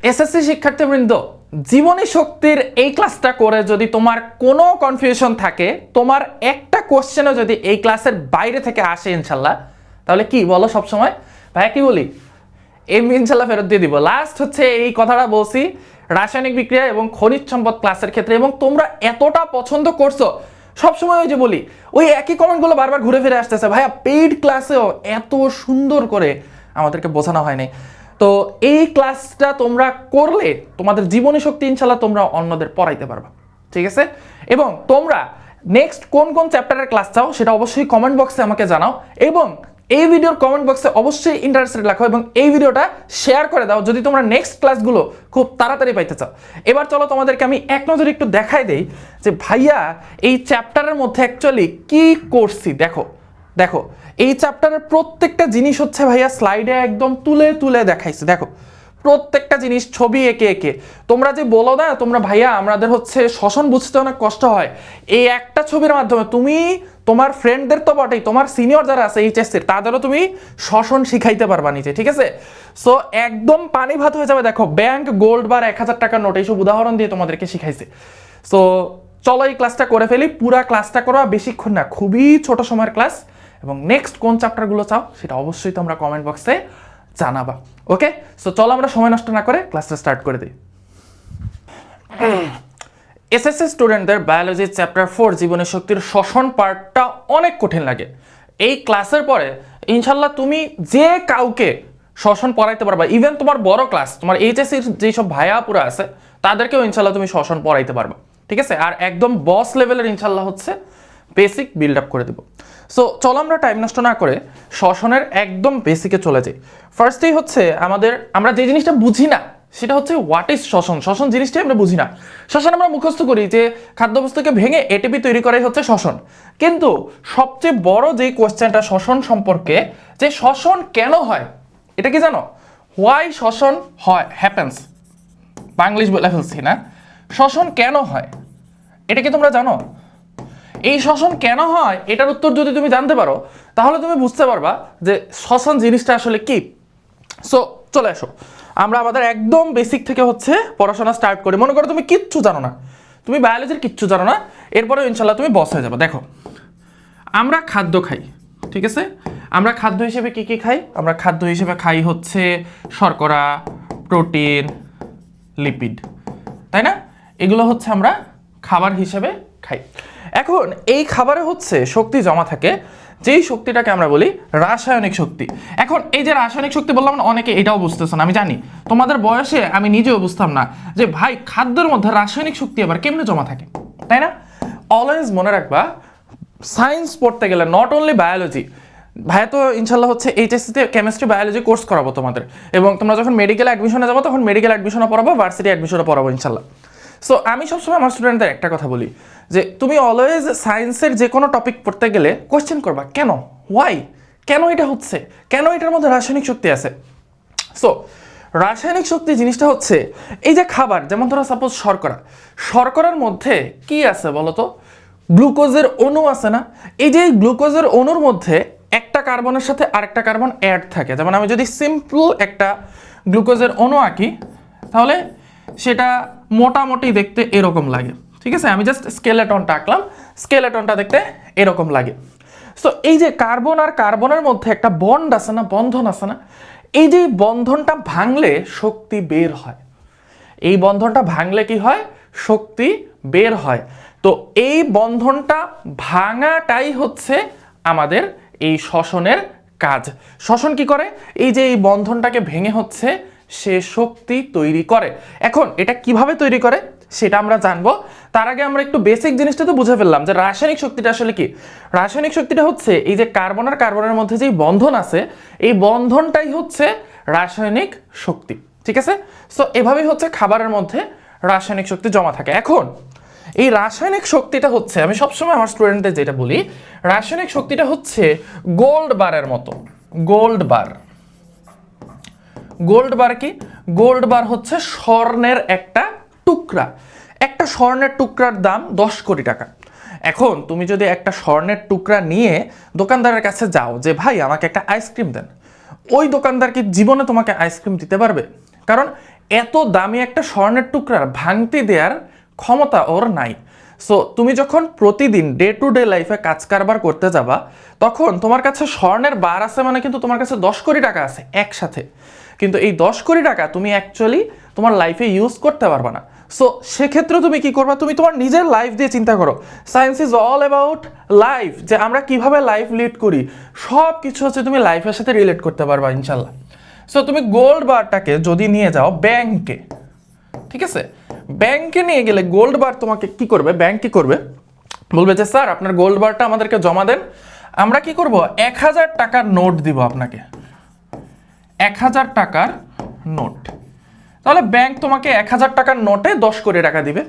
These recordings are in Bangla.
এসএসসি শিক্ষার্থীবৃন্দ, জীবনী শক্তির এই ক্লাসটা করে যদি তোমার কোনো কনফিউশন থাকে, তোমার একটা কোশ্চেনও যদি এই ক্লাসের বাইরে থেকে আসে ইনশাল্লাহ, তাহলে কি বলো সবসময় ভাইয়া কি বলি, এমনি ইনশাল্লাহ ফেরত দিয়ে দিব। লাস্ট হচ্ছে এই কথাটা বলছি রাসায়নিক বিক্রিয়া এবং খনিজ সম্পদ ক্লাসের ক্ষেত্রে, এবং তোমরা এতটা পছন্দ করছো সবসময়। ওই যে বলি, ওই একই কমেন্টগুলো বারবার ঘুরে ফিরে আসতেছে, ভাইয়া পেইড ক্লাসেও এত সুন্দর করে আমাদেরকে বোঝানো হয়নি। তো এই ক্লাসটা তোমরা করলে তোমাদের জীবনী শক্তি ইনশাল্লাহ তোমরা অন্যদের পড়াইতে পারবা, ঠিক আছে? এবং তোমরা নেক্সট কোন কোন চ্যাপ্টারের ক্লাস চাও সেটা অবশ্যই কমেন্ট বক্সে আমাকে জানাও, এবং এই ভিডিওর কমেন্ট বক্সে অবশ্যই ইন্টারেস্টেড লেখো এবং এই ভিডিওটা শেয়ার করে দাও যদি তোমরা নেক্সট ক্লাসগুলো খুব তাড়াতাড়ি পাইতে চাও। এবার চলো তোমাদেরকে আমি এক নজরে একটু দেখাই দেই যে ভাইয়া এই চ্যাপ্টারের মধ্যে অ্যাকচুয়ালি কি করছি। দেখো দেখো, এই চ্যাপ্টারের প্রত্যেকটা জিনিস হচ্ছে ভাইয়া স্লাইডে একদম তুলে তুলে দেখাইছে। দেখো প্রত্যেকটা জিনিস ছবি এঁকে এঁকে। তোমরা যে বলো না তোমরা ভাইয়া আমাদের হচ্ছে শ্বসন বুঝতে অনেক কষ্ট হয়, এই একটা ছবির মাধ্যমে তুমি তোমার ফ্রেন্ডদের তো বটেই, তোমার সিনিয়র যারা আছে এইচএসসির তাদেরও তুমি শ্বসন শিখাইতে পারবা নিচে, ঠিক আছে? সো একদম পানি ভাত হয়ে যাবে। দেখো ব্যাংক, গোল্ড বার, 1000 টাকার নোট, এইসব উদাহরণ দিয়ে তোমাদেরকে শিখাইছে। সো চলো এই ক্লাসটা করে ফেলি। পুরা ক্লাসটা করা বেশিক্ষণ না, খুবই ছোট সময়ের ক্লাস। এবং নেক্সট কোন চ্যাপ্টারগুলো চাও সেটা অবশ্যই তোমরা কমেন্ট বক্সে জানাবা। ওকে, সো চলো আমরা সময় নষ্ট না করে ক্লাসটা স্টার্ট করে দিই। এসএসসি স্টুডেন্টদের বায়োলজি চ্যাপ্টার 4 জীবনী শক্তির শ্বসন পার্টটা অনেক কঠিন লাগে। এই ক্লাসের পরে ইনশাল্লাহ তুমি যে কাউকে শ্বসন পড়াইতে পারবা, ইভেন তোমার বড় ক্লাস, তোমার এইচএসসির যেসব ভাইয়াপুরা আছে তাদেরকেও ইনশাল্লাহ তুমি শ্বসন পড়াইতে পারবা, ঠিক আছে? আর একদম বস লেভেলের ইনশাল্লাহ হচ্ছে বেসিক বিল্ড আপ করে দেবো। সো চলো আমরা টাইম নষ্ট না করে শ্বসনের একদম বেসিকে চলে যাই। ফার্স্টেই হচ্ছে আমরা যে জিনিসটা বুঝি না সেটা হচ্ছে হোয়াট ইজ শ্বসন। শ্বসন জিনিসটাই আমরা বুঝি না। শ্বসন আমরা মুখস্থ করি যে খাদ্যবস্তুকে ভেঙে এটিপি তৈরি করাই হচ্ছে শ্বসন, কিন্তু সবচেয়ে বড় যে কোয়েশ্চেনটা শ্বসন সম্পর্কে, যে শ্বসন কেন হয়, এটা কি জানো? হোয়াই শ্বসন হয় হ্যাপেন্স, বাংলিশ বলে ফেলছি না, শ্বসন কেন হয় এটা কি তোমরা জানো? এই শ্বসন কেন হয় এটার উত্তর যদি তুমি জানতে পারো তাহলে তুমি বুঝতে পারবা যে শ্বসন জিনিসটা আসলে কি। সো চলে আসো আমরা আমাদের একদম বেসিক থেকে হচ্ছে পড়াশোনা স্টার্ট করি। মনে করো তুমি কিচ্ছু জানো না, তুমি বায়োলজির কিচ্ছু জানো না, এরপরে ইনশাল্লাহ তুমি বস হয়ে যাবে। দেখো আমরা খাদ্য খাই, ঠিক আছে? আমরা খাদ্য হিসেবে কি কি খাই? আমরা খাদ্য হিসেবে খাই হচ্ছে শর্করা, প্রোটিন, লিপিড, তাই না? এগুলো হচ্ছে আমরা খাবার হিসেবে খাই। এখন এই খাবারে হচ্ছে শক্তি জমা থাকে, যেই শক্তিটাকে আমরা বলি রাসায়নিক শক্তি। এখন এই যে রাসায়নিক শক্তি বললাম না, অনেকে এটাও বুঝতেছ না, আমি জানি তোমাদের বয়সে আমি নিজেও বুঝতাম না যে ভাই খাদ্যের মধ্যে রাসায়নিক শক্তি আবার কেমনে জমা থাকে, তাই না? অলওয়েজ মনে রাখবা, সায়েন্স পড়তে গেলে নট অনলি বায়োলজি, ভাইয়া তো ইনশাল্লাহ হচ্ছে এইচএসসিতে কেমিস্ট্রি বায়োলজি কোর্স করাবো তোমাদের, এবং তোমরা যখন মেডিকেল অ্যাডমিশনে যাবো তখন মেডিকেল অ্যাডমিশনও পড়াবো, ভার্সিটি অ্যাডমিশনও পড়াবো ইনশাল্লাহ। সো আমি সবসময় আমার স্টুডেন্টদের একটা কথা বলি যে তুমি অলওয়েজ সায়েন্সের যে কোনো টপিক পড়তে গেলে কোয়েশ্চেন করবা কেন, হোয়াই, কেন এটা হচ্ছে, কেন এটার মধ্যে রাসায়নিক শক্তি আছে। সো রাসায়নিক শক্তি জিনিসটা হচ্ছে এই যে খাবার, যেমন ধরো সাপোজ শর্করা, শর্করার মধ্যে কি আছে বলো তো? গ্লুকোজের অণু আছে না? এই যে গ্লুকোজের অণুর মধ্যে একটা কার্বনের সাথে আরেকটা কার্বন অ্যাড থাকে। যেমন আমি যদি সিম্পল একটা গ্লুকোজের অণু আঁকি তাহলে সেটা মোটামুটি দেখতে এরকম লাগে, ঠিক আছে? আমি জাস্ট স্কেলেটনটা আঁকলাম, স্কেলেটনটা দেখতে এরকম লাগে। সো এই যে কার্বন আর কার্বনের মধ্যে একটা বন্ড আছে না, বন্ধন আছে না, এই যে বন্ধনটা ভাঙলে শক্তি বের হয়। এই বন্ধনটা ভাঙলে কি হয়? শক্তি বের হয়। তো এই বন্ধনটা ভাঙাটাই হচ্ছে আমাদের এই শ্বসনের কাজ। শ্বসন কি করে? এই যে এই বন্ধনটাকে ভেঙে হচ্ছে সে শক্তি তৈরি করে। এখন এটা কিভাবে তৈরি করে সেটা আমরা জানবো। তার আগে আমরা একটু বেসিক জিনিসটা তো বুঝে ফেললাম যে রাসায়নিক শক্তিটা আসলে কি। রাসায়নিক শক্তিটা হচ্ছে এই যে কার্বন আর কার্বনের মধ্যে যে বন্ধন আছে, এই বন্ধনটাই হচ্ছে রাসায়নিক শক্তি, ঠিক আছে? সো এভাবেই হচ্ছে খাবারের মধ্যে রাসায়নিক শক্তি জমা থাকে। এখন এই রাসায়নিক শক্তিটা হচ্ছে, আমি সবসময় আমার স্টুডেন্টদের যেটা বলি, রাসায়নিক শক্তিটা হচ্ছে গোল্ড বারের মতো। গোল্ড বার, গোল্ড বার কি? গোল্ড বার হচ্ছে স্বর্ণের একটা টুকরা। একটা স্বর্ণের টুকরার দাম 10 কোটি টাকা। এখন তুমি যদি একটা স্বর্ণের টুকরা নিয়ে দোকানদারের কাছে যাও যে ভাই আমাকে একটা আইসক্রিম দেন, ওই দোকানদার কি জীবনে তোমাকে আইসক্রিম দিতে পারবে? কারণ এত দামি একটা স্বর্ণের টুকরার ভাঙতি দেওয়ার ক্ষমতা ওর নাই। সো তুমি যখন প্রতিদিন ডে টু ডে লাইফে কাজ কারবার করতে যাবা, তখন তোমার কাছে স্বর্ণের বার আছে মানে কিন্তু তোমার কাছে 10 কোটি টাকা আছে একসাথে, কিন্তু এই 10 কোটি টাকা তুমি অ্যাকচুয়ালি তোমার লাইফে ইউজ করতে পারবে না। সো সেক্ষেত্রে তুমি কি করবা, তুমি তোমার নিজের লাইফ দিয়ে চিন্তা করো। Science is all about life, যে আমরা কিভাবে লাইফ লিড করি, সব কিছু হচ্ছে তুমি লাইফের সাথে রিলেট করতে পারবা ইনশাল্লাহ। সো তুমি গোল্ড বারটাকে যদি নিয়ে যাও ব্যাংকে, ঠিক আছে, ব্যাংকে নিয়ে গেলে গোল্ড বার তোমাকে কি করবে, ব্যাংক কি করবে, বলবে যে স্যার আপনার গোল্ড বারটা আমাদেরকে জমা দেন, আমরা কি করব 1000 টাকার নোট দিব আপনাকে, 1000 টাকার নোট। তাহলে ব্যাংক তোমাকে 1000 টাকার নোটে 10 কোটি টাকা দিবে,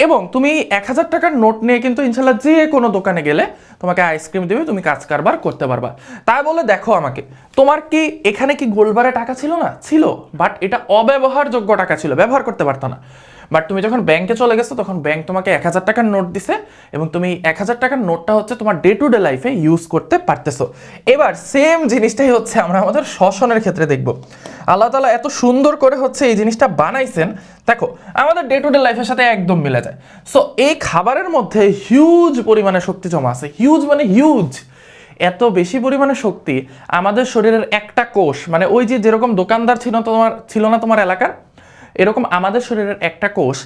এবং তুমি 1000 টাকার নোট নিয়ে কিন্তু ইনশাল্লাহ যে কোনো দোকানে গেলে তোমাকে আইসক্রিম দিবে, তুমি কাজ কারবার করতে পারবা। তাই বলে দেখো আমাকে, তোমার কি এখানে কি গোল্ডবারে টাকা ছিল না? ছিল, বাট এটা অব্যবহারযোগ্য টাকা ছিল, ব্যবহার করতে পারতো না। বাট তুমি যখন ব্যাংকে চলে গেছো তখন ব্যাংক তোমাকে 1000 টাকার নোট দিছে, এবং তুমি 1000 টাকার নোটটা হচ্ছে তোমার ডে টু ডে লাইফে ইউজ করতে পারতেছো। এবার সেম জিনিসটাই হচ্ছে আমরা আমাদের শ্বসনের ক্ষেত্রে দেখব। আল্লাহ তাআলা এত সুন্দর করে হচ্ছে এই জিনিসটা বানাইছেন, দেখো আমাদের ডে টু ডে লাইফের সাথে একদম মিলে যায়। সো এই খাবারের মধ্যে হিউজ পরিমাণে শক্তি জমা আছে, হিউজ মানে হিউজ, এত বেশি পরিমাণে শক্তি আমাদের শরীরের একটা কোষ, মানে ওই যে যেরকম দোকানদার ছিল না তোমার এলাকার, এরকম আমাদের শরীরের একটা কোষ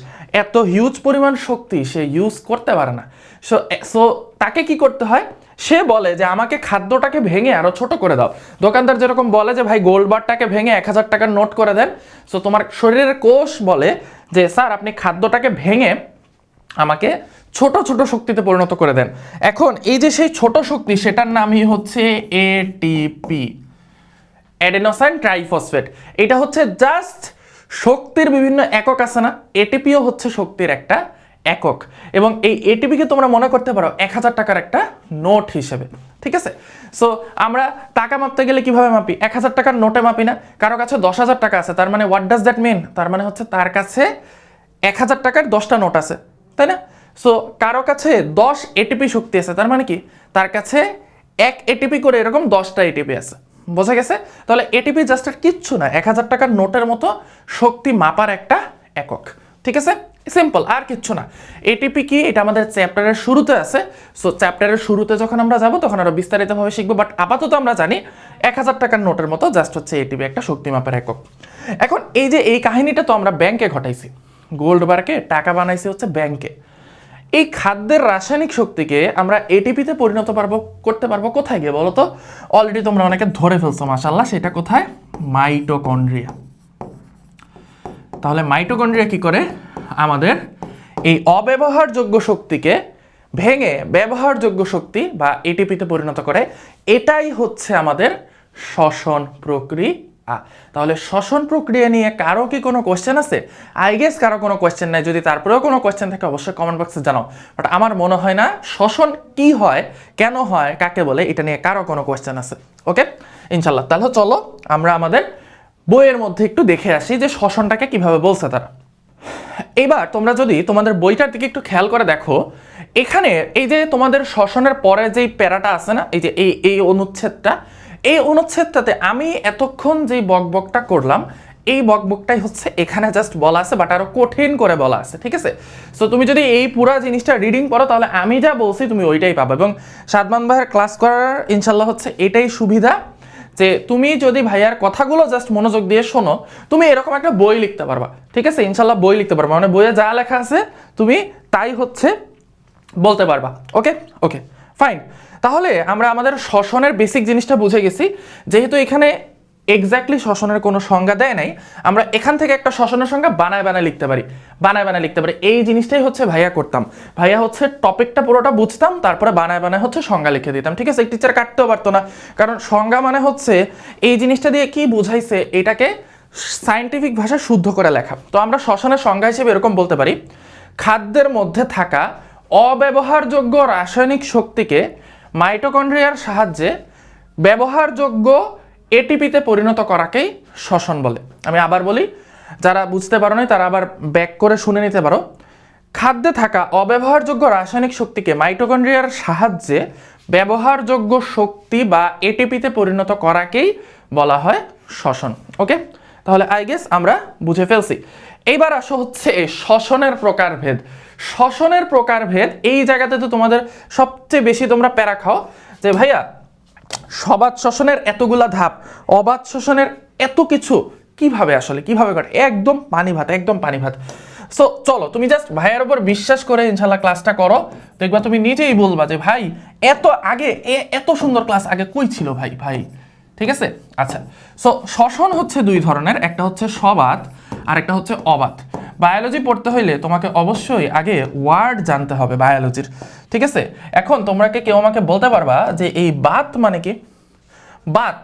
এত হিউজ পরিমাণ শক্তি সে ইউজ করতে পারে না। সো তাকে কি করতে হয়, সে বলে যে আমাকে খাদ্যটাকে ভেঙে আরো ছোট করে দাও। দোকানদার যেরকম বলে যে ভাই গোল্ড বারটাকে ভেঙে 1000 টাকার নোট করে দেন, সো তোমার শরীরের কোষ বলে যে স্যার আপনি খাদ্যটাকে ভেঙে আমাকে ছোট ছোট শক্তিতে পরিণত করে দেন। এখন এই যে সেই ছোট শক্তি, সেটার নামই হচ্ছে এটিপি, অ্যাডেনোসাইন ট্রাইফসফেট। এটা হচ্ছে জাস্ট শক্তির বিভিন্ন একক আছে না, এটিপিও হচ্ছে শক্তির একটা একক, এবং এই এটিপিকে তোমরা মনে করতে পারো 1000 টাকার একটা নোট হিসেবে, ঠিক আছে। সো আমরা টাকা মাপতে গেলে কিভাবে মাপি, 1000 টাকার নোটে মাপি না, কারো কাছে 10,000 টাকা আছে, তার মানে হোয়াট ডাজ দ্যাট মিন, তার মানে হচ্ছে তার কাছে 1000 টাকার 10টা নোট আছে, তাই না। সো কারো কাছে 10 এটিপি শক্তি আছে, তার মানে কি তার কাছে 1 এটিপি করে এরকম 10টা এটিপি আছে, বোঝা গেছে। তাহলে এটিপি জাস্ট আর কিচ্ছু না, 1000 টাকার নোটের মতো শক্তি মাপার একটা একক, ঠিক আছে, সিম্পল, আর কিচ্ছু না। এটিপি কি, এটা আমাদের চ্যাপ্টারের শুরুতে আছে। সো চ্যাপ্টারের শুরুতে যখন আমরা যাব তখন আরো বিস্তারিতভাবে শিখবো, বাট আপাতত আমরা জানি 1000 টাকার নোটের মতো জাস্ট হচ্ছে এটিপি একটা শক্তি মাপের একক। এখন এই যে এই কাহিনীটা তো আমরা ব্যাংকে ঘটাইছি, গোল্ড বারকে টাকা বানাইছি হচ্ছে ব্যাংকে। এই খাদ্যের রাসায়নিক শক্তিকে আমরা এটিপিতে পরিণত করতে পারবো কোথায় গিয়ে বলো তো? অলরেডি তোমরা অনেকে ধরে ফেলছো মাশাআল্লাহ, সেটা কোথায়? মাইটোকন্ড্রিয়া। তাহলে মাইটোকন্ড্রিয়া কি করে, আমাদের এই অব্যবহারযোগ্য শক্তিকে ভেঙে ব্যবহারযোগ্য শক্তি বা এটিপিতে পরিণত করে। এটাই হচ্ছে আমাদের শ্বসন প্রক্রিয়া। তাহলে শ্বসন প্রক্রিয়া নিয়ে কারো কি কোনো কোশ্চেন আছে? আই গেস কারো কোনো কোশ্চেন নাই, যদি তারপরেও কোনো কোশ্চেন থাকে অবশ্যই কমেন্ট বক্সে জানাও। বাট আমার মনে হয় না শ্বসন কি হয়, কেন হয়, কাকে বলে, এটা নিয়ে কারো কোনো কোশ্চেন আছে। ওকে ইনশাল্লাহ, তাহলে চলো আমরা আমাদের বইয়ের মধ্যে একটু দেখে আসি যে শ্বসনটাকে কিভাবে বলছে তারা। এবার তোমরা যদি তোমাদের বইটার দিকে একটু খেয়াল করে দেখো, এখানে এই যে তোমাদের শ্বসনের পরে যেই প্যারাটা আছে না, এই যে এই অনুচ্ছেদটা, এই অনুচ্ছেদটাতে আমি এতক্ষণ যে বকবকটা করলাম, এই বকবকটাই হচ্ছে এখানে জাস্ট বলা আছে, বাট আরো কঠিন করে বলা আছে, ঠিক আছে। সো তুমি যদি এই পুরো জিনিসটা রিডিং করো তাহলে আমি যা বলছি তুমি ওইটাই পাবে, এবং সাদমান ভাইয়ের ক্লাস করার ইনশাল্লাহ হচ্ছে এটাই সুবিধা, যে তুমি যদি ভাইয়ার কথাগুলো জাস্ট মনোযোগ দিয়ে শোনো, তুমি এরকম একটা বই লিখতে পারবা, ঠিক আছে, ইনশাল্লাহ বই লিখতে পারবা, মানে বইয়ে যা লেখা আছে তুমি তাই হচ্ছে বলতে পারবা। ওকে ওকে ফাইন। তাহলে আমরা আমাদের শ্বসনের বেসিক জিনিসটা বুঝে গেছি। যেহেতু এখানে এক্স্যাক্টলি শ্বসনের কোনো সংজ্ঞা দেয় নাই, আমরা এখান থেকে একটা শ্বসনের সংজ্ঞা বানায় লিখতে পারি, এই জিনিসটাই হচ্ছে ভাইয়া করতাম। ভাইয়া হচ্ছে টপিকটা পুরোটা বুঝতাম, তারপরে বানায় হচ্ছে সংজ্ঞা লিখে দিতাম, ঠিক আছে। টিচার কাটতেও পারতো না, কারণ সংজ্ঞা মানে হচ্ছে এই জিনিসটা দিয়ে কি বুঝাইছে এটাকে সায়েন্টিফিক ভাষায় শুদ্ধ করে লেখা। তো আমরা শ্বসনের সংজ্ঞা হিসেবে এরকম বলতে পারি, খাদ্যের মধ্যে থাকা অব্যবহারযোগ্য রাসায়নিক শক্তিকে মাইটোকন্ড্রিয়ার সাহায্যে ব্যবহারযোগ্য এটিপিতে পরিণত করাকেই শ্বসন বলে। আমি আবার বলি, যারা বুঝতে পারো না তারা আবার ব্যাক করে শুনে নিতে পারো। খাদ্যে থাকা অব্যবহারযোগ্য রাসায়নিক শক্তিকে মাইটোকন্ড্রিয়ার সাহায্যে ব্যবহারযোগ্য শক্তি বা এটিপিতে পরিণত করাকেই বলা হয় শ্বসন। ওকে, তাহলে আই গেস আমরা বুঝে ফেলছি। এইবার আসো হচ্ছে শ্বসনের প্রকারভেদ। শ্বসনের প্রকারভেদ, এই জায়গাতে তো তোমাদের সবচেয়ে বেশি তোমরা প্যারা খাও যে ভাইয়া সবাত শ্বসনের এতগুলা ধাপ, অবাত শ্বসনের এত কিছু কিভাবে আসলে কিভাবে করে, একদম পানি ভাত, একদম পানি ভাত। সো চলো তুমি জাস্ট ভাইয়ের উপর বিশ্বাস করে ইনশাল্লাহ ক্লাসটা করো, দেখবা তুমি নিজেই বলবা যে ভাই এত আগে এত সুন্দর ক্লাস আগে কই ছিল ভাই ভাই। ঠিক আছে, আচ্ছা। সো শ্বসন হচ্ছে দুই ধরনের, একটা হচ্ছে সবাত আর একটা হচ্ছে অবাত। বায়োলজি পড়তে হইলে তোমাকে অবশ্যই আগে ওয়ার্ড জানতে হবে বায়োলজির। ঠিক আছে, এখন তোমরা কেউ আমাকে বলতে পারবা যে এই বাত মানে কি? বাত,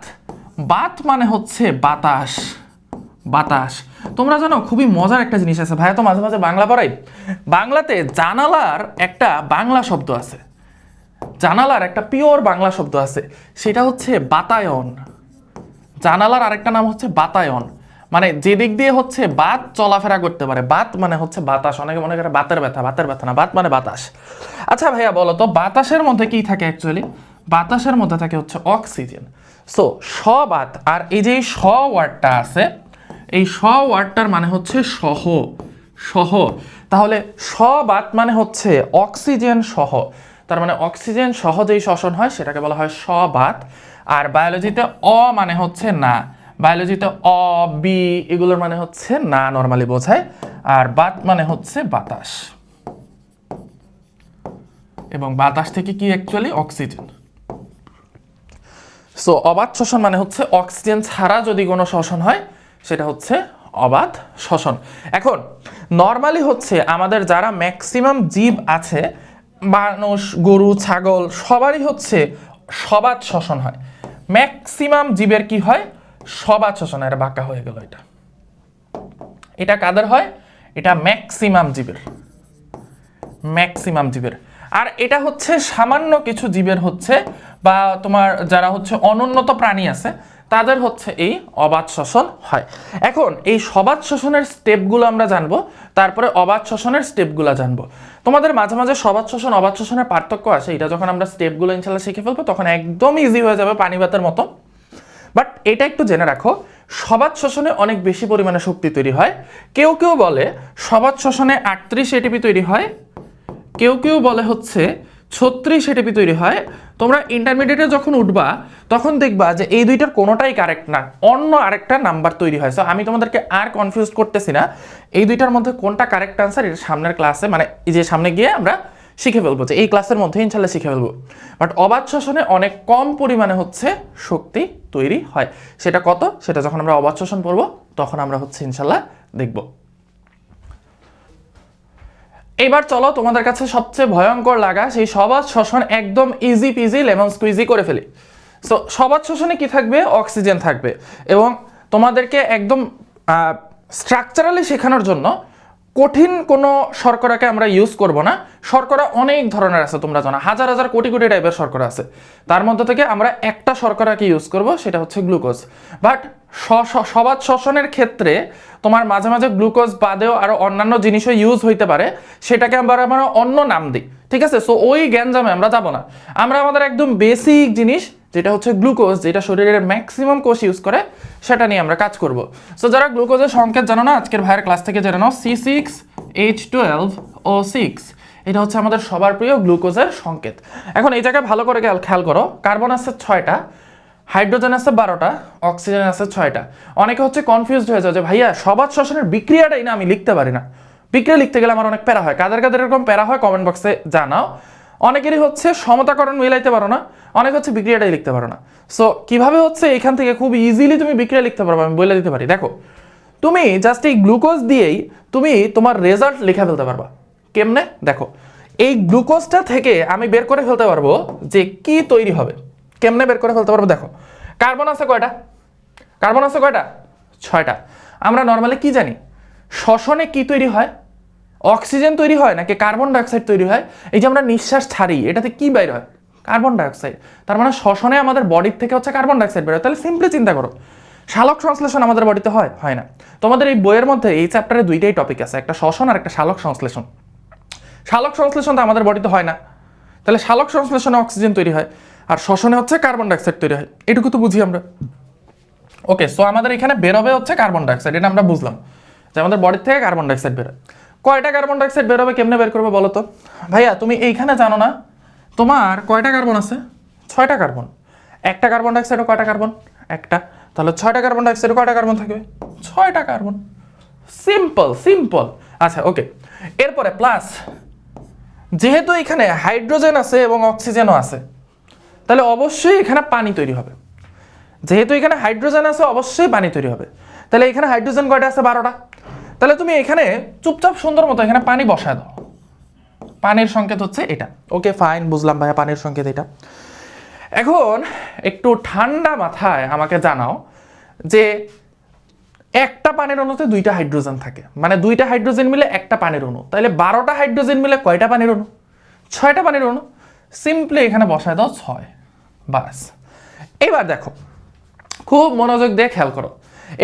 বাত মানে হচ্ছে বাতাস। বাতাস, তোমরা জানো খুবই মজার একটা জিনিস আছে, ভাইয়া তো মাঝে মাঝে বাংলা পড়াই, বাংলাতে জানালার একটা বাংলা শব্দ আছে, জানালার একটা পিওর বাংলা শব্দ আছে, সেটা হচ্ছে বাতায়ন। জানালার আরেকটা নাম হচ্ছে বাতায়ন, মানে যে দিক দিয়ে হচ্ছে বাত চলাফেরা করতে পারে। বাত মানে হচ্ছে বাতাস, অনেকে মনে করে বাতের ব্যথা, বাতের ব্যথা না, বাত মানে বাতাস। আচ্ছা ভাইয়া বলো তো বাতাসের মধ্যে কি থাকে অ্যাকচুয়ালি? বাতাসের মধ্যে থাকে হচ্ছে অক্সিজেন। সো সবাত, আর এই যে স ওয়ার্ডটা আছে, এই স ওয়ার্ডটার মানে হচ্ছে সহ, সহ। তাহলে সবাত মানে হচ্ছে অক্সিজেন সহ, তার মানে অক্সিজেন সহ যেই শ্বসন হয় সেটাকে বলা হয় সবাত। আর বায়োলজিতে অ মানে হচ্ছে না, বায়োলজিতে অ বি এগুলোর মানে হচ্ছে না নরমালি বোঝায়, আর বাত মানে হচ্ছে বাতাস, এবং বাতাস থেকে কি অ্যাকচুয়ালি অক্সিজেন। সো অবাত শ্বসন মানে হচ্ছে অক্সিজেন ছাড়া যদি কোনো শ্বসন হয় সেটা হচ্ছে অবাত শ্বসন। এখন নরমালি হচ্ছে আমাদের যারা ম্যাক্সিমাম জীব আছে, মানুষ, গরু, ছাগল, সবারই হচ্ছে সবাত শ্বসন হয়। ম্যাক্সিমাম জীবের কি হয়? সবাত শ্বসন। এটা বাঁকা হয়ে গেল, এটা এটা কাদের হয়? এটা ম্যাক্সিমাম জীবের, ম্যাক্সিমাম জীবের। আর এটা হচ্ছে সামান্য কিছু জীবের হচ্ছে, বা তোমার যারা হচ্ছে অনুন্নত প্রাণী আছে তাদের হচ্ছে এই অবাত শ্বসন হয়। এখন এই সবাত শ্বসনের স্টেপগুলো আমরা জানবো, তারপরে অবাত শ্বসনের স্টেপগুলো জানবো। তোমাদের মাঝে মাঝে সবাত শ্বসন অবাত শ্বসনের পার্থক্য আসে, এটা যখন আমরা স্টেপগুলো ইনশাল্লাহ শিখে ফেলবো তখন একদম ইজি হয়ে যাবে পানি ভাতের মতো। বাট এটা একটু জেনে রাখো, সবাত শ্বসনে অনেক বেশি পরিমাণে শক্তি তৈরি হয়। কেউ কেউ বলে সবাত শ্বসনে 38 এটিপি তৈরি হয়, কেউ কেউ বলে হচ্ছে 36 এটিপি তৈরি হয়। তোমরা ইন্টারমিডিয়েটে যখন উঠবা তখন দেখবা যে এই দুইটার কোনোটাই কারেক্ট না, অন্য আরেকটা নাম্বার তৈরি হয়। সো আমি তোমাদেরকে আর কনফিউজ করতেছি না, এই দুইটার মধ্যে কোনটা কারেক্ট আনসার এটা সামনের ক্লাসে, মানে এই যে সামনে গিয়ে আমরা শিখে ফেলবো, যে এই ক্লাসের মধ্যে ইনশাল্লাহ শিখে ফেলবো। বাট অবাত শ্বসনে অনেক কম পরিমাণে হচ্ছে শক্তি তৈরি হয়। সেটা কত, সেটা যখন আমরা অবাত শ্বসন পড়বো তখন আমরা হচ্ছে ইনশাল্লাহ দেখব। এবার চলো তোমাদের কাছে সবচেয়ে ভয়ঙ্কর লাগা সেই সবাত শ্বসন একদম ইজি পিজি লেমন স্কুইজি করে ফেলি। সো সবাত শ্বসনে কি থাকবে? অক্সিজেন থাকবে, এবং তোমাদেরকে একদম স্ট্রাকচারালি শেখানোর জন্য কঠিন কোনো শর্করাকে আমরা ইউজ করব না। শর্করা অনেক ধরনের আছে, তোমরা জানো হাজার হাজার কোটি কোটি টাইপের শর্করা আছে, তার মধ্যে থেকে আমরা একটা শর্করাকে ইউজ করব, সেটা হচ্ছে গ্লুকোজ। বাট সবাত শ্বসনের ক্ষেত্রে তোমার মাঝে মাঝে গ্লুকোজ বাদেও আরো অন্যান্য জিনিসও ইউজ হইতে পারে, সেটাকে আমরা অন্য নাম দিই। ঠিক আছে, সো ওই গ্যাঞ্জামে আমরা যাব না, আমরা আমাদের একদম বেসিক জিনিস যেটা হচ্ছে গ্লুকোজ, যেটা শরীরের ম্যাক্সিমাম কোষ ইউজ করে, সেটা নিয়ে আমরা কাজ করব। সো যারা গ্লুকোজের সংকেত জানো না, আজকের ভাইয়ের ক্লাস থেকে জেনে নাও C6H12O6, এটা হচ্ছে আমাদের সবার প্রিয় গ্লুকোজের সংকেত। এখন এই জায়গায় ভালো করে খেয়াল করো, কার্বন আছে 6টা, হাইড্রোজেন আছে 12টা, অক্সিজেন আছে 6টা। অনেকে হচ্ছে কনফিউজড হয়ে যায় যে ভাইয়া সবাত শ্বসনের বিক্রিয়াটাই না আমি লিখতে পারি না, বিক্রিয়া লিখতে গেলে আমার অনেক প্যারা হয়। কাদের কাদের এরকম প্যারা হয় কমেন্ট বক্সে জানাও। অনেকেরই হচ্ছে সমতাকরণ মিলাইতে পারো না, অনেক হচ্ছে বিক্রিয়াটাই লিখতে পারো না। সো কিভাবে হচ্ছে এখান থেকে খুব ইজিলি তুমি বিক্রিয়া লিখতে পারবে আমি বলে দিতে পারি। দেখো, তুমি জাস্ট এই গ্লুকোজ দিয়েই তুমি তোমার রেজাল্ট লিখে ফেলতে পারবা। কেমনে? দেখো, এই গ্লুকোজটা থেকে আমি বের করে ফেলতে পারবো যে কি তৈরি হবে। কেমনে বের করে ফেলতে পারবো? দেখো, কার্বন আছে কয়টা? কার্বন আছে কয়টা? 6টা। আমরা নর্মালি কি জানি শ্বসনে কি তৈরি হয়? অক্সিজেন তৈরি হয় নাকি কার্বন ডাইঅক্সাইড তৈরি হয়? এই যে আমরা নিঃশ্বাস ছাড়ি এটাতে কি বাইর হয়? Carbon dioxide. তার মানে শ্বসনে আমাদের বডির থেকে হচ্ছে কার্বন ডাইঅক্সাইড বের হয়। তাহলে সিম্পলি চিন্তা করো, শালক সংশ্লেষণ আমাদের বডিতে হয়? হয় না। তোমাদের এই বইয়ের মধ্যে এই চ্যাপ্টারে দুইটাই টপিক আছে, একটা শ্বসন আর একটা শালক সংশ্লেষণ। শালক সংশ্লেষণ তো আমাদের বডিতে হয় না, তাহলে শালক সংশ্লেষণে অক্সিজেন তৈরি হয়, আর শ্বসনে হচ্ছে কার্বন ডাইঅক্সাইড তৈরি হয়। এটুকু তো বুঝি আমরা। ওকে, সো আমাদের এখানে বেরোবে হচ্ছে কার্বন ডাইঅক্সাইড, এটা আমরা বুঝলাম যে আমাদের বডির থেকে কার্বন ডাইঅক্সাইড বেরোয়। কয়টা কার্বন ডাইঅক্সাইড বেরোবে, কেমনে বের করবে বলো তো? ভাইয়া তুমি এইখানে জানো না তোমার কয়টা কার্বন আছে? 6টা কার্বন। একটা কার্বন ডাইঅক্সাইডও কয়টা কার্বন? একটা। তাহলে 6টা কার্বন ডাইঅক্সাইডে কয়টা কার্বন থাকবে? 6টা কার্বন। Simple simple. আচ্ছা ওকে, এরপরে প্লাস যেহেতু এখানে হাইড্রোজেন আছে এবং অক্সিজেনও আছে, তাহলে অবশ্যই এখানে পানি তৈরি হবে। যেহেতু এখানে হাইড্রোজেন আছে অবশ্যই পানি তৈরি হবে। তাহলে এখানে হাইড্রোজেন কয়টা আছে? 12টা। তাহলে তুমি এখানে চুপচাপ সুন্দর মতো এখানে পানি বসায় দাও। পানির সংকেত হচ্ছে এটা। ওকে ফাইন, বুঝলাম ভাইয়া পানির সংকেত এটা। এখন একটু ঠান্ডা মাথায় আমাকে জানাও যে একটা পানির অণুতে 2টা হাইড্রোজেন থাকে, মানে 2টা হাইড্রোজেন মিলে একটা পানির অণু। তাহলে 12টা হাইড্রোজেন মিলে কয়টা পানির অণু? 6টা পানির অণু। সিম্পলি এখানে বসায় দাও 6, বাস। এবার দেখো, খুব মনোযোগ দিয়ে খেয়াল করো।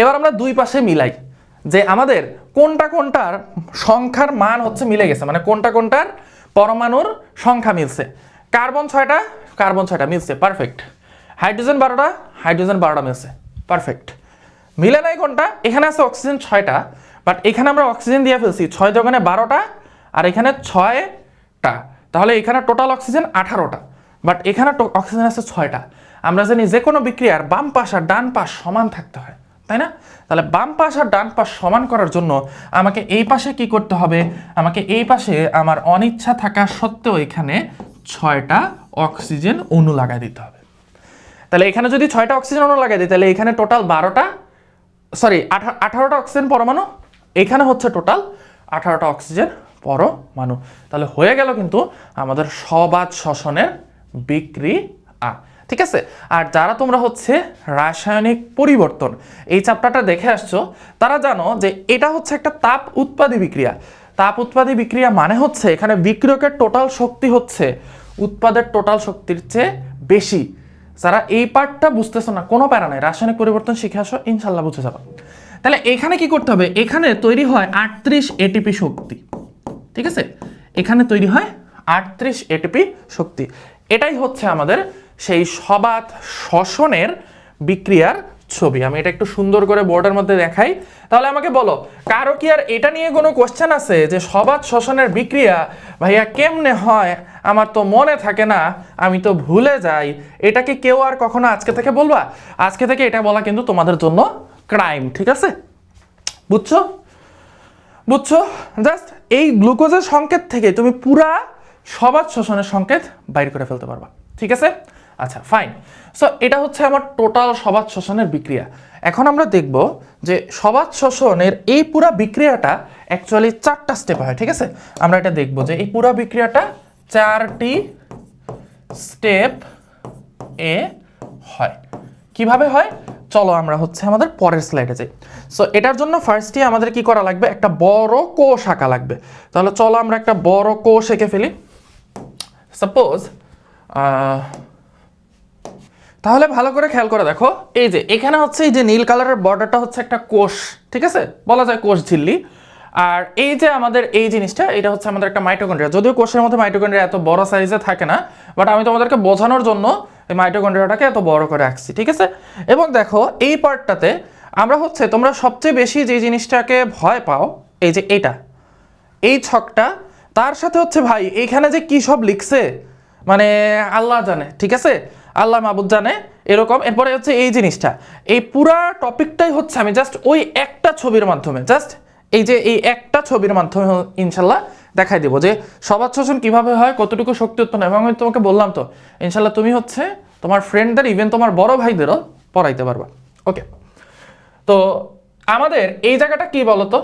এবার আমরা দুই পাশে মিলাই যে আমাদের কোনটা কোনটার সংখ্যার মান হচ্ছে মিলে গেছে, মানে কোনটা কোনটার পরমাণুর সংখ্যা মিলছে। কার্বন 6টা, কার্বন 6টা মিলছে, পারফেক্ট। হাইড্রোজেন 12টা, হাইড্রোজেন 12টা মিলছে, পারফেক্ট। মিলে নাই কোনটা? এখানে আছে অক্সিজেন 6টা, বাট এখানে আমরা অক্সিজেন দিয়ে ফেলছি 6 যোগনে 12টা, আর এখানে 6টা। তাহলে এখানে টোটাল অক্সিজেন 18টা, বাট এখানে অক্সিজেন আছে 6টা। আমরা জানি যে কোনো বিক্রিয়ার বাম পাশ আর ডান পাশ সমান থাকতে হয়, তাই না? তাহলে বাম পাশ আর ডান পাশ সমান করার জন্য আমাকে এই পাশে কি করতে হবে? আমাকে এই পাশে আমার অনিচ্ছা থাকা সত্ত্বেও এখানে 6টা অক্সিজেন অণু লাগাই দিতে হবে। তাহলে এখানে যদি 6টা অক্সিজেন অণু লাগাই দিই, তাহলে এখানে টোটাল 18টা অক্সিজেন পরমাণু, এখানে হচ্ছে টোটাল 18টা অক্সিজেন পরমাণু। তাহলে হয়ে গেল কিন্তু আমাদের সবাত শ্বসনের বিক্রিয়া, ঠিক আছে? আর যারা তোমরা হচ্ছে রাসায়নিক পরিবর্তন এই চ্যাপ্টারটা দেখে আসছো, তারা জানো যে এটা হচ্ছে একটা তাপ উৎপাদী বিক্রিয়া। তাপ উৎপাদী বিক্রিয়া মানে হচ্ছে এখানে বিক্রিয়কের টোটাল শক্তি হচ্ছে উৎপাদের টোটাল শক্তির চেয়ে বেশি। যারা এই পার্টটা বুঝতেছো না, কোনো প্যারা নাই, রাসায়নিক পরিবর্তন শিখে আসো, ইনশাল্লাহ বুঝে যাবে। তাহলে এখানে কি করতে হবে? এখানে তৈরি হয় 38 এটিপি শক্তি, ঠিক আছে? এখানে তৈরি হয় 38 এটিপি শক্তি। এটাই হচ্ছে আমাদের সেই সবাত শ্বসনের বিক্রিয়ার ছবি। আমি এটা একটু সুন্দর করে বোর্ডের মধ্যে দেখাই। তাহলে আমাকে বলো, কারো কি আর এটা নিয়ে কোনো কোশ্চেন আছে যে সবাত শ্বসনের বিক্রিয়া ভাইয়া কেমনে হয়? আমার তো মনে থাকে না, আমি তো ভুলে যাই। এটা কি কেউ আর কখনো আজকে থেকে বলবা? আজকে থেকে এটা বলা কিন্তু তোমাদের জন্য ক্রাইম, ঠিক আছে? বুঝছো? বুঝছো? জাস্ট এই গ্লুকোজের সংকেত থেকে তুমি পুরা সবাত শ্বসনের সংকেত বাইর করে ফেলতে পারবা, ঠিক আছে? আচ্ছা ফাইন। সো এটা হচ্ছে আমার টোটাল সবাত শ্বসনের বিক্রিয়া। এখন আমরা দেখব যে সবাত শ্বসনের এই পুরা বিক্রিয়াটা অ্যাকচুয়ালি 4টা স্টেপ হয়, ঠিক আছে? আমরা এটা দেখব যে এই পুরা বিক্রিয়াটা 4টি স্টেপ এ হয়। কিভাবে হয় চলো আমরা হচ্ছে আমাদের পরের স্লাইডে যাই। সো এটার জন্য ফার্স্টে আমাদের কি করা লাগবে? একটা বড় কোষ আঁকা লাগবে। তাহলে চলো আমরা একটা বড় কোষ এঁকে ফেলি। সাপোজ তাহলে ভালো করে খেয়াল করে দেখো, এই যে এখানে হচ্ছে এই যে নীল কালারের বর্ডারটা হচ্ছে একটা কোষ, ঠিক আছে? বলা যায় কোষ ঝিল্লি। আর এই যে আমাদের এই জিনিসটা, এটা হচ্ছে আমাদের একটা মাইটোকন্ড্রিয়া। যদিও কোষের মধ্যে মাইটোকন্ড্রিয়া এত বড় সাইজে থাকে না, বাট আমি তোমাদেরকে বোঝানোর জন্য এই মাইটোকন্ড্রিয়াটাকে এত বড় করে আঁকছি, ঠিক আছে? এবং দেখো এই পার্টটাতে আমরা হচ্ছে, তোমরা সবচেয়ে বেশি যে জিনিসটাকে ভয় পাও, এই যে এটা, এই ছকটা, তার সাথে হচ্ছে ভাই এইখানে যে কি সব লিখছে, মানে আল্লাহ জানে, ঠিক আছে? আল্লাহ মাবুদ জানে এরকম। এরপরে হচ্ছে এই জিনিসটা, এই পুরা টপিকটাই হচ্ছে আমি জাস্ট ওই একটা ছবির মাধ্যমে, জাস্ট এই যে এই একটা ছবির মাধ্যমে ইনশাল্লাহ দেখাই দেবো যে সবাত শ্বসন কিভাবে হয়, কতটুকু শক্তি উৎপন্ন। এবং আমি তোমাকে বললাম তো ইনশাল্লাহ তুমি হচ্ছে তোমার ফ্রেন্ডদের, ইভেন তোমার বড় ভাইদেরও পড়াইতে পারবা। ওকে, তো আমাদের এই জায়গাটা কি বলতো?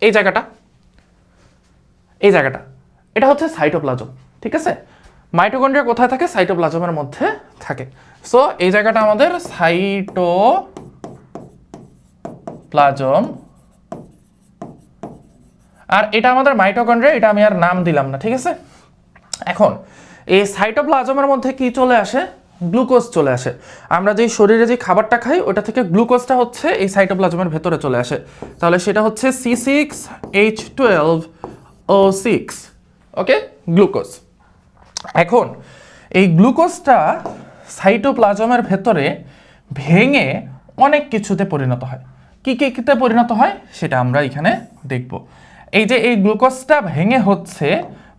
এই জায়গাটা, এই জায়গাটা, এটা হচ্ছে সাইটোপ্লাজম, ঠিক আছে? মাইটোকন্ড্রিয়া কোথায় থাকে? সাইটোপ্লাজমের মধ্যে থাকে। সো এই জায়গাটা আমাদের সাইটোপ্লাজম, আর এটা আমাদের মাইটোকন্ড্রিয়া। এটা আমি আর নাম দিলাম না, ঠিক আছে? এখন এই সাইটোপ্লাজমের মধ্যে কি চলে আসে? গ্লুকোজ চলে আসে। আমরা যে শরীরে যে খাবারটা খাই ওটা থেকে গ্লুকোজটা হচ্ছে এই সাইটোপ্লাজমের ভেতরে চলে আসে। তাহলে সেটা হচ্ছে C6H12O6, ওকে, গ্লুকোজ। এখন এই গ্লুকোজটা সাইটোপ্লাজমের ভেতরে ভেঙে অনেক কিছুতে পরিণত হয়। কি কিতে পরিণত হয় সেটা আমরা এখানে দেখব। এই যে এই গ্লুকোজটা ভেঙে হচ্ছে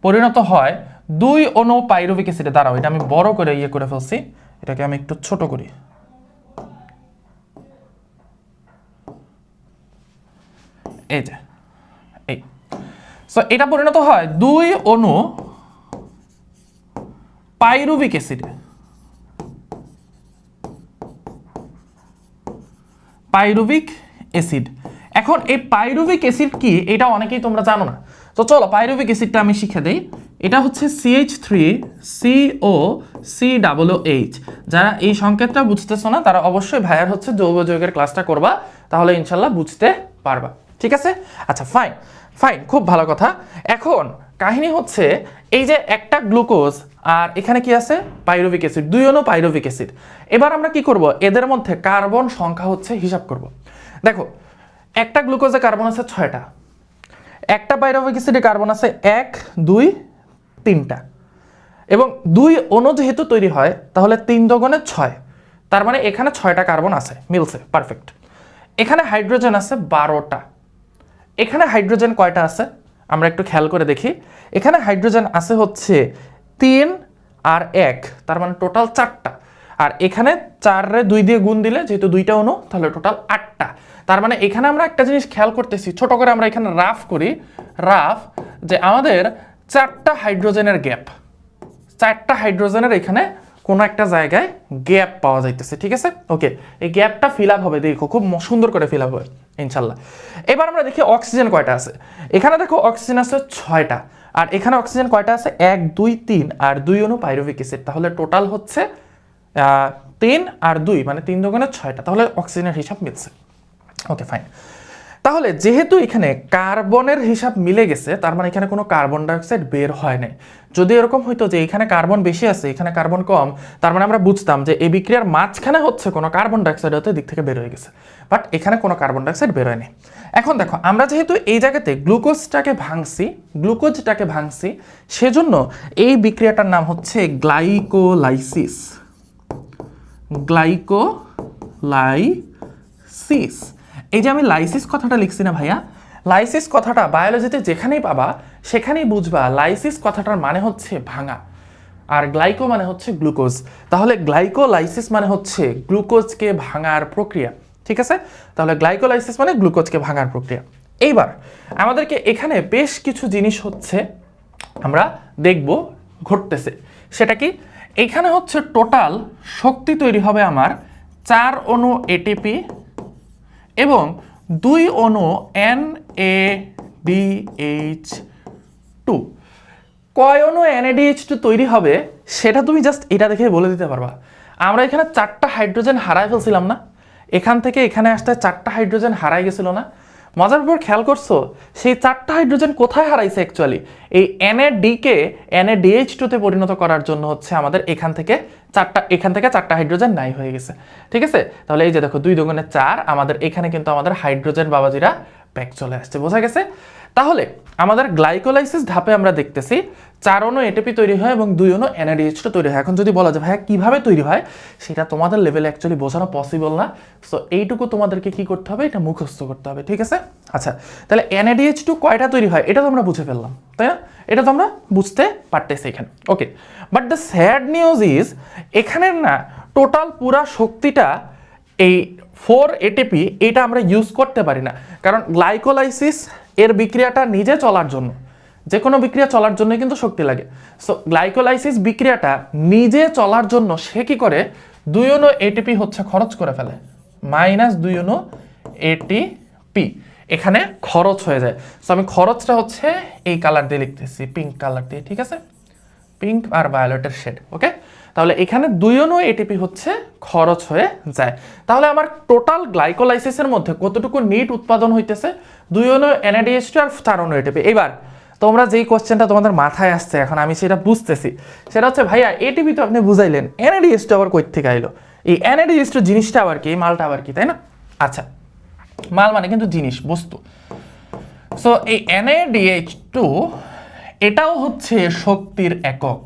পরিণত হয় 2 অণু পাইরুভিক অ্যাসিডে। দাঁড়াও, এটা আমি বড় করে করে ফেলছি, এটাকে আমি একটু ছোট করি। এই যে এই সো এটা পরিণত হয় 2 অণু পাইরুভিক অ্যাসিডে। Pyruvic acid. এখন এই পাইরুভিক অ্যাসিড কি এটা অনেকেই তোমরা জানো না, তো চলো পাইরুভিক অ্যাসিডটা আমি শিখে দেই। এটা হচ্ছে CH3COCOH। যারা এই সংকেতটা বুঝতেছো না তারা অবশ্যই ভাইয়ার হচ্ছে জৈব যৌগের ক্লাসটা করবা, তাহলে ইনশাল্লাহ বুঝতে পারবা। ঠিক আছে, আচ্ছা ফাইন ফাইন, খুব ভালো কথা। এখন কাহিনী হচ্ছে এই যে একটা গ্লুকোজ আর এখানে কি আছে পাইরুভিক অ্যাসিড, 2 অণু পাইরুভিক অ্যাসিড। এবার আমরা কি করব, এদের মধ্যে কার্বন সংখ্যা হচ্ছে হিসাব করব। দেখো একটা গ্লুকোজে কার্বন আছে 6টা, একটা পাইরুভিক অ্যাসিডে কার্বন আছে 1 2 3টা, এবং 2 অণু যেহেতু তৈরি হয় তাহলে 3 দোগুণে 6, তার মানে এখানে 6টা কার্বন আছে, মিলছে, পারফেক্ট। এখানে হাইড্রোজেন আছে 12টা। এখানে হাইড্রোজেন কয়টা আছে আমরা একটু খেয়াল করে দেখি। এখানে হাইড্রোজেন আছে হচ্ছে 3 আর 1, তার মানে টোটাল 4টা। আর এখানে 4 রে 2 দিয়ে গুণ দিলে যেহেতু 2টা অণু তাহলে টোটাল 8টা। তার মানে এখানে আমরা একটা জিনিস খেয়াল করতেছি, ছোট করে আমরা এখানে রাফ করি, রাফ যে আমাদের 4টা হাইড্রোজেনের গ্যাপ, 4টা হাইড্রোজেনের এখানে কোনো একটা জায়গায় গ্যাপ পাওয়া যাইতেছে। ঠিক আছে, ওকে, এই গ্যাপটা ফিল আপ হবে, দেখো খুব সুন্দর করে ফিল আপ হবে ইনশাল্লাহ। এবার আমরা দেখি অক্সিজেন কয়টা আছে। এখানে দেখো অক্সিজেন আছে 6টা, আর এখানে অক্সিজেন কয়টা আছে 1 2 3, আর 2 অণু পাইরুভিক অ্যাসিড, তাহলে টোটাল হচ্ছে 3 আর 2 মানে 3 দুগুণে 6টা, তাহলে অক্সিজেনের হিসাব মিলছে। ওকে ফাইন, তাহলে যেহেতু এখানে কার্বনের হিসাব মিলে গেছে তার মানে এখানে কোনো কার্বন ডাইঅক্সাইড বের হয় নাই। যদি এরকম হইতো যে এখানে কার্বন বেশি আছে এখানে কার্বন কম, তার মানে আমরা বুঝতাম যে এই বিক্রিয়ার মাঝখানে হচ্ছে কোনো কার্বন ডাইঅক্সাইড হয়তো দিক থেকে বের হয়ে গেছে, বাট এখানে কোনো কার্বন ডাইঅক্সাইড বের হয়নি। এখন দেখো আমরা যেহেতু এই জায়গাতে গ্লুকোজটাকে ভাঙছি সেজন্য এই বিক্রিয়াটার নাম হচ্ছে গ্লাইকোলাইসিস। গ্লাইকোলাইসিস। এই যে আমি লাইসিস কথাটা লিখছি না ভাইয়া, লাইসিস কথাটা বায়োলজিতে যেখানেই পাবা সেখানেই বুঝবা লাইসিস কথাটার মানে হচ্ছে ভাঙা, আর গ্লাইকো মানে হচ্ছে গ্লুকোজ। তাহলে গ্লাইকোলাইসিস মানে হচ্ছে গ্লুকোজকে ভাঙার প্রক্রিয়া। ঠিক আছে, তাহলে গ্লাইকোলাইসিস মানে গ্লুকোজকে ভাঙার প্রক্রিয়া। এইবার আমাদেরকে এখানে বেশ কিছু জিনিস হচ্ছে আমরা দেখব ঘটতেছে, সেটা কি, এখানে হচ্ছে টোটাল শক্তি তৈরি হবে আমার 4 অণু এটিপি এবং 2 অণু NADH2। কয় অণু NADH2 তৈরি হবে সেটা তুমি জাস্ট এটা দেখে বলে দিতে পারবা। আমরা এখানে 4টা হাইড্রোজেন হারাই ফেলছিলাম না, এখান থেকে এখানে আসতে 4টা হাইড্রোজেন হারাই গেছিল না। মজার ব্যাপার খেয়াল করছো, সেই 4টা হাইড্রোজেন কোথায় হারাইছে অ্যাকচুয়ালি, এই NAD কে NADH2 তে পরিণত করার জন্য হচ্ছে আমাদের এখান থেকে 4টা হাইড্রোজেন নাই হয়ে গেছে। ঠিক আছে, তাহলে এই যে দেখো 2 দুগুণে 4, আমাদের এখানে কিন্তু আমাদের হাইড্রোজেন বাবাজিরা ব্যাক চলে আসছে, বোঝা গেছে। তাহলে আমাদের গ্লাইকোলাইসিস ধাপে আমরা দেখতেছি 4 অণু এটিপি তৈরি হয় এবং 2 অণু NADH2 তৈরি হয়। এখন যদি বলা যায় ভাইয়া কিভাবে তৈরি হয়, সেটা তোমাদের লেভেলে অ্যাকচুয়ালি বোঝানো পসিবল না, সো এইটুকু তোমাদেরকে কি করতে হবে, এটা মুখস্থ করতে হবে। ঠিক আছে, আচ্ছা তাহলে NADH2 কয়টা তৈরি হয় এটা তো আমরা বুঝে ফেললাম, তাই না, এটা তো আমরা বুঝতে পারতেছি এখানে। Okay, but the sad news is এখানের না টোটাল পুরা শক্তিটা এই 4 এটিপি এটা আমরা ইউজ করতে পারি না, কারণ গ্লাইকোলাইসিস এর বিক্রিয়াটা নিজে চলার জন্য, যে কোনো বিক্রিয়া চলার জন্য কিন্তু শক্তি লাগে। সো গ্লাইকোলাইসিস বিক্রিয়াটা নিজে চলার জন্য সে কি করে, 2 অণু এটিপি হচ্ছে খরচ করে ফেলে, -2 অণু এটিপি এখানে খরচ হয়ে যায়। সো আমি খরচটা হচ্ছে এই কালার দিয়ে লিখতেছি, পিঙ্ক কালার দিয়ে। ঠিক আছে, পিঙ্ক আর ভায়োলেটের শেড। ওকে, তাহলে এখানে 2 অণু এটিপি হচ্ছে খরচ হয়ে যায়। তাহলে আমার টোটাল গ্লাইকোলাইসিসের মধ্যে কতটুকু নিট উৎপাদন হইতেছে, 2 অণু NADH2 আর 4 অণু এটিপি। এবার তোমরা যেই কোশ্চেনটা তোমাদের মাথায় আসছে এখন আমি সেটা বুঝতেছি, সেটা হচ্ছে ভাইয়া এটিপি তো আপনি বুঝাইলেন, NADH2 আবার কই থেকে আইলো, এই NADH2 জিনিসটা আবার কি, এই মালটা আবার কি, তাই না। আচ্ছা, মাল মানে কিন্তু জিনিস, বস্তু। সো এই NADH2 এটাও হচ্ছে শক্তির একক।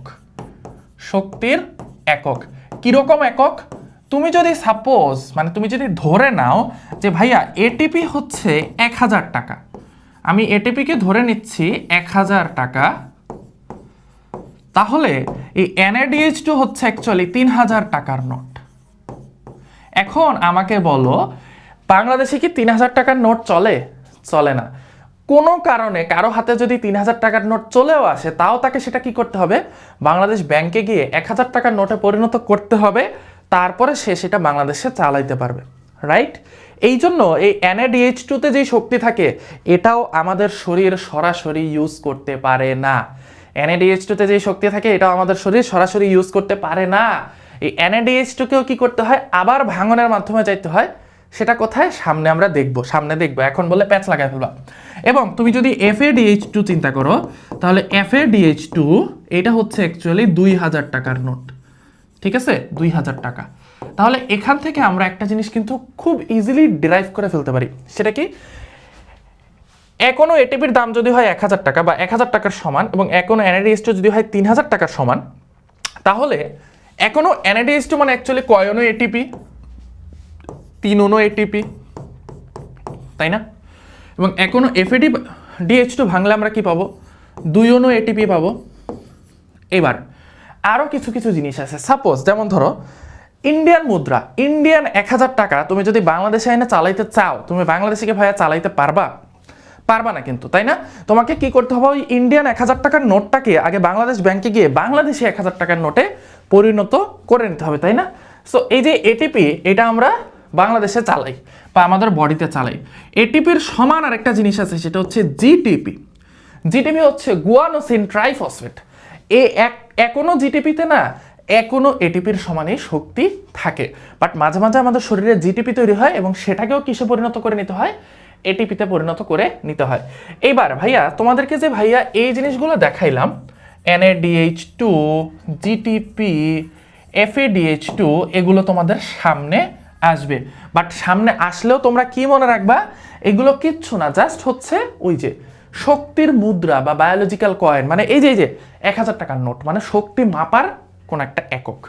শক্তির একক কিরকম একক, তুমি যদি সাপোজ মানে তুমি যদি ধরে নাও যে ভাইয়া এটিপি হচ্ছে 1000 টাকা, আমি এটিপিকে ধরে নিচ্ছি 1000 টাকা, তাহলে এই NaDH2 হচ্ছে অ্যাকচুয়ালি 3000 টাকার নোট। এখন আমাকে বলো বাংলাদেশে কি 3000 টাকার নোট চলে? চলে না। কোনো কারণে কারো হাতে যদি 3000 টাকার নোট চলেও আসে, তাও তাকে সেটা কি করতে হবে? বাংলাদেশ ব্যাংকে গিয়ে 1000 টাকার নোটে পরিণত করতে হবে, তারপরে সে সেটা বাংলাদেশে চালাইতে পারবে, রাইট? এই জন্য এই NaDH2-তে যে শক্তি থাকে এটাও আমাদের শরীর সরাসরি ইউজ করতে পারে না। NaDH2-তে যে শক্তি থাকে এটাও আমাদের শরীর সরাসরি ইউজ করতে পারে না। এই NaDH2-কেও কি করতে হয়? আবার ভাঙনের মাধ্যমে যাইতে হয়। সেটা কোথায়? সামনে আমরা দেখব, সামনে দেখব, এখন বলে প্যাচ লাগাই ফেলবা। এবং তুমি যদি FaDH2 চিন্তা করো, তাহলে FaDH2 এটা হচ্ছে অ্যাকচুয়ালি 2000 টাকার নোট, ঠিক আছে? 2000 টাকা। তাহলে এখান থেকে আমরা একটা জিনিস কিন্তু খুব ইজিলি ডিরাইভ করে ফেলতে পারি। সেটা কি? কোনো এটিপির দাম যদি হয় 1000 টাকা বা 1000 টাকার সমান, এবং কোনো NaDH2 যদি হয় 3000 টাকার সমান, তাহলে এখনো NaDH2 মানে অ্যাকচুয়ালি কয় অণু এটিপি? 3 অণু এটিপি, তাই না? এবং এখনো FADH2 ভাঙলে আমরা কি পাবো? 2 অণু এটিপি পাবো। এবার আরো কিছু কিছু জিনিস আছে। সাপোজ যেমন ধরো ইন্ডিয়ান মুদ্রা, ইন্ডিয়ান 1000 টাকা তুমি যদি বাংলাদেশে এনে চালাইতে চাও, তুমি বাংলাদেশে কি ভাইয়া চালাইতে পারবা? পারবা না কিন্তু, তাই না? তোমাকে কি করতে হবে? ওই ইন্ডিয়ান 1000 টাকার নোটটাকে আগে বাংলাদেশ ব্যাংকে গিয়ে বাংলাদেশি 1000 টাকার নোটে পরিণত করে নিতে হবে, তাই না? সো এই যে এটিপি, এটা আমরা বাংলাদেশে চালাই বা আমাদের বডিতে চালাই। এটিপির সমান আরেকটা জিনিস আছে, সেটা হচ্ছে জিটিপি। জিটিপি হচ্ছে গুয়ানোসিন ট্রাইফসফেট। এখনো জিটিপিতে না, এখনো এটিপির সমানই শক্তি থাকে, বাট মাঝে মাঝে আমাদের শরীরে জিটিপি তৈরি হয় এবং সেটাকেও কিসে পরিণত করে নিতে হয়? এটিপিতে পরিণত করে নিতে হয়। এইবার ভাইয়া তোমাদেরকে যে ভাইয়া এই জিনিসগুলো দেখাইলাম, NaDH2, জিটিপি, FADH2, এগুলো তোমাদের সামনে আসবে। বাট সামনে আসলেও তোমরা কি মনে রাখবা? এগুলো কিচ্ছু না, জাস্ট হচ্ছে ওই যে শক্তির মুদ্রা বা বায়োলজিক্যাল কয়েন, মানে এই যে 1000 টাকার নোট, মানে শক্তি মাপার কোন একটা একক,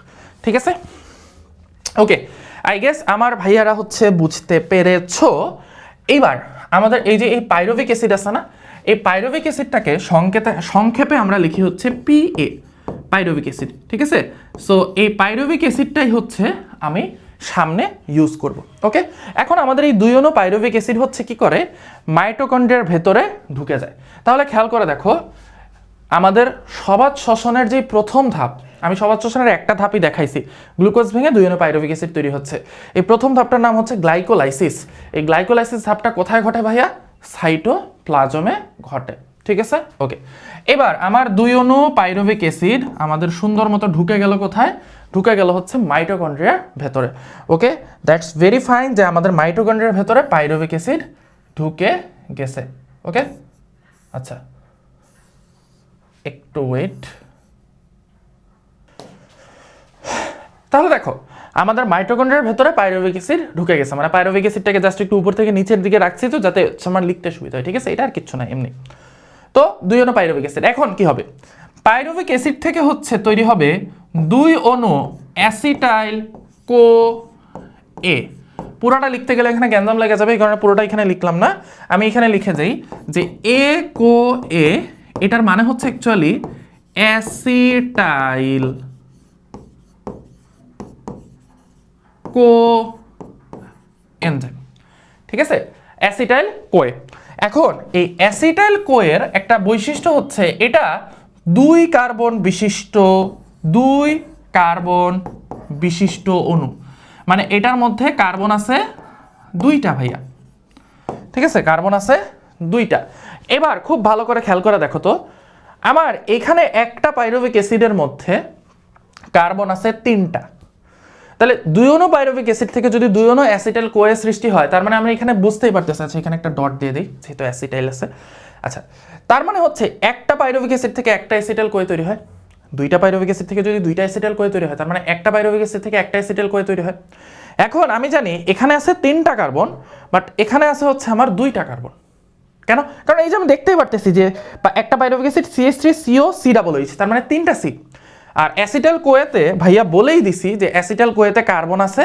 ঠিক আছে? ওকে, আই গেস আমার ভাইয়ারা হচ্ছে বুঝতে পেরেছো। এইবার আমাদের এই যে এই পাইরুভিক অ্যাসিড আছে না, এই পাইরুভিক অ্যাসিডটাকে সংক্ষেপে আমরা লিখি হচ্ছে PA, পাইরুভিক অ্যাসিড, ঠিক আছে? সো এই পাইরুভিক অ্যাসিডটাই হচ্ছে আমি সামনে ইউজ করব। ওকে, এখন আমাদের এই 2 অণু পাইরুভিক অ্যাসিড হচ্ছে কি করে? মাইটোকন্ড্রিয়ার ভেতরে ঢুকে যায়। তাহলে খেয়াল করে দেখো, আমাদের সবাত শ্বসনের যে প্রথম ধাপ, আমি সবাত শ্বসনের একটা ধাপই দেখাইছি, গ্লুকোজ ভেঙে 2 অণু পাইরুভিক অ্যাসিড তৈরি হচ্ছে। এই প্রথম ধাপটার নাম হচ্ছে গ্লাইকোলাইসিস। এই গ্লাইকোলাইসিস ধাপটা কোথায় ঘটে ভাইয়া? সাইটোপ্লাজমে ঘটে, ঠিক আছে? ওকে, এবার আমার 2 অণু পাইরুভিক অ্যাসিড আমাদের সুন্দর মতো ঢুকে গেল কোথায়? ঢুকে গেল হচ্ছে মাইটোকন্ড্রিয়ার ভেতরে। ওকে, দ্যাটস ভেরি ফাইন যে আমাদের মাইটোকন্ড্রিয়ার ভেতরে পাইরুভিক অ্যাসিড ঢুকে গেছে। ওকে, আচ্ছা একটু ওয়েট। তাহলে দেখো আমাদের মাইটোকন্ড্রিয়ার ভেতরে পাইরুভিক অ্যাসিড ঢুকে গেছে, মানে পাইরুভিক অ্যাসিডটাকে জাস্ট একটু উপর থেকে নিচের দিকে রাখছি তো যাতে আমার লিখতে সুবিধা হয়, ঠিক আছে? এটা আর কিচ্ছু না, এমনি। তো 2 অণু পাইরুভিক অ্যাসিড, এখন কি হবে? পাইরুভিক অ্যাসিড থেকে হচ্ছে তৈরি হবে 2 অণু অ্যাসিটাইল কো এ। পুরোটা লিখতে গেলে এখানে গ্যাঞ্জাম লেগে যাবে, এই কারণে পুরোটা এখানে লিখলাম না, আমি এখানে লিখে যাই যে এ কো এ, এটার মানে হচ্ছে অ্যাকচুয়ালি অ্যাসিটাইল কো এনজাইম, ঠিক আছে? Acetyl CoA. এখন এই অ্যাসিটাইল কোয়ের একটা বৈশিষ্ট্য হচ্ছে এটা 2 কার্বন বিশিষ্ট অণু, মানে এটার মধ্যে কার্বন আছে 2টা ভাইয়া, ঠিক আছে? কার্বন আছে 2টা। এবার খুব ভালো করে খেয়াল করে দেখো তো, আমার এখানে একটা পাইরুভিক অ্যাসিডের মধ্যে কার্বন আছে 3টা। তাহলে 2 অণু পাইরুভিক অ্যাসিড থেকে যদি 2 অণু অ্যাসিটাইল কোয়ে সৃষ্টি হয়, তার মানে আমরা এখানে বুঝতেই পারতেছি, আচ্ছা এখানে একটা ডট দিয়ে দিই যেহেতু অ্যাসিটাইল আছে। আচ্ছা, তার মানে হচ্ছে একটা পাইরুভিক অ্যাসিড থেকে একটা অ্যাসিটাইল কোয়ে তৈরি হয়, 2টা পাইরুভিক অ্যাসিড থেকে যদি 2টা অ্যাসিটাইল কোয়ে তৈরি হয়, তার মানে একটা পাইরুভিক অ্যাসিড থেকে একটা অ্যাসিটাইল কোয়ে তৈরি হয়। এখন আমি জানি এখানে আছে 3টা কার্বন, বাট এখানে আছে হচ্ছে আমার 2টা কার্বন। কেন? কারণ এই যে আমি দেখতেই পারতেছি যে একটা pyruvic acid CH3CO C double H, তার মানে 3টা C। আর অ্যাসিটাইল কোয়েতে ভাইয়া বলেই দিছি যে অ্যাসিটাইল কোয়েতে কার্বন আছে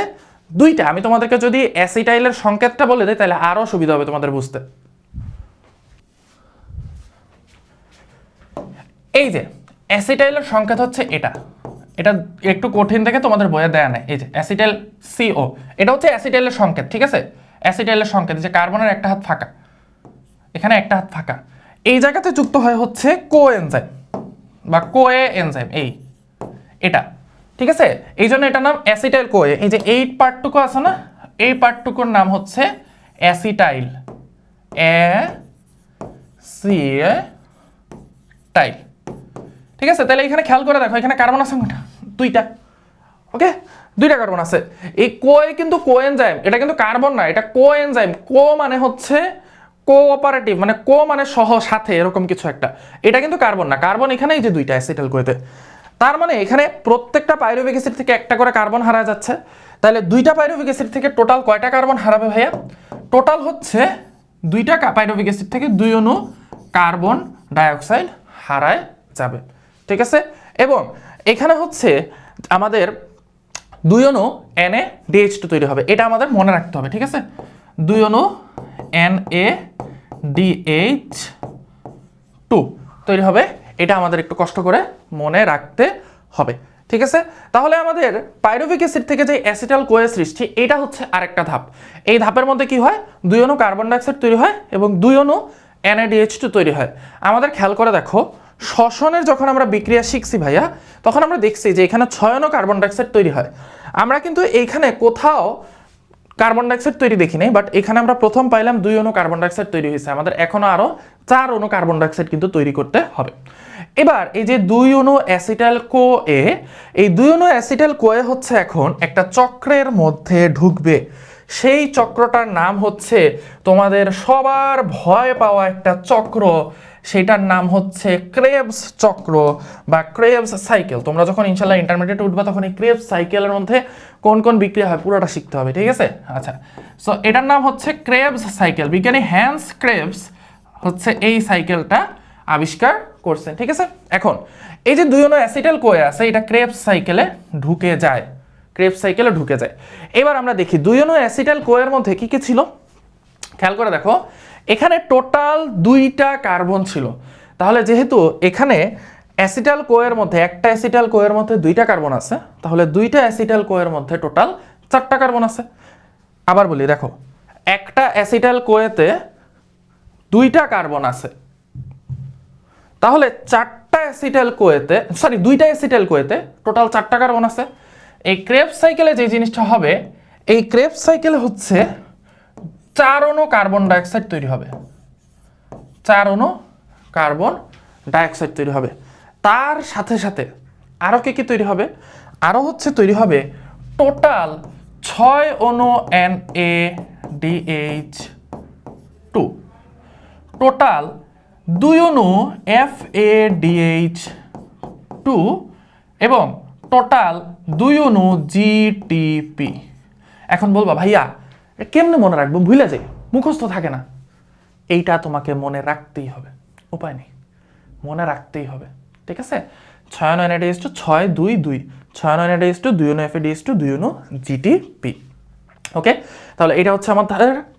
দুইটা। আমি তোমাদেরকে যদি অ্যাসিটাইলের সংকেতটা বলে দিই তাহলে আরো সুবিধা হবে তোমাদের বুঝতে। এই যে অ্যাসিটাইলের সংকেত হচ্ছে এটা, এটা একটু কঠিন থেকে তোমাদের বইয়ে দেয়া নাই। এই যে অ্যাসিটাইল CO, এটা হচ্ছে অ্যাসিটাইলের সংকেত, ঠিক আছে? অ্যাসিটাইলের সংকেত যে কার্বনের একটা হাত ফাঁকা, এখানে একটা হাত ফাঁকা, এই জায়গাতে যুক্ত হয় হচ্ছে কোএনজাইম বা কোয়ে এনজাইম, এই এটা, ঠিক আছে? এই জন্য এটার নাম অ্যাসিটাইল কোয়ে। এই যে এই পার্টটুকু আছে না, এই পার্টটুকুর নাম হচ্ছে অ্যাসিটাইল, অ্যাসিটাইল, ঠিক আছে? তাহলে এখানে খেয়াল করে দেখো এখানে কার্বন আছে কয়টা? দুইটা। ওকে, দুইটা কার্বন আছে। এই কোয়ে কিন্তু কোএনজাইম, এটা কিন্তু কার্বন না, এটা কোএনজাইম। কো মানে হচ্ছে কোঅপারেটিভ, মানে কো মানে সহ, সাথে, এরকম কিছু একটা। এটা কিন্তু কার্বন না, কার্বন এখানে এই যে দুইটা অ্যাসিটাইল কোয়েতে। তার মানে এখানে প্রত্যেকটা পাইরুভিক অ্যাসিড থেকে একটা করে কার্বন হারা যাচ্ছে। তাহলে দুইটা পাইরুভিক অ্যাসিড থেকে টোটাল কয়টা কার্বন হারাবে ভাইয়া? টোটাল হচ্ছে দুইটা পাইরুভিক অ্যাসিড থেকে 2 অণু কার্বন ডাইঅক্সাইড হারায় যাবে, ঠিক আছে? এবং এখানে হচ্ছে আমাদের 2 অণু NaDH2 তৈরি হবে, এটা আমাদের মনে রাখতে হবে, ঠিক আছে? 2 অণু NaDH2 তৈরি হবে, এটা আমাদের একটু কষ্ট করে মনে রাখতে হবে, ঠিক আছে? তাহলে আমাদের পাইরুভিক অ্যাসিড থেকে যে অ্যাসিটাইল কোয়ে সৃষ্টি, এটা হচ্ছে আরেকটা ধাপ। এই ধাপের মধ্যে কি হয়? 2 অণু কার্বন ডাইঅক্সাইড তৈরি হয় এবং 2 অণু NaDH2 তৈরি হয়। আমাদের খেয়াল করে দেখো, শ্বসনের যখন আমরা বিক্রিয়া শিখছি ভাইয়া, তখন আমরা দেখছি যে এখানে 6 অণু কার্বন ডাইঅক্সাইড তৈরি হয়। আমরা কিন্তু এইখানে কোথাও কার্বন ডাইঅক্সাইড তৈরি দেখি নাই, বাট এখানে আমরা প্রথম পাইলাম 2 অণু কার্বন ডাইঅক্সাইড তৈরি হয়েছে। আমাদের এখনো আরো 4 অণু কার্বন ডাইঅক্সাইড কিন্তু তৈরি করতে হবে। এবার এই যে 2 অণু অ্যাসিটাইল কোয়ে, এই 2 অণু অ্যাসিটাইল কোয়ে হচ্ছে এখন একটা চক্রের মধ্যে ঢুকবে। সেই চক্রটার নাম হচ্ছে তোমাদের সবার ভয় পাওয়া একটা চক্র, সেটার নাম হচ্ছে ক্রেবস চক্র বা ক্রেবস সাইকেল। তোমরা যখন ইনশাআল্লাহ ইন্টারমিডিয়েটে উঠবা তখন এই ক্রেবস সাইকেলের মধ্যে কোন কোন বিক্রিয়া হয় পুরোটা শিখতে হবে, ঠিক আছে? আচ্ছা, সো এটার নাম হচ্ছে ক্রেবস সাইকেল। বিজ্ঞানী হ্যান্স ক্রেবস হচ্ছে এই সাইকেলটা আবিষ্কার করছেন, ঠিক আছে? এখন এই যে 2 অণু অ্যাসিটাইল কোয়ে আছে, এটা ক্রেবস সাইকেলে ঢুকে যায়, ক্রেবস সাইকেলে ঢুকে যায়। এবার আমরা দেখি 2 অণু অ্যাসিটাইল কোয়ের মধ্যে কি কি ছিল। খেয়াল করে দেখো, এখানে টোটাল 2টা কার্বন ছিল। তাহলে যেহেতু এখানে অ্যাসিটাইল কোয়ের মধ্যে, একটা অ্যাসিটাইল কোয়ের মধ্যে 2টা কার্বন আছে, তাহলে 2টা অ্যাসিটাইল কোয়ের মধ্যে টোটাল 4টা কার্বন আছে। আবার বলি, দেখো একটা অ্যাসিটাইল কোয়েতে 2টা কার্বন আছে, তাহলে 4টা অ্যাসিটাইল কোয়েতে, সরি 2টা অ্যাসিটাইল কোয়েতে টোটাল 4টা কার্বন আছে। এই ক্রেবস সাইকেলে যে জিনিসটা হবে, এই ক্রেবস সাইকেলে হচ্ছে 4 অণু কার্বন ডাইঅক্সাইড তৈরি হবে, 4 অণু কার্বন ডাইঅক্সাইড তৈরি হবে। তার সাথে সাথে আরো কি কি তৈরি হবে? আরো হচ্ছে তৈরি হবে টোটাল 6 অণু NaDH2, টোটাল 2 অণু FADH2 এবং টোটাল 2 অণু GTP। এখন বলবা ভাইয়া কেমনে মনে রাখবো, ভুলে যাই, মুখস্থ থাকে না। এইটা তোমাকে মনে রাখতেই হবে, উপায় নেই, মনে রাখতেই হবে, ঠিক আছে? 6 অণু NaDH2, 6 2 2, 6 অণু NaDH2, 2 অণু FADH2, 2 অণু GTP। ওকে, তাহলে এটা হচ্ছে আমার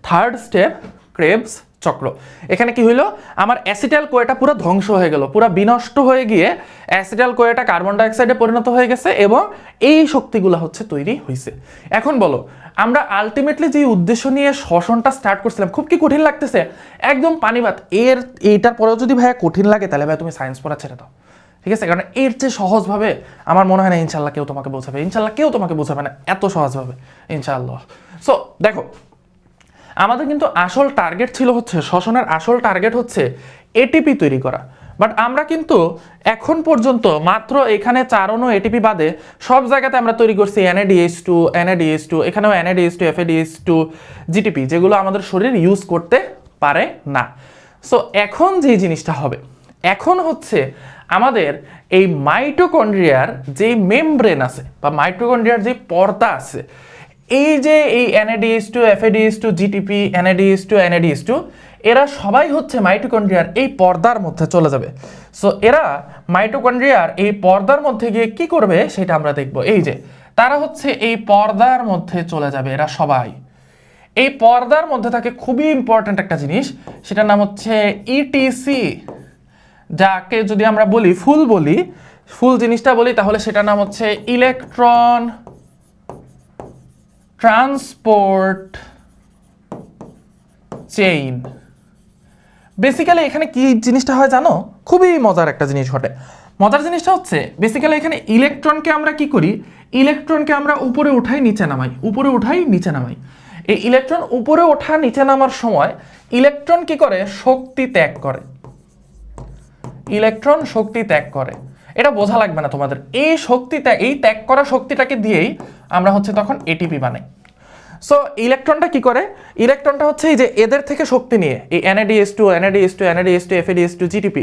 থার্ড স্টেপ, ক্রেবস চক্র। এখানে কি হইলো, আমার অ্যাসিটাইল কোয়েটা পুরো ধ্বংস হয়ে গেল, পুরো বিনষ্ট হয়ে গিয়ে অ্যাসিটাইল কোয়েটা কার্বন ডাইঅক্সাইডে পরিণত হয়ে গেছে এবং এই শক্তিগুলো হচ্ছে তৈরি হয়েছে। এখন বলো, আমরা আলটিমেটলি যে উদ্দেশ্য নিয়ে শ্বসনটা স্টার্ট করছিলাম, খুব কি কঠিন লাগতেছে? একদম পানিবাত। এইটার পরেও যদি ভাইয়া কঠিন লাগে তাহলে ভাই তুমি সায়েন্স পড়া ছেড়ে দাও, ঠিক আছে? কারণ এর চেয়ে সহজভাবে আমার মনে হয় না ইনশাল্লাহ কেউ তোমাকে বোঝাবে, ইনশাল্লাহ কেউ তোমাকে বোঝাবে না এত সহজভাবে, ইনশাআল্লাহ। সো দেখো, আমাদের কিন্তু আসল টার্গেট ছিল হচ্ছে, শ্বসনের আসল টার্গেট হচ্ছে এটিপি তৈরি করা। বাট আমরা কিন্তু এখন পর্যন্ত মাত্র এখানে 4 অণু এটিপি বাদে সব জায়গাতে আমরা তৈরি করছি NaDH2, এখানেও NaDH2, FADH2, GTP, যেগুলো আমাদের শরীর ইউজ করতে পারে না। সো এখন যে জিনিসটা হবে, এখন হচ্ছে আমাদের এই মাইটোকন্ড্রিয়ার যে মেমব্রেন আছে বা মাইটোকন্ড্রিয়ার যে পর্দা আছে, এই যে এই NaDH2, FADH2, GTP, NaDH2, এরা সবাই হচ্ছে মাইটোকন্ড্রিয়ার এই পর্দার মধ্যে চলে যাবে। সো এরা মাইটোকন্ড্রিয়ার এই পর্দার মধ্যে গিয়ে কি করবে সেটা আমরা দেখব। এই যে তারা হচ্ছে এই পর্দার মধ্যে চলে যাবে, এরা সবাই এই পর্দার মধ্যে থাকে খুবই ইম্পর্ট্যান্ট একটা জিনিস, সেটার নাম হচ্ছে ইটিসি, যাকে যদি আমরা বলি ফুল জিনিসটা বলি তাহলে সেটার নাম হচ্ছে ইলেকট্রন ট্রান্সপোর্ট চেইন। বেসিক্যালি এখানে কি জিনিসটা হয় জানো, খুবই মজার একটা জিনিস ঘটে। মজার জিনিসটা হচ্ছে বেসিক্যালি এখানে ইলেকট্রনকে আমরা কি করি, ইলেকট্রনকে আমরা উপরে উঠাই নিচে নামাই, উপরে উঠাই নিচে নামাই। এই ইলেকট্রন উপরে ওঠা নিচে নামার সময় ইলেকট্রন কি করে, শক্তি ত্যাগ করে। ইলেকট্রন শক্তি ত্যাগ করে, এটা বোঝা লাগবে না তোমাদের। এই ত্যাগ করা শক্তিটাকে দিয়েই আমরা হচ্ছে তখন এটিপি বানাই। সো ইলেকট্রনটা কি করে, ইলেকট্রনটা হচ্ছে এই যে এদের থেকে শক্তি নিয়ে, এই NADH2 NADH2 NADH2 FADH2 GTP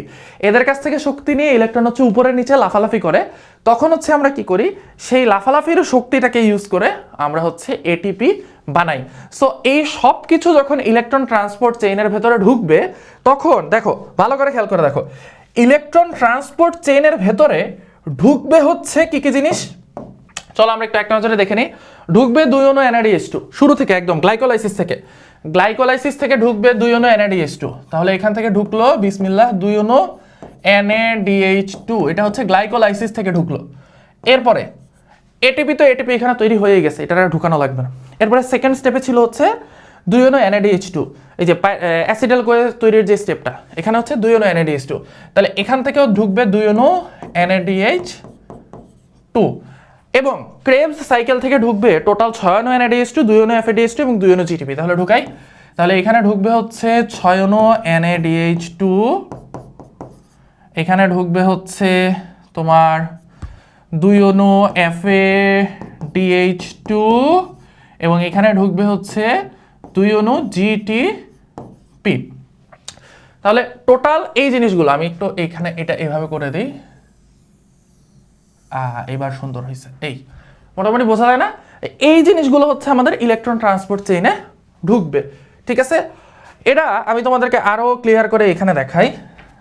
এদের কাছ থেকে শক্তি নিয়ে ইলেকট্রন হচ্ছে উপরে নিচে লাফালাফি করে। তখন হচ্ছে আমরা কি করি, সেই লাফালাফির শক্তিটাকে ইউজ করে আমরা হচ্ছে এটিপি বানাই। সো এই সব কিছু যখন ইলেকট্রন ট্রান্সপোর্ট চেইনের ভেতরে ঢুকবে, তখন দেখো ভালো করে খেয়াল করে দেখো, ইলেকট্রন ট্রান্সপোর্ট চেইনের ভেতরে ঢুকবে হচ্ছে কি কি জিনিস, চলো আমরা একটু এক নজরে দেখে নিই। ঢুকবে 2 অণু NADH2 শুরু থেকে, একদম গ্লাইকোলাইসিস থেকে ঢুকবে 2 অণু NADH2। তাহলে এখান থেকে ঢুকলো বিসমিল্লাহ 2 অণু NADH2, এটা হচ্ছে গ্লাইকোলাইসিস থেকে ঢুকলো। এরপরে এটিপি এখানে তৈরি হয়ে গেছে, এটা আর ঢুকানো লাগবে না। এরপরে সেকেন্ড স্টেপে ছিল হচ্ছে 2 অণু NADH2, এই যে অ্যাসিটাইল কোয়ে তৈরির যে স্টেপটা, এখানে হচ্ছে 2 অণু NADH2। তাহলে এখান থেকেও ঢুকবে 2 অণু NADH2 এবং ক্রেবস সাইকেল থেকে ঢুকবে টোটাল 6 অণু NADH2, 2 অণু FADH2 এবং 2 অণু GTP। তাহলে ঢুকাই, তাহলে এখানে ঢুকবে হচ্ছে 6 অণু NADH2, এখানে ঢুকবে হচ্ছে তোমার 2 অণু FADH2 এবং এখানে ঢুকবে হচ্ছে 2 অণু GTP। তাহলে টোটাল এই জিনিসগুলো আমি একটু এখানে এটা এভাবে করে দিই, এবার সুন্দর হয়েছে। এই মোটামুটি বোঝা যায় না, এই জিনিসগুলো হচ্ছে আমাদের ইলেকট্রন ট্রান্সপোর্ট চেইনে ঢুকবে, ঠিক আছে। এটা আমি তোমাদেরকে আরো ক্লিয়ার করে এখানে দেখাই।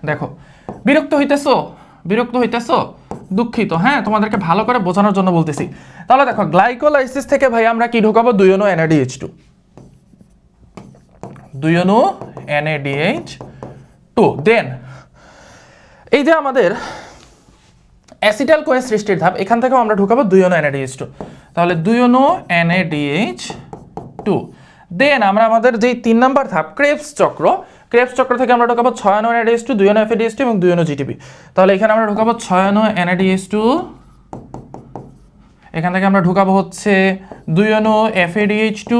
দেখো বিরক্ত হইতেছো, দুঃখিত, হ্যাঁ তোমাদেরকে ভালো করে বোঝানোর জন্য বলতেছি। তাহলে দেখো গ্লাইকোলাইসিস থেকে ভাই আমরা কি ঢুকাবো, 2 অণু NADH2, 2 অণু NADH2। দেন এই যে আমাদের অ্যাসিটাইল কোয়ে সৃষ্টির ধাপ, এখান থেকেও আমরা ঢুকাবো 2 অণু NADH2, তাহলে 2 অণু NADH2। দেন আমরা আমাদের যেই 3 নাম্বার ধাপ ক্রেবস চক্র থেকে আমরা ঢুকাবো 6 অণু NADH2, 2 অণু FADH2 এবং 2 অণু GTP। তাহলে এখানে আমরা ঢুকাবো 6 অণু NADH2, এখান থেকে আমরা ঢুকাবো হচ্ছে 2 অণু FADH2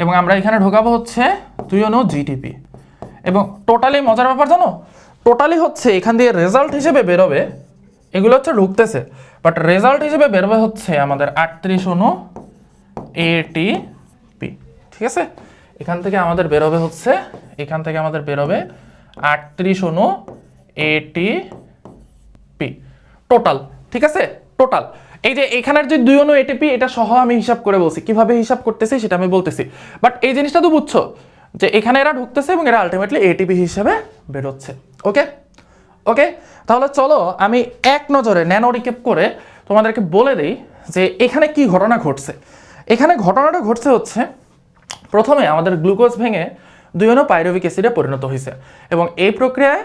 এবং আমরা এখানে ঢুকাবো হচ্ছে 2 অণু GTP। এবং টোটালি মজার ব্যাপার জানো, টোটালি হচ্ছে এখান দিয়ে রেজাল্ট হিসেবে বেরোবে, এগুলো হচ্ছে ঢুকতেছে, বাট রেজাল্ট হিসেবে বেরোবে হচ্ছে আমাদের 38 অণু ATP, ঠিক আছে। এখান থেকে আমাদের বেরোবে 38 অণু ATP টোটাল, ঠিক আছে। টোটাল এই যে এখানের যে 2 অণু ATP, এটা সহ আমি হিসাব করে বলছি, কিভাবে হিসাব করতেছি সেটা আমি বলতেছি, বাট এই জিনিসটা তো বুঝছো যে এখানে এরা ঢুকতেছে এবং এরা আলটিমেটলি ATP হিসেবে বেরোচ্ছে। ওকে, তাহলে চলো আমি এক নজরে ন্যানো রিক্যাপ করে তোমাদেরকে বলে দিই যে এখানে কি ঘটনা ঘটছে। এখানে ঘটনাটা ঘটছে হচ্ছে প্রথমে আমাদের গ্লুকোজ ভেঙে 2 অণু পাইরুভিক অ্যাসিডে পরিণত হয়েছে এবং এই প্রক্রিয়ায়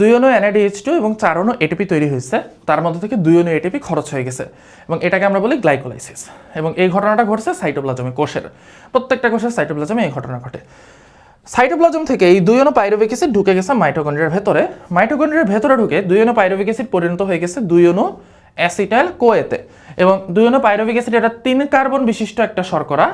2 অণু NADH2 এবং 4 অণু ATP তৈরি হয়েছে, তার মধ্যে থেকে 2 অণু ATP খরচ হয়ে গেছে এবং এটাকে আমরা বলি গ্লাইকোলাইসিস। এবং এই ঘটনাটা ঘটছে সাইটোপ্লাজমে, কোষের প্রত্যেকটা কোষের সাইটোপ্লাজমে এই ঘটনা ঘটে। সাইটোপ্লাজম থেকে এই 2 অণু পাইরুভিক অ্যাসিড ঢুকে গেছে মাইটোকন্ড্রিয়ার ভেতরে, মাইটোকন্ড্রিয়ার ভেতরে ঢুকে 2 অণু পাইরুভিক অ্যাসিড পরিণত হয়ে গেছে 2 অণু অ্যাসিটাইল কোয়েতে এবং 2 অণু পাইরুভিক অ্যাসিড এটা 3 কার্বন বিশিষ্ট একটা শর্করা,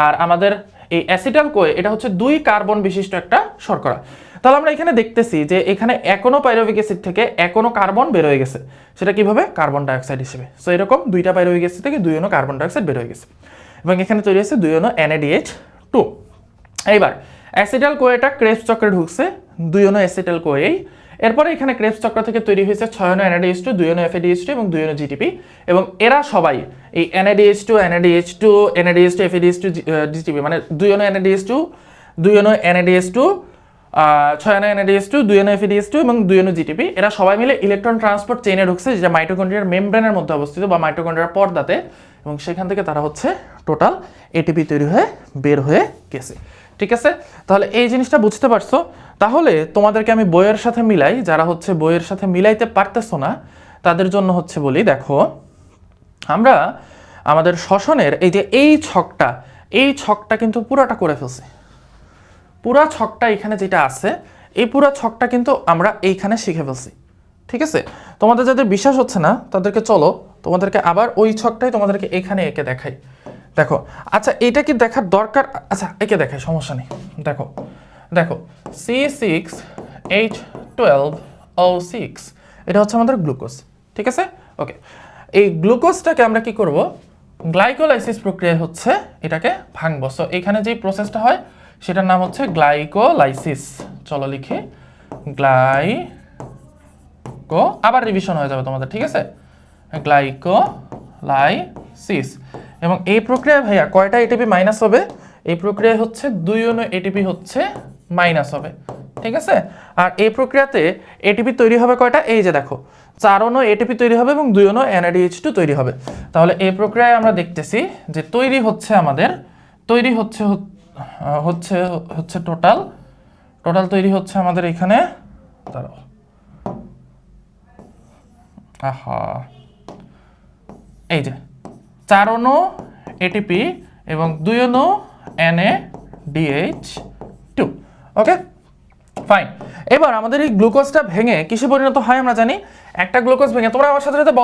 আর আমাদের এই অ্যাসিটাইল কোয়ে এটা হচ্ছে 2 কার্বন বিশিষ্ট একটা শর্করা। তাহলে আমরা এখানে দেখতেছি যে এখানে এক অণু পাইরুভিক অ্যাসিড থেকে এক অণু কার্বন বের হয়ে গেছে, সেটা কিভাবে, কার্বন ডাইঅক্সাইড হিসেবে। সো এরকম 2টা পাইরুভিক অ্যাসিড থেকে 2 অণু কার্বন ডাইঅক্সাইড বের হয়ে গেছে এবং এখানে তৈরি হয়েছে 2 অণু NADH2। এইবার অ্যাসিটাইল কোয়েটা ক্রেবস চক্রে ঢুকছে 2 অণু অ্যাসিটাইল কোয়ে, এরপরে এখানে ক্রেবস চক্র থেকে তৈরি হয়েছে 6 অণু NADH2, 2 অণু FADH2 এবং 2 অণু GTP এবং এরা সবাই এই NADH2 FADH2 GTP মানে 2 অণু NADH2 2 অণু NADH2, 6 অণু NADH2, 2 অণু FADH2 এবং 2 অণু GTP, এরা সবাই মিলে ইলেকট্রন ট্রান্সপোর্ট চেইনে ঢুকছে, যেটা মাইটোকন্ড্রিয়ার মেমব্রেনের মধ্যে অবস্থিত বা মাইটোকন্ড্রিয়ার পর্দাতে, এবং সেখান থেকে তারা হচ্ছে টোটাল ATP তৈরি হয়ে বের হয়ে গেছে। ঠিক আছে, তাহলে এই জিনিসটা বুঝতে পারছো। তাহলে তোমাদেরকে আমি বইয়ের সাথে মিলাই, যারা হচ্ছে বইয়ের সাথে মিলাইতে পারতেছো না তাদের জন্য হচ্ছে বলি, দেখো আমরা আমাদের শ্বসনের এই যে এই ছকটা কিন্তু পুরাটা করে ফেলছি। পুরা ছকটা এখানে যেটা আছে, এই পুরা ছকটা কিন্তু আমরা এইখানে শিখে ফেলছি। ঠিক আছে, তোমাদের যাদের বিশ্বাস হচ্ছে না তাদেরকে চলো তোমাদেরকে আবার ওই ছকটাই তোমাদেরকে এখানে এঁকে দেখাই। দেখো, আচ্ছা এটা কি দেখার দরকার? আচ্ছা এঁকে দেখাই, সমস্যা নেই। দেখো দেখো C6H12O6, এটা হচ্ছে আমাদের গ্লুকোজ। ঠিক আছে, ওকে। এই গ্লুকোজটাকে আমরা কি করব, গ্লাইকোলাইসিস প্রক্রিয়ায় হচ্ছে এটাকে ভাঙবো। সো এখানে যে প্রসেসটা হয় সেটার নাম হচ্ছে গ্লাইকোলাইসিস। চলো লিখি আবার রিভিশন হয়ে যাবে তোমাদের, ঠিক আছে, গ্লাইকোলাইসিস। এবং এই প্রক্রিয়ায় ভাইয়া কয়টা এটিপি মাইনাস হবে? এই প্রক্রিয়ায় হচ্ছে 2 অণু এটিপি হচ্ছে মাইনাস হবে। ঠিক আছে, আর এই প্রক্রিয়াতে এটিপি তৈরি হবে কয়টা? এই যে দেখো 4 অণু এটিপি তৈরি হবে এবং 2 অণু NADH2 তৈরি হবে। তাহলে এই প্রক্রিয়ায় আমরা দেখতেছি যে তৈরি হচ্ছে টোটাল তৈরি হচ্ছে আমাদের এখানে, দাঁড়াও, এই যে 4 অণু এটিপি এবং 2 অণু NADH2। Okay fine. এবার আমাদের এই গ্লুকোজটা ভেঙে কিসে পরিণত হয় আমরা জানি। একটা গ্লুকোজ ভেঙে, তোমরা আমার সাথে সাথে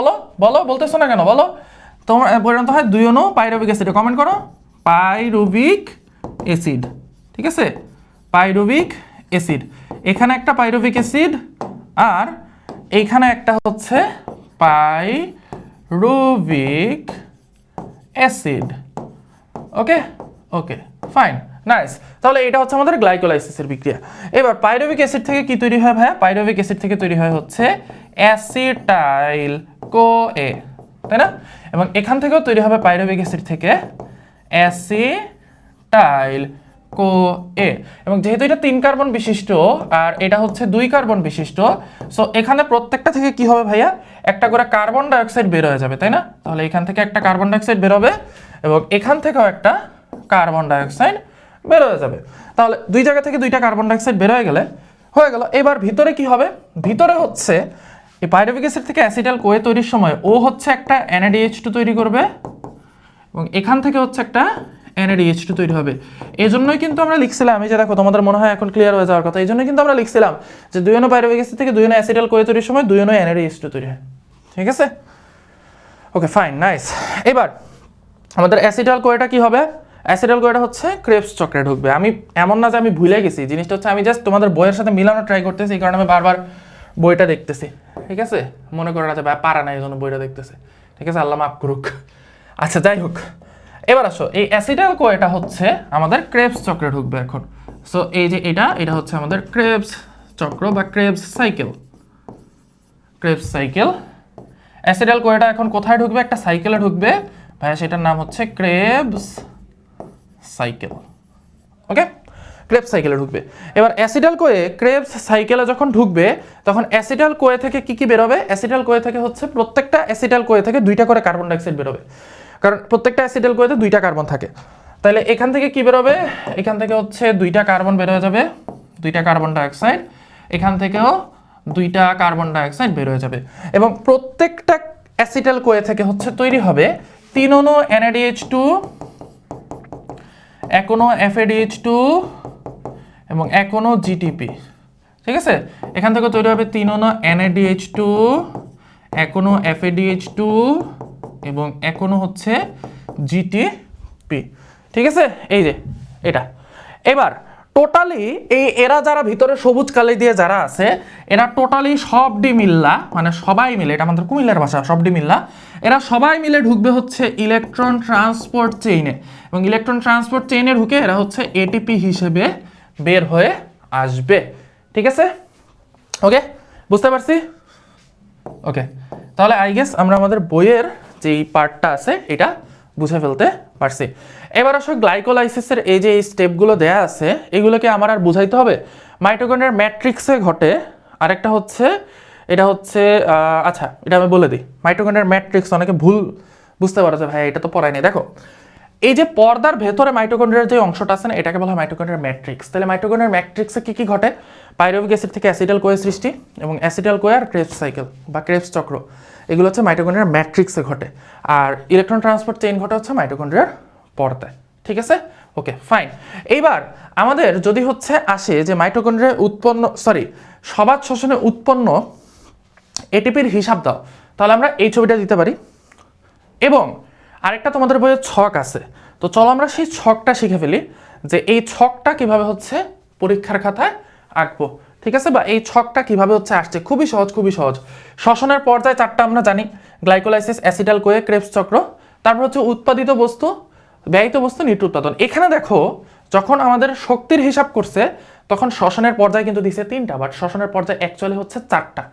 বলতেছো না কেন, বলো। তোমার পরিণত হয় 2 অণু পাইরুভিক অ্যাসিডে। কমেন্ট করো, পাইরুভিক অ্যাসিড। ঠিক আছে, পাইরুভিক অ্যাসিড। এখানে একটা পাইরুভিক অ্যাসিড আর এইখানে একটা হচ্ছে পাইরুভিক অ্যাসিড। ওকে ওকে ফাইন, নাইস। তাহলে এটা হচ্ছে আমাদের গ্লাইকোলাইসিসের বিক্রিয়া। এবার পাইরুভিক অ্যাসিড থেকে কি তৈরি হয় ভাইয়া? পাইরুভিক অ্যাসিড থেকে তৈরি হয় হচ্ছে অ্যাসিটাইল কোএ, তাই না? এবং এখান থেকেও তৈরি হবে পাইরুভিক অ্যাসিড থেকে অ্যাসিটাইল কোএ। এবং যেহেতু এটা 3 কার্বন বিশিষ্ট আর এটা হচ্ছে 2 কার্বন বিশিষ্ট, সো এখানে প্রত্যেকটা থেকে কি হবে ভাইয়া? একটা করে কার্বন ডাইঅক্সাইড বের হয়ে যাবে, তাই না? তাহলে এখান থেকে একটা কার্বন ডাইঅক্সাইড বের হবে এবং এখান থেকেও একটা কার্বন ডাইঅক্সাইড বের হয়ে যাবে। তাহলে 2 জায়গা থেকে 2টা কার্বন ডাইঅক্সাইড বের হয়ে গেল। এবার ভিতরে কি হবে? ভিতরে হচ্ছে এই পাইরুভিক অ্যাসিড থেকে অ্যাসিটাইল কোএ তৈরির সময় ও হচ্ছে একটা NADH2 তৈরি করবে এবং এখান থেকে হচ্ছে একটা NADH2 তৈরি হবে। এই জন্যই কিন্তু আমরা লিখছিলাম, এই যে দেখো তোমাদের মনে হয় এখন ক্লিয়ার হয়ে যাওয়ার কথা, এই জন্যই কিন্তু আমরা লিখছিলাম যে 2 অণু পাইরুভিক অ্যাসিড থেকে 2 অণু অ্যাসিটাইল কোএ তৈরির সময় 2 অণু NADH2 তৈরি হয়। ঠিক আছে, ওকে ফাইন, নাইস। এবার আমাদের অ্যাসিটাইল কোএটা কি হবে? অ্যাসিটাইল কোএটা হচ্ছে ক্রেবস চক্রে ঢুকবে। আমি এমন না যে আমি ভুলে গেছি জিনিসটা, হচ্ছে আমি জাস্ট তোমাদের বইয়ের সাথে মিলানো ট্রাই করতেছি, এই কারণে আমি বারবার বইটা দেখতেছি। ঠিক আছে, মনে করে না যে পারা নাই এই জন্য বইটা দেখতেছে। ঠিক আছে, আল্লাহ মাফ করুক। আচ্ছা যাই হোক, এবার আসো, এই অ্যাসিটাইল কোএটা হচ্ছে আমাদের ক্রেবস চক্রে ঢুকবে এখন। সো এই যে এটা হচ্ছে আমাদের ক্রেবস চক্র বা ক্রেবস সাইকেল। অ্যাসিটাইল কোএটা এখন কোথায় ঢুকবে? একটা সাইকেলে ঢুকবে ভাইয়া, সেটার নাম হচ্ছে ক্রেবস সাইকেল। ওকে, ক্রেবস সাইকেলে ঢুকবে। এবার অ্যাসিটাইল কোএ ক্রেবস সাইকেলে যখন ঢুকবে তখন অ্যাসিটাইল কোএ থেকে কি বেরোবে? অ্যাসিটাইল কোএ থেকে হচ্ছে প্রত্যেকটা অ্যাসিটাইল কোএ থেকে 2টা করে কার্বন ডাইঅক্সাইড বেরোবে, কারণ প্রত্যেকটা অ্যাসিটাইল কোএতে 2টা কার্বন থাকে। তাহলে এখান থেকে কি বেরোবে? এখান থেকে হচ্ছে 2টা কার্বন বের হয়ে যাবে, 2টা কার্বন ডাইঅক্সাইড। এখান থেকেও 2টা কার্বন ডাইঅক্সাইড বের হয়ে যাবে এবং প্রত্যেকটা অ্যাসিটাইল কোএ থেকে হচ্ছে তৈরি হবে 3 অণু NADH2, 1 অণু FADH2 এবং 1 অণু GTP। ঠিক আছে, এখান থেকে তৈরি হবে 3 অণু NADH2, 1 অণু FADH2 এবং 1 অণু হচ্ছে GTP। ঠিক আছে, এই যে এটা। এবার টোটালি এরা যারা ভিতরে সবুজ কালি দিয়ে যারা আছে, এরা টোটালি সবডি মিল্লা, মানে সবাই মিলে, এটা আমাদের কুমিল্লার ভাষা, সবডি মিল্লা, এরা সবাই মিলে ঢুকবে হচ্ছে ইলেকট্রন ট্রান্সপোর্ট চেইনে এবং ইলেকট্রন ট্রান্সপোর্ট চেইনে ঢুকে এরা হচ্ছে এটিপি হিসেবে বের হয়ে আসবে। ঠিক আছে, ওকে, বুঝতে পারছি? ওকে, তাহলে আই গেস আমরা আমাদের বইয়ের যেই পার্টটা আছে এটা বুঝে ফেলতে পারছি। এবার আসলে গ্লাইকোলাইসিসের এই যে এই স্টেপগুলো দেয়া আছে এগুলোকে আমার আর বুঝাইতে হবে? মাইটোকন্ড্রিয়ার ম্যাট্রিক্সে ঘটে। আরেকটা হচ্ছে এটা হচ্ছে আচ্ছা এটা আমি বলে দিই, মাইটোকন্ড্রিয়ার ম্যাট্রিক্স অনেকে ভুল বুঝতে পারে যে ভাই এটা তো পড়ায়নি। দেখো এই যে পর্দার ভেতরে মাইটোকন্ড্রিয়ার যে অংশটা আছে না এটাকে বলা হয় মাইটোকন্ড্রিয়ার ম্যাট্রিক্স। তাহলে মাইটোকন্ড্রিয়ার ম্যাট্রিক্সে কি কি ঘটে? পাইরুভিক অ্যাসিড থেকে অ্যাসিটাল কোয়ে সৃষ্টি এবং অ্যাসিটাল কোয়ে আর ক্রেবস সাইকেল বা ক্রেবস চক্র, এগুলো হচ্ছে মাইটোকন্ড্রিয়ার ম্যাট্রিক্সে ঘটে। আর ইলেকট্রন ট্রান্সপোর্ট চেইন ঘটে হচ্ছে মাইটোকন্ড্রিয়ার পর্দায়। ঠিক আছে, ওকে ফাইন। এইবার আমাদের যদি হচ্ছে আসে যে মাইটোকন্ড্রিয়ায় উৎপন্ন সবাত শ্বসনে উৎপন্ন এটিপির হিসাব দাও, তাহলে আমরা এই ছবিটা দিতে পারি। এবং আরেকটা তোমাদের বইয়ে ছক আছে, তো চলো আমরা সেই ছকটা শিখে ফেলি যে এই ছকটা কিভাবে হচ্ছে পরীক্ষার খাতায় আঁকবো। ঠিক আছে, বা এই ছকটা কিভাবে হচ্ছে আসছে, খুবই সহজ খুবই সহজ। শ্বসনের পর্যায়ে চারটা আমরা জানি, গ্লাইকোলাইসিস, অ্যাসিটাল কোয়ে, ক্রেবস চক্র। তারপর হচ্ছে উৎপাদিত বস্তু, ব্যয়িত বস্তু, নিট উৎপাদন। এখানে দেখো যখন আমাদের শক্তির হিসাব করছে তখন শ্বসনের পর্যায়ে কিন্তু দিছে 3টা, বাট শ্বসনের পর্যায়ে অ্যাকচুয়ালি হচ্ছে 4টা।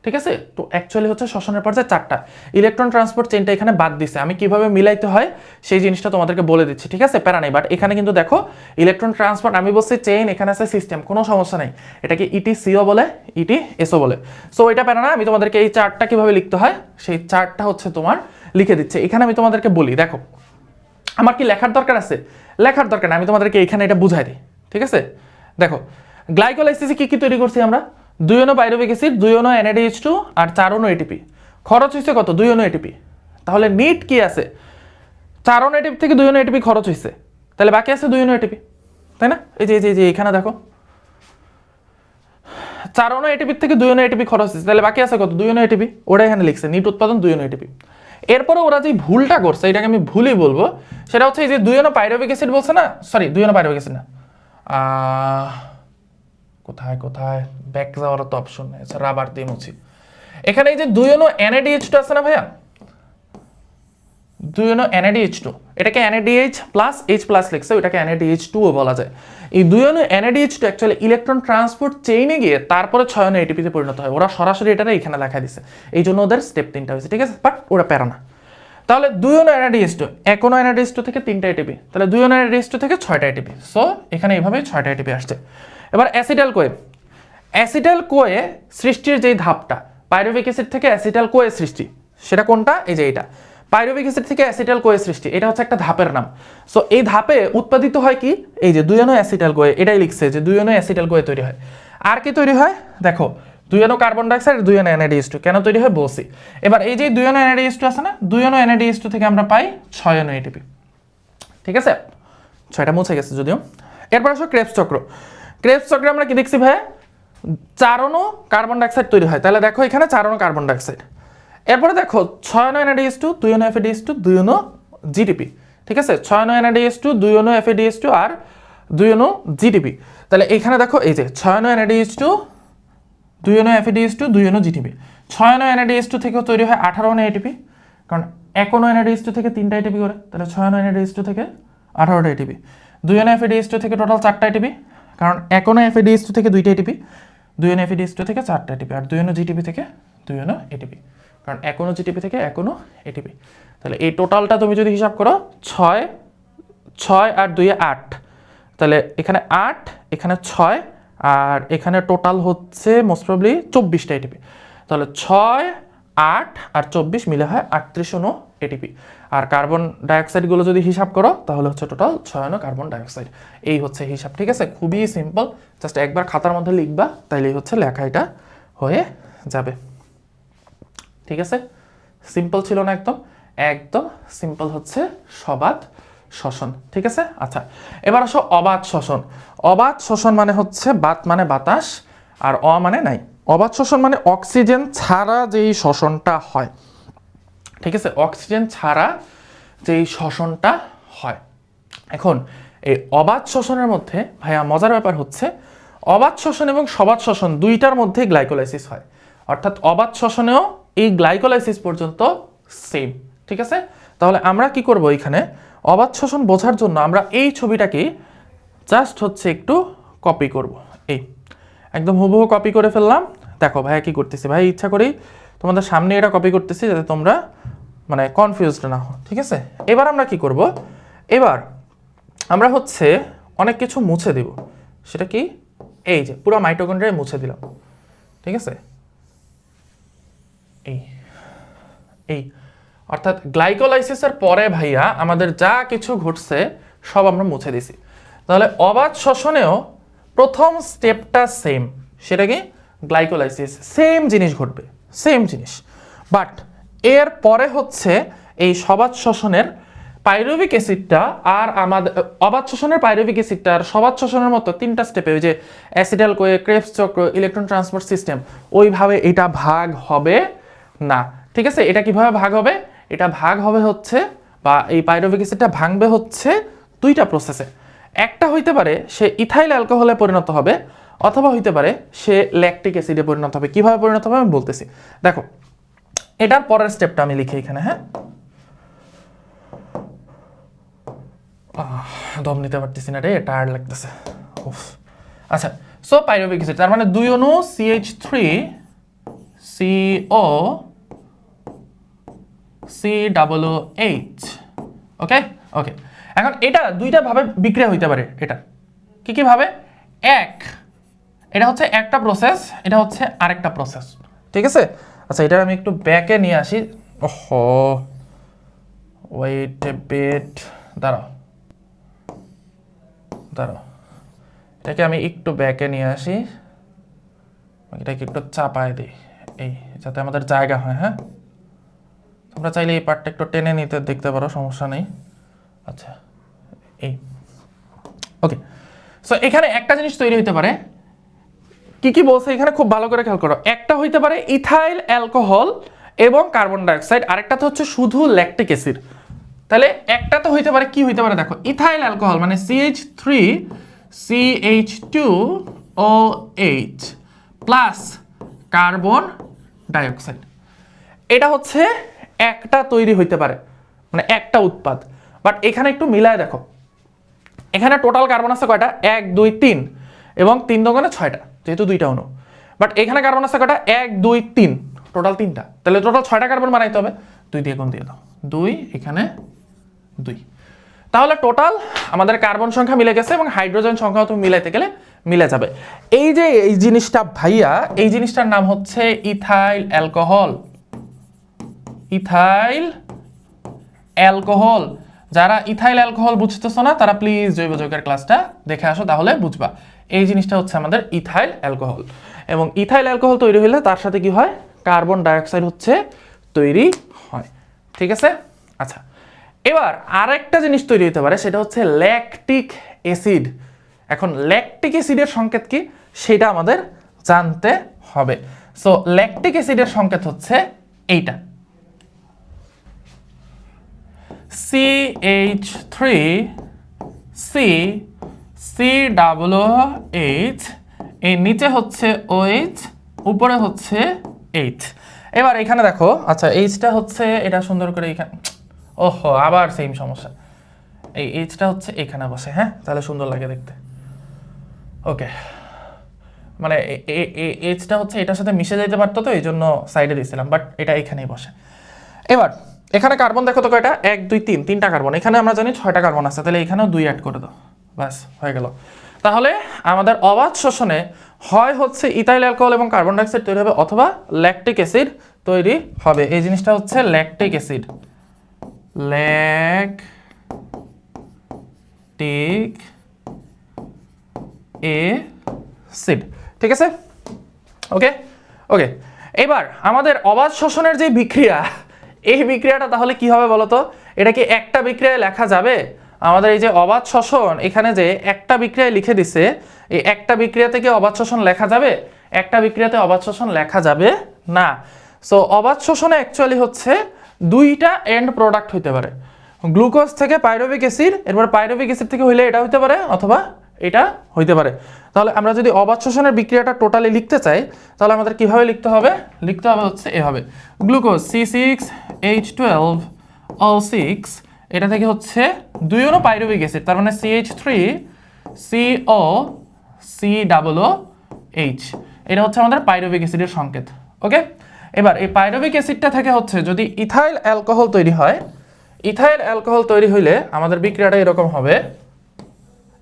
ঠিক আছে, তো অ্যাকচুয়ালি হচ্ছে শ্বসনের পর্যায়ে 4টা। ইলেকট্রন ট্রান্সপোর্ট চেইনটা এখানে বাদ দিছে, আমি কিভাবে মিলাইতে হয় সেই জিনিসটা তোমাদেরকে বলে দিচ্ছি। ঠিক আছে, প্যারা নেই। বাট এখানে কিন্তু দেখো ইলেকট্রন ট্রান্সপোর্ট, আমি বলছি চেইন, এখানে আছে সিস্টেম, কোনো সমস্যা নেই। এটাকে ইটিসিও বলে, ইটিএসও বলে। সো এটা প্যারা না, আমি তোমাদেরকে এই চার্টটা কিভাবে লিখতে হয় সেই চার্টটা হচ্ছে তোমার লিখে দিচ্ছে। এখানে আমি তোমাদেরকে বলি, দেখো আমার কি লেখার দরকার আছে? লেখার দরকার না, আমি তোমাদেরকে এখানে এটা বুঝাই দিই। ঠিক আছে, দেখো গ্লাইকোলাইসিসে কি কি তৈরি করছি আমরা? 2 অণু পাইরুভিক অ্যাসিড, 2 অণু NADH2 আর 4 অণু এটিপি। খরচ হয়েছে কত? 2 অণু এটিপি। তাহলে নিট কি আছে? 4 অণু এটিপি থেকে 2 অণু এটিপি খরচ হয়েছে, তাহলে বাকি আছে 2 অণু এটিপি, তাই না? এই যে এই যে এখানে দেখো 4 অণু এটিপি থেকে 2 অণু এটিপি খরচ হয়েছে, তাহলে বাকি আছে কত? 2 অণু এটিপি। ওরা এখানে লিখছে নিট উৎপাদন 2 অণু এটিপি। এরপরে ওরা যে ভুলটা করছে, এটাকে আমি ভুলই বলবো, সেটা হচ্ছে এই যে 2 অণু পাইরুভিক অ্যাসিড বলছে না, 2 অণু পাইরুভিক অ্যাসিড না, কোথায় কোথায় ব্যাক যাওয়ার তো অপশন নেই, আচ্ছা রাবার দিয়ে মুছি। এখানে এই যে 2 অণু NADH2 আছে না ভাইয়া, 2 অণু NADH2, এটাকে NADH প্লাস H প্লাস লিখছে, ওটাকে NADH2 ও বলা যায়। এই 2 অণু NADH2 অ্যাকচুয়ালি ইলেকট্রন ট্রান্সপোর্ট চেইনে গিয়ে তারপরে 6 অণু এটিপিতে পরিণত হয়। ওরা সরাসরি এটা এখানে লেখা দিছে, এই জন্য ওদের স্টেপ 3টা হয়েছে। ঠিক আছে, বাট ওরা প্যারা না। তাহলে 2 অণু NADH2, 1 অণু NADH2 থেকে 3টা এটিপি, তাহলে 2 অণু NADH2 থেকে 6টা এটিপি। সো এখানে এইভাবে 6টা এটিপি আসছে। এবার অ্যাসিটাল কোয়ে, অ্যাসিটাল কোয়ে সৃষ্টির যেই ধাপটা, পাইরুভিক অ্যাসিড থেকে অ্যাসিটাল কোয়ে সৃষ্টি, সেটা কোনটা? এই যে এটা পাইরুভিক অ্যাসিড থেকে অ্যাসিটাল কোয়ে সৃষ্টি, এটা হচ্ছে একটা ধাপের নাম। সো এই ধাপে উৎপাদিত হয় কি? এই যে 2 অণু অ্যাসিটাল কোয়ে, এটাই লিখছে যে 2 অণু অ্যাসিটাল কোয়ে তৈরি হয়। আর কি তৈরি হয়? দেখো 2 অণু কার্বন ডাইঅক্সাইড, 2 অণু NADH2 কেন তৈরি হয় বলছি। এবার এই যে 2 অণু NADH2 আছে না, 2 অণু NADH2 থেকে আমরা পাই 6 অণু এটিপি। ঠিক আছে, 6টা মুছে গেছে যদিও। এরপর আসো ক্রেবস চক্র। ক্রেবস চক্রে আমরা কি দেখছি ভাই? 4 অণু কার্বন ডাইঅক্সাইড তৈরি হয়, তাহলে দেখো এখানে 4 অণু কার্বন ডাইঅক্সাইড। এরপরে দেখো 6 অণু NADH2, 2 অণু FADH2, 2 অণু GTP। ঠিক আছে, 6 অণু NADH2, 2 অণু FADH2 আর 2 অণু GTP। তাহলে এখানে দেখো এই যে 6 অণু NADH2, 2 অণু FADH2, 2 অণু GTP। 6 অণু NADH2 থেকে তৈরি হয় 18 অণু ATP, কারণ 1 অণু NADH2 থেকে 3টা ATP করে, তাহলে 6 অণু NADH2 থেকে 18টা ATP। 2 অণু FADH2 থেকে টোটাল 4টা ATP, কারণ 1 অণু FADH2 থেকে 2টা ATP, 2 অণু FADH2 থেকে 4টা ATP, আর 2 অণু GTP থেকে 2 অণু ATP, কারণ 1 অণু GTP থেকে 1 অণু ATP। তাহলে এই টোটালটা তুমি যদি হিসাব করো 6 আর 2 এ 8, তাহলে এখানে 8, এখানে 6, আর এখানে টোটাল হচ্ছে মোস্ট প্রবাবলি 24টা এটিপি। তাহলে 6, 8 আর 24 মিলে হয় 38 অণু এটিপি। আর কার্বন ডাইঅক্সাইডগুলো যদি হিসাব করো তাহলে হচ্ছে টোটাল 6 অণু কার্বন ডাইঅক্সাইড। এই হচ্ছে হিসাব। ঠিক আছে, খুবই সিম্পল, জাস্ট একবার খাতার মধ্যে লিখবা, তাইলেই হচ্ছে লেখা এটা হয়ে যাবে। ঠিক আছে, সিম্পল ছিল না? একদম একদম সিম্পল হচ্ছে সবাত শ্বসন। ঠিক আছে, আচ্ছা এবার আসো অবাত শ্বসন। অবাত শ্বসন মানে হচ্ছে বাত মানে বাতাস আর অ মানে নাই। অবাত শ্বসন মানে অক্সিজেন ছাড়া যেই শ্বসনটা হয়। ঠিক আছে, অক্সিজেন ছাড়া যেই শ্বসনটা হয়। এখন এই অবাত শ্বসনের মধ্যে ভাইয়া মজার ব্যাপার হচ্ছে অবাত শ্বসন এবং সবাত শ্বসন দুইটার মধ্যে গ্লাইকোলাইসিস হয়, অর্থাৎ অবাত শ্বসনেও এই গ্লাইকোলাইসিস পর্যন্ত সেম। ঠিক আছে, তাহলে আমরা কি করব, এখানে অবাত শ্বসন বোঝার জন্য আমরা এই ছবিটাকে জাস্ট হচ্ছে একটু কপি করব। এই একদম হুবহু কপি করে ফেললাম। দেখো ভাইয়া কি করতেছি, ভাই ইচ্ছা করেই তোমাদের সামনে এটা কপি করতেছি যাতে তোমরা মানে কনফিউজড না হও। ঠিক আছে, এবার আমরা কি করব, এবার আমরা হচ্ছে অনেক কিছু মুছে দিব। সেটা কি? এই যে পুরো মাইটোকন্ড্রিয়া মুছে দিলাম, ঠিক আছে? এই অর্থাৎ গ্লাইকোলাইসিসের পরে ভাইয়া আমাদের যা কিছু ঘটছে সব আমরা মুছে দিছি। তাহলে অবাধ শ্বসনেও প্রথম স্টেপটা সেম, সেটা কি? গ্লাইকোলাইসিস, সেম জিনিস ঘটবে, সেম জিনিস। বাট এর পরে হচ্ছে এই সবাত শ্বসনের পাইরুভিক অ্যাসিডটা আর আমাদের অবাধ শ্বসনের পাইরুভিক অ্যাসিডটা আর সবাত শ্বসনের মতো তিনটা স্টেপে, ওই যে অ্যাসিটাল কোয়ে, ক্রেবস চক্র, ইলেকট্রন ট্রান্সপোর্ট সিস্টেম, ওইভাবে এটা ভাগ হবে না, ঠিক আছে? এটা কিভাবে ভাগ হবে? এটা ভাগ হবে হচ্ছে, বা এই পাইরুভিক অ্যাসিডটা ভাঙবে হচ্ছে দুইটা প্রসেসে। একটা হইতে পারে সে ইথাইল অ্যালকোহলে পরিণত হবে, অথবা হইতে পারে সে ল্যাকটিক অ্যাসিডে পরিণত হবে। কিভাবে পরিণত হবে আমি বলতেছি, দেখো। এটার পরের স্টেপটা আমি লিখি এখানে, হ্যাঁ? দম নিতে পারতেছি না রে, টায়ার্ড লাগতেছে। আচ্ছা, সো পাইরুভিক অ্যাসিড তার মানে 2 অণু CH3CO COOH, ওকে ওকে। এখন এটা দুইটা ভাবে বিক্রিয়া হইতে পারে। এটা কি কি ভাবে? এক, এটা হচ্ছে একটা প্রসেস, এটা হচ্ছে আরেকটা প্রসেস, ঠিক আছে? আচ্ছা, এটা আমি একটু ব্যাকে নিয়ে আসি। ওহো, ওয়েট এ বিট, দাঁড়াও দাঁড়াও, এটাকে আমি একটু ব্যাকে নিয়ে আসি, এটাকে একটু চাপায় দিই, এই যাতে আমাদের জায়গা হয়। হ্যাঁ, তোমরা চাইলে এই পার্টটা একটু টেনে নিতে দেখতে পারো, সমস্যা নেই। আচ্ছা, এই ওকে। সো এখানে একটা জিনিস তৈরি হইতে পারে, কি কি বলছে এখানে খুব ভালো করে খেয়াল করো। একটা হইতে পারে ইথাইল অ্যালকোহল এবং কার্বন ডাইঅক্সাইড, আরেকটা তো হচ্ছে শুধু ল্যাকটিক অ্যাসিড। তাহলে একটা তো হইতে পারে, কি হইতে পারে দেখো, ইথাইল অ্যালকোহল মানে CH3CH2OH প্লাস কার্বন ডাইঅক্সাইড। এটা হচ্ছে একটা তৈরি হইতে পারে, মানে একটা উৎপাদ। বাট এখানে একটু মিলায় দেখো, এখানে টোটাল কার্বন আছে কয়টা? 1 2 3, এবং 3 দোকানে 6টা, যেহেতু দুইটা অণু। বাট এখানে কার্বন আছে কয়টা? 1 2 3, টোটাল 3টা। তাহলে টোটাল 6টা কার্বন বানাইতে হবে। 2 দিয়ে গুণ দিয়ে দাও, 2, এখানে 2। তাহলে টোটাল আমাদের কার্বন সংখ্যা মিলে গেছে, এবং হাইড্রোজেন সংখ্যাও তুমি মিলাইতে গেলে মিলে যাবে। এই যে এই জিনিসটা ভাইয়া, এই জিনিসটার নাম হচ্ছে ইথাইল অ্যালকোহল। Ethyl alcohol. যারা ইথাইল অ্যালকোহল বুঝতেছো না তারা প্লিজ জৈব যৌগের ক্লাসটা দেখে আসো, তাহলে বুঝবা। এই জিনিসটা হচ্ছে আমাদের ইথাইল অ্যালকোহল, এবং ইথাইল অ্যালকোহল তৈরি হলে তার সাথে কি হয়? কার্বন ডাইঅক্সাইড হচ্ছে তৈরি হয়, ঠিক আছে? আচ্ছা, এবার আরেকটা জিনিস তৈরি হতে পারে, সেটা হচ্ছে ল্যাকটিক অ্যাসিড। এখন ল্যাকটিক অ্যাসিডের সংকেত কি সেটা আমাদের জানতে হবে। সো ল্যাকটিক অ্যাসিডের সংকেত হচ্ছে এইটা, CH3CCOOH, এই নিচে হচ্ছে OH, উপরে হচ্ছে H। এবার এখানে দেখো, আচ্ছা এইচটা হচ্ছে, এটা সুন্দর করে এখানে, ওহো আবার সেম সমস্যা, এই এইচটা হচ্ছে এখানে বসে। হ্যাঁ, তাহলে সুন্দর লাগে দেখতে। ওকে, মানে এইচটা হচ্ছে এটার সাথে মিশে যাইতে পারতো, তো এই জন্য সাইডে দিয়েছিলাম, বাট এটা এখানেই বসে। এবার এখানে কার্বন দেখো তো কয়টা? 1 2 3, 3টা কার্বন। এখানে আমরা জানি 6টা কার্বন আছে, তাহলে এখানেও 2 অ্যাড করে দাও, বাস হয়ে গেল। তাহলে আমাদের অবাধ শ্বসনে হয় হচ্ছে ইথাইল অ্যালকোহল এবং কার্বন ডাইঅক্সাইড তৈরি হবে, অথবা ল্যাকটিক অ্যাসিড তৈরি হবে। এই জিনিসটা হচ্ছে ল্যাকটিক অ্যাসিড, ল্যাকটিক অ্যাসিড, ঠিক আছে? ওকে ওকে। এবার আমাদের অবাধ শ্বসনের যে বিক্রিয়া, এই বিক্রিয়াটা তাহলে কি হবে বলতো? এটা কি একটা বিক্রিয়ায় লেখা যাবে? আমাদের এই যে অবাধ শ্বসন, এখানে যে একটা বিক্রিয়ায় লিখে দিছে, এই একটা বিক্রিয়া থেকে অবাধ শ্বসন লেখা যাবে? একটা বিক্রিয়াতে অবাধ শ্বসন লেখা যাবে না। সো অবাধ শ্বসনে অ্যাকচুয়ালি হচ্ছে দুইটা এন্ড প্রোডাক্ট হইতে পারে, গ্লুকোজ থেকে পাইরুভিক অ্যাসিড, এরপর পাইরুভিক অ্যাসিড থেকে হইলে এটা হইতে পারে, অথবা এটা হইতে পারে। তাহলে আমরা যদি অবাধ শ্বসনের বিক্রিয়াটা টোটালি লিখতে চাই, তাহলে আমাদের কিভাবে লিখতে হবে? লিখতে হবে হচ্ছে এভাবে, গ্লুকোজ C6H12O6, এটা থেকে হচ্ছে 2 অণু পাইরুভিক অ্যাসিড, তার মানে CH3COCOOH, এটা হচ্ছে আমাদের পাইরুভিক অ্যাসিডের সংকেত। ওকে, এবার এই পাইরুভিক অ্যাসিডটা থেকে হচ্ছে যদি ইথাইল অ্যালকোহল তৈরি হয়, ইথাইল অ্যালকোহল তৈরি হইলে আমাদের বিক্রিয়াটা এরকম হবে,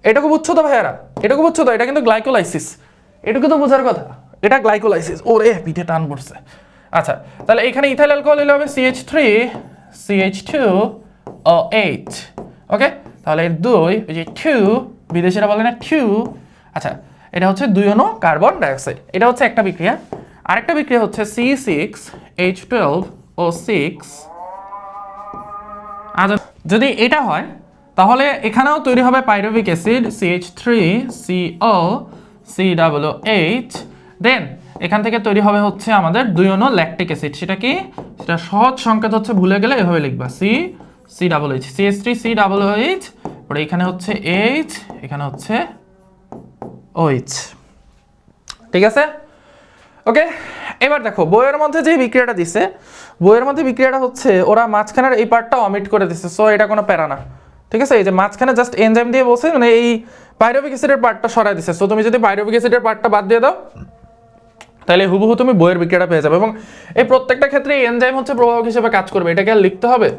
এটুকু বুঝছো তো ভাইয়ারা, এটুকু বুঝছো তো, এটা কিন্তু গ্লাইকোলাইসিস, এটুকু তো বোঝার কথা, এটা গ্লাইকোলাইসিস। ওরে পিঠে টান পড়ছে। আচ্ছা, তাহলে এখানে ইথাইল অ্যালকোহল হলে হবে CH3 CH2O8। ওকে, তাহলে 2 ওই যে 2 বিদেশিরা বলে না 2। আচ্ছা, এটা হচ্ছে 2 অণু কার্বন ডাইঅক্সাইড, এটা হচ্ছে একটা বিক্রিয়া। আরেকটা বিক্রিয়া হচ্ছে C6H12O6। আচ্ছা, যদি এটা হয় তাহলে এখানেও তৈরি হবে পাইরুভিক অ্যাসিড CH3CO COH। দেন এখান থেকে তৈরি হবে হচ্ছে আমাদের 2 অণু ল্যাকটিক অ্যাসিড। সেটা কি? সেটা সহজ সংকেত হচ্ছে, ভুলে গেলে এভাবে লিখবা COH CH3COH, পরে এখানে হচ্ছে H, এখানে হচ্ছে OH। ঠিক আছে, ওকে। এবার দেখো বইয়ের মধ্যে যে বিক্রিয়াটা দিছে, বইয়ের মধ্যে বিক্রিয়াটা হচ্ছে ওরা মাঝখানের এই পার্টটা অমিট করে দিছে, সো এটা কোনো প্যারা না। ঠিক আছে, এই যে মাঝখানে জাস্ট এনজাইম দিয়ে বলছে, মানে এই পাইরুভিক অ্যাসিডের পার্টটা সরাই দিছে। সো তুমি যদি পাইরুভিক অ্যাসিডের পার্টটা বাদ দিয়ে দাও তাহলে হুবহু তুমি বইয়ের বিক্রিয়াটা পেয়ে যাবে। এবং এই প্রত্যেকটা ক্ষেত্রে এনজাইম হচ্ছে প্রভাবক হিসেবে কাজ করবে, এটাকে আর লিখতে হবে।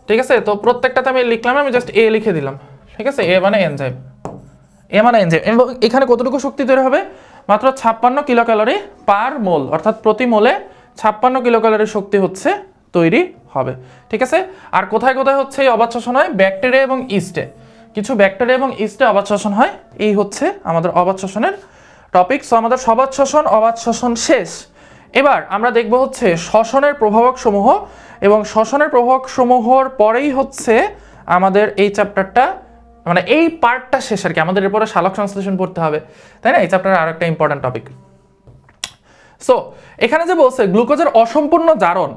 ঠিক আছে, তো প্রত্যেকটাতে আমি লিখলাম, আমি জাস্ট এ লিখে দিলাম। ঠিক আছে, এ মানে এনজাইম, এ মানে এনজাইম। এবং এখানে কতটুকু শক্তি তৈরি হবে? মাত্র 56 কিলো ক্যালোরি পার মোল, অর্থাৎ প্রতি মোলে 56 কিলো ক্যালোরির শক্তি হচ্ছে তৈরি হবে। ঠিক আছে, আর কোথায় কোথায় হচ্ছে এই অবাত শ্বসন হয়? ব্যাকটেরিয়া এবং ইস্টে, কিছু ব্যাকটেরিয়া এবং ইস্টে অবাত শ্বসন হয়। এই হচ্ছে আমাদের অবাত শ্বসনের টপিক। সো আমাদের সবাত শ্বসন, অবাত শ্বসন শেষ। এবার আমরা দেখব হচ্ছে শ্বসনের প্রভাবক সমূহ, এবং শ্বসনের প্রভাবক সমূহর পরেই হচ্ছে আমাদের এই চ্যাপ্টারটা, মানে এই পার্টটা শেষ আর কি। আমাদের এরপরে সালোক সংশ্লেষণ পড়তে হবে, তাই না? এই চ্যাপ্টারের আরেকটা ইম্পর্টেন্ট টপিক। সো এখানে যে বলছে গ্লুকোজের অসম্পূর্ণ জারণ,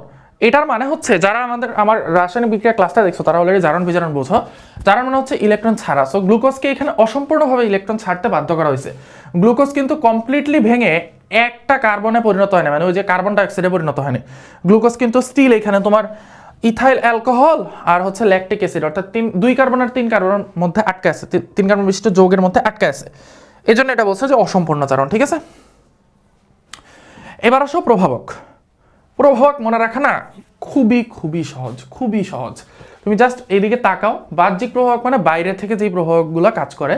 এটার মানে হচ্ছে, যারা আমার রাসায়নিক বিক্রিয়া ক্লাসটা দেখছো তারা অলরেডি জারণ বিজারণ বোঝো। জারণ মানে হচ্ছে ইলেকট্রন ছাড়া। সো গ্লুকোজকে এখানে অসম্পূর্ণভাবে ইলেকট্রন ছাড়তে বাধ্য করা হয়েছে। গ্লুকোজ কিন্তু কমপ্লিটলি ভেঙে একটা কার্বনে পরিণত হয় না, মানে ওই যে কার্বন ডাইঅক্সাইডে পরিণত হয়নি। গ্লুকোজ কিন্তু স্টিল এখানে তোমার ইথাইল অ্যালকোহল আর হচ্ছে ল্যাকটিক অ্যাসিড, অর্থাৎ 2 কার্বন আর 3 কার্বনের মধ্যে আটকে আছে, 3 কার্বন বিশিষ্ট যৌগের মধ্যে আটকে আছে। এই জন্য এটা বলছে যে অসম্পূর্ণ জারণ। ঠিক আছে, এবার আসো প্রভাবক। প্রভাবক মনে রাখা না খুবই খুবই সহজ, খুবই সহজ। তুমি জাস্ট এইদিকে তাকাও। বাহ্যিক প্রভাবক মানে বাইরে থেকে যেই প্রভাবকগুলো কাজ করে,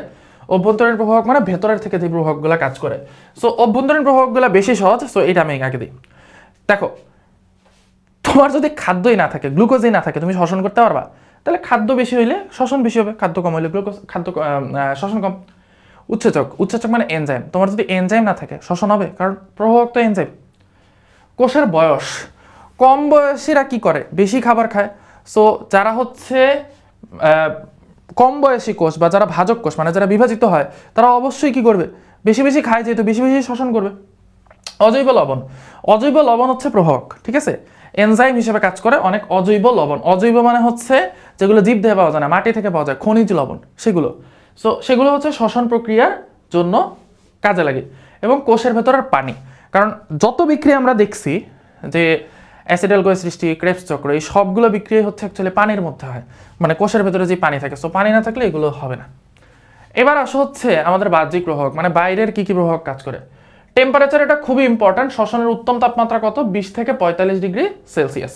অভ্যন্তরীণ প্রভাবক মানে ভেতরের থেকে যে প্রভাবকগুলো কাজ করে। সো অভ্যন্তরীণ প্রভাবকগুলো বেশি সহজ। সো এটা আমি আগে দিই। দেখো, তোমার যদি খাদ্যই না থাকে, গ্লুকোজই না থাকে, তুমি শ্বসন করতে পারবা? তাহলে খাদ্য বেশি হইলে শ্বসন বেশি হবে, খাদ্য কম হইলে গ্লুকোজ শ্বসন কম। উৎসেচক, উৎসেচক মানে এনজাইম। তোমার যদি এনজাইম না থাকে শ্বসন হবে, কারণ প্রভাবক তো এনজাইম। কোষের বয়স, কম বয়সীরা কি করে? বেশি খাবার খায়। সো যারা হচ্ছে কম বয়সী কোষ বা যারা ভাজক কোষ, মানে যারা বিভাজিত হয়, তারা অবশ্যই কি করবে? বেশি বেশি খায়, যেহেতু বেশি বেশি শ্বসন করবে। অজৈব লবণ, অজৈব লবণ হচ্ছে প্রভাবক। ঠিক আছে, এনজাইম হিসেবে কাজ করে অনেক অজৈব লবণ। অজৈব মানে হচ্ছে যেগুলো জীব দেহে পাওয়া যায় না, মাটি থেকে পাওয়া যায়, খনিজ লবণ, সেগুলো। সো সেগুলো হচ্ছে শ্বসন প্রক্রিয়ার জন্য কাজে লাগে। এবং কোষের ভেতরের পানি, কারণ যত বিক্রিয়া আমরা দেখছি যে অ্যাসিড অ্যালকোহল সৃষ্টি, ক্রেবস চক্র, এই সবগুলো বিক্রিয়া হচ্ছে অ্যাকচুয়ালি পানির মধ্যে হয়, মানে কোষের ভেতরে যে পানি থাকে। সো পানি না থাকলে এগুলো হবে না। এবার আসো হচ্ছে আমাদের বাহ্যিক প্রভাবক, মানে বাইরের কি কি প্রভাবক কাজ করে। টেম্পারেচার, এটা খুবই ইম্পর্টেন্ট। শ্বসনের উত্তম তাপমাত্রা কত? 20 থেকে 45 ডিগ্রি সেলসিয়াস।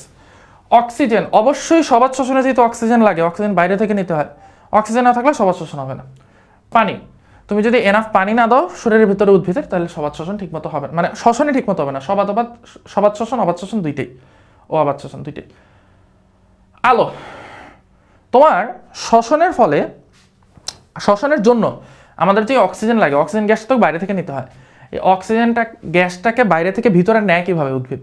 অক্সিজেন, অবশ্যই সবাত শ্বসনে যেহেতু অক্সিজেন লাগে, অক্সিজেন বাইরে থেকে নিতে হয়। অক্সিজেন না থাকলে সবাত শ্বসন হবে না। পানি, তুমি যদি এনাফ পানি না দাও শরীরের ভিতরে উদ্ভিদের, তাহলে সবাত শ্বসন ঠিকমতো হবে না, মানে শ্বসনই ঠিকমতো হবে না। সবাত শ্বসন, অবাত শ্বসন দুইটাই, ও অবাত শ্বসন দুইটাই। আলো, তোমার শ্বসনের ফলে, শ্বসনের জন্য আমাদের যে অক্সিজেন লাগে, অক্সিজেন গ্যাস তো বাইরে থেকে নিতে হয়। এই অক্সিজেনটা, গ্যাসটাকে বাইরে থেকে ভিতরে নেয় কিভাবে? উদ্ভিদ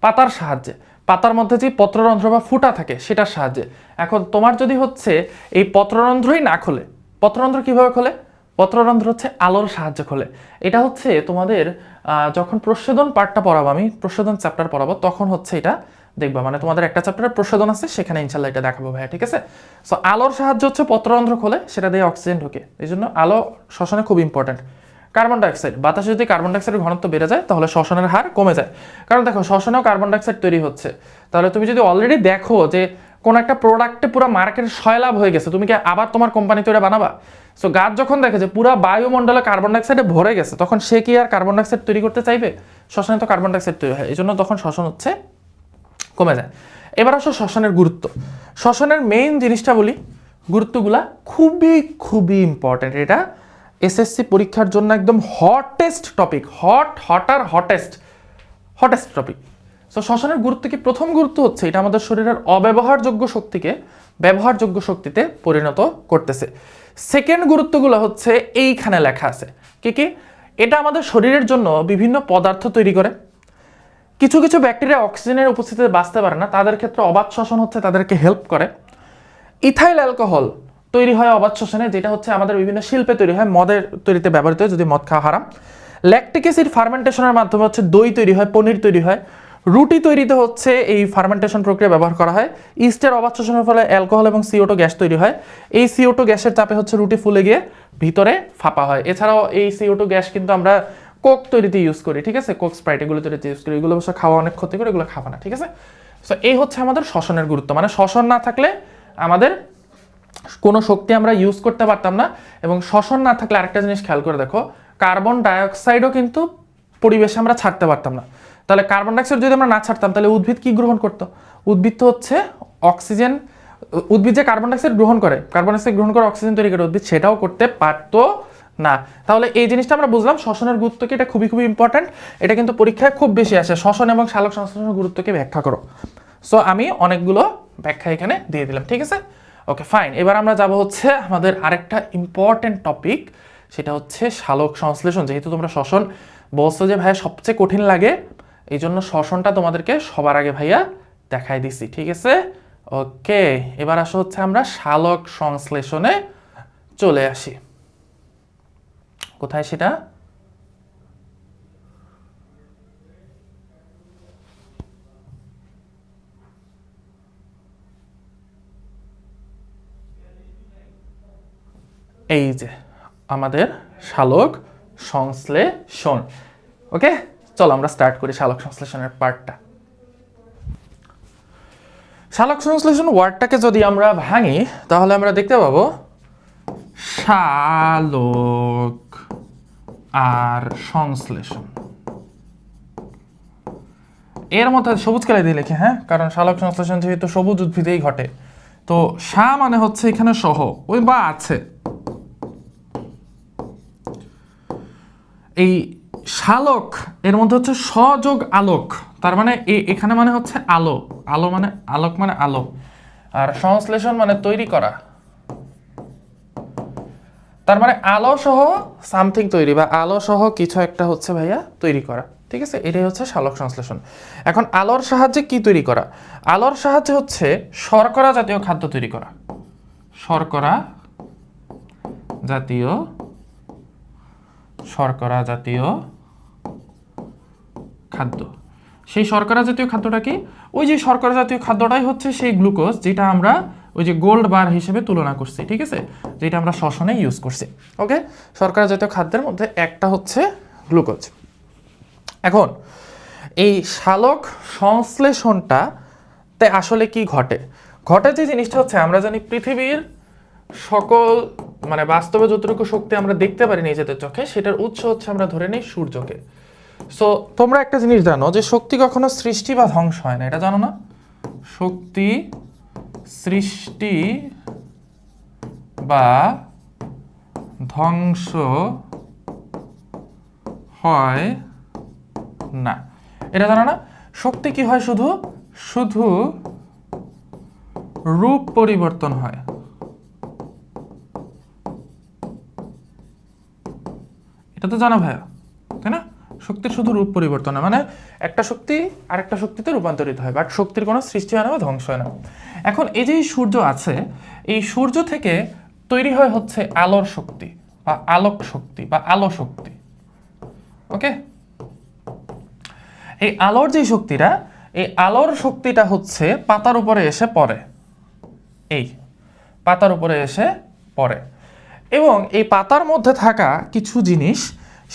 পাতার সাহায্যে। পাতার মধ্যে যে পত্ররন্ধ্র বা ফুটা থাকে সেটার সাহায্যে। এখন তোমার যদি হচ্ছে এই পত্ররন্ধ্রই না খোলে, পত্ররন্ধ্র কিভাবে খোলে? পত্ররন্ধ্র হচ্ছে আলোর সাহায্যে খোলে। এটা হচ্ছে তোমাদের যখন প্রচ্ছেদন পার্টটা পড়াবো, আমি প্রচ্ছেদন চ্যাপ্টার পড়াবো, তখন হচ্ছে এটা দেখবা, মানে তোমাদের একটা চ্যাপ্টারে প্রচ্ছেদন আছে, সেখানে ইনশাল্লাহ এটা দেখাবো ভাইয়া। ঠিক আছে, সো আলোর সাহায্য হচ্ছে পত্ররন্ধ্র খোলে, সেটা দিয়ে অক্সিজেন ঢোকে। এই জন্য আলো শ্বসনে খুব ইম্পর্টেন্ট। কার্বন ডাইঅক্সাইড, বাতাসে যদি কার্বন ডাইঅক্সাইডের ঘনত্ব বেড়ে যায় তাহলে শ্বসনের হার কমে যায়। কারণ দেখো, শ্বসনেও কার্বন ডাইঅক্সাইড তৈরি হচ্ছে। তাহলে তুমি যদি অলরেডি দেখো যে কোন একটা প্রোডাক্টে পুরো মার্কেট সয়লাভ হয়ে গেছে, তুমি কি আবার তোমার কোম্পানি তৈরি বানাবা? সো গাছ যখন দেখে যে পুরো বায়ুমণ্ডলে কার্বন ডাইঅক্সাইডে ভরে গেছে, তখন সে কি আর কার্বন ডাইঅক্সাইড তৈরি করতে চাইবে? শ্বসনে তো কার্বন ডাইঅক্সাইড তৈরি হয়, এই জন্য তখন শ্বসন হচ্ছে কমে যায়। এবার আসো শ্বসনের গুরুত্ব। শ্বসনের মেইন জিনিসটা বলি, গুরুত্বগুলা খুবই খুবই ইম্পর্টেন্ট। এটা এসএসসি পরীক্ষার জন্য একদম hottest topic, hottest topic. So শ্বসনের গুরুত্ব কি? প্রথম গুরুত্ব হচ্ছে এটা আমাদের শরীরের অব্যবহারযোগ্য শক্তিকে ব্যবহারযোগ্য শক্তিতে পরিণত করতেছে। সেকেন্ড গুরুত্বগুলো হচ্ছে এইখানে লেখা আছে। কি কি? এটা আমাদের শরীরের জন্য বিভিন্ন পদার্থ তৈরি করে। কিছু কিছু ব্যাকটেরিয়া অক্সিজেনের উপস্থিতিতে বাঁচতে পারে না, তাদের ক্ষেত্রে অবাধ শ্বসন হচ্ছে তাদেরকে হেল্প করে। ইথাইল অ্যালকোহল তৈরি হয় অবাধ শ্বসনে, যেটা হচ্ছে আমাদের বিভিন্ন শিল্পে তৈরি হয়, মদের তৈরিতে ব্যবহৃত হয়, যদি মদ খাওয়া হারাম। ল্যাকটিক অ্যাসিড ফার্মেন্টেশনের মাধ্যমে হচ্ছে দই তৈরি হয়, পনির তৈরি হয়। রুটি তৈরিতে হচ্ছে এই ফার্মেন্টেশন প্রক্রিয়া ব্যবহার করা হয়। ইস্টের অবাধ শ্বসনের ফলে অ্যালকোহল এবং CO2 গ্যাস তৈরি হয়। এই CO2 গ্যাসের চাপে হচ্ছে রুটি ফুলে গিয়ে ভিতরে ফাঁপা হয়। এছাড়াও এই CO2 গ্যাস কিন্তু আমরা কোক তৈরিতে ইউজ করি, ঠিক আছে, কোক স্প্রাইট এগুলো তৈরিতে ইউজ করি। এগুলো অবশ্য খাওয়া অনেক ক্ষতি করে, এগুলো খাওয়া না, ঠিক আছে। সো এই হচ্ছে আমাদের শ্বসনের গুরুত্ব, মানে শ্বসন না থাকলে আমাদের কোনো শক্তি আমরা ইউজ করতে পারতাম না। এবং শ্বসন না থাকলে আরেকটা জিনিস খেয়াল করে দেখো, কার্বন ডাইঅক্সাইডও কিন্তু পরিবেশে আমরা ছাড়তে পারতাম না। তাহলে কার্বন ডাইঅক্সাইড যদি আমরা না ছাড়তাম তাহলে উদ্ভিদ কি গ্রহণ করতো? উদ্ভিদ তো হচ্ছে অক্সিজেন, উদ্ভিদ যে কার্বন ডাইঅক্সাইড গ্রহণ করে, কার্বন ডাইঅক্সাইড গ্রহণ করে অক্সিজেন তৈরি করে, উদ্ভিদ সেটাও করতে পারতো না। তাহলে এই জিনিসটা আমরা বুঝলাম শ্বসনের গুরুত্ব কি, এটা খুবই খুবই ইম্পর্টেন্ট। এটা কিন্তু পরীক্ষায় খুব বেশি আসে, শ্বসন এবং সালোক সংশ্লেষণের গুরুত্বকে ব্যাখ্যা করো। সো আমি অনেকগুলো ব্যাখ্যা এখানে দিয়ে দিলাম, ঠিক আছে। ওকে ফাইন, এবার আমরা যাব হচ্ছে আমাদের আরেকটা ইম্পর্টেন্ট টপিক, সেটা হচ্ছে সালোক সংশ্লেষণ। যেহেতু তোমরা শ্বসন বলছো যে ভাইয়া সবচেয়ে কঠিন লাগে, এই জন্য শ্বসনটা তোমাদেরকে সবার আগে ভাইয়া দেখাই দিছি, ঠিক আছে। ওকে, এবার আসো হচ্ছে আমরা সালোক সংশ্লেষণে চলে আসি। কোথায় সেটা? এই যে আমাদের সালোক সংশ্লেষণ। ওকে, চলো আমরা স্টার্ট করি সালোক সংশ্লেষণের পার্টটা। সালোক সংশ্লেষণ ওয়ার্ডটাকে যদি আমরা ভাঙি তাহলে আমরা দেখতে পাবো সালোক আর সংশ্লেষণ। এর মধ্যে সবুজ কালি দিয়ে লিখি, হ্যাঁ, কারণ সালোক সংশ্লেষণ যেহেতু সবুজ উদ্ভিদেই ঘটে। তো সা মানে হচ্ছে এখানে সহ, ওই বা আছে। এই সালোক এর মধ্যে হচ্ছে সযোগ আলোক, তার মানে এখানে মানে হচ্ছে আলো, আলো মানে আলোক মানে আলো, আর সংশ্লেষণ মানে তৈরি করা, তার মানে আলো সহ সামথিং তৈরি বা আলো সহ কিছু একটা হচ্ছে ভাইয়া তৈরি করা, ঠিক আছে। এটাই হচ্ছে সালোক সংশ্লেষণ। এখন আলোর সাহায্যে কি তৈরি করা? আলোর সাহায্যে হচ্ছে শর্করা জাতীয় খাদ্য তৈরি করা, শর্করা জাতীয় খাদ্য। সেই শর্করা জাতীয় খাদ্যটা কি? ওই যে শর্করা জাতীয় খাদ্যটাই হচ্ছে সেই গ্লুকোজ, যেটা আমরা ওই যে গোল্ড বার হিসেবে তুলনা করছি, ঠিক আছে, যেটা আমরা শ্বসনে ইউজ করছি। ওকে, শর্করা জাতীয় খাদ্যের মধ্যে একটা হচ্ছে গ্লুকোজ। এখন এই সালোক সংশ্লেষণটাতে আসলে কি ঘটে? যে জিনিসটা হচ্ছে, আমরা জানি পৃথিবীর সকল মানে বাস্তবে যতটুকু শক্তি আমরা দেখতে পারি নিজেদের চোখে, সেটার উৎস হচ্ছে আমরা ধরে নিই সূর্যকে। সো তোমরা একটা জিনিস জানো যে শক্তি কখনো সৃষ্টি বা ধ্বংস হয় না, এটা জানো না? শক্তি সৃষ্টি বা ধ্বংস হয় না, এটা জানো না? শক্তি কি হয়? শুধু রূপ পরিবর্তন হয়। এটা তো জানো ভাইয়া, তাই না? শক্তির শুধু রূপ পরিবর্তন হয়, মানে একটা শক্তি আরেকটা শক্তিতে রূপান্তরিত হয়, বাট শক্তির কোনো সৃষ্টি হয় না বা ধ্বংস হয় না। এখন এই যে সূর্য আছে, এই সূর্য থেকে তৈরি হয় হচ্ছে আলোর শক্তি বা আলোক শক্তি বা আলো শক্তি। ওকে, এই আলোর যে শক্তিটা, এই আলোর শক্তিটা হচ্ছে পাতার উপরে এসে পড়ে, এই পাতার উপরে এসে পড়ে। এবং এই পাতার মধ্যে থাকা কিছু জিনিস,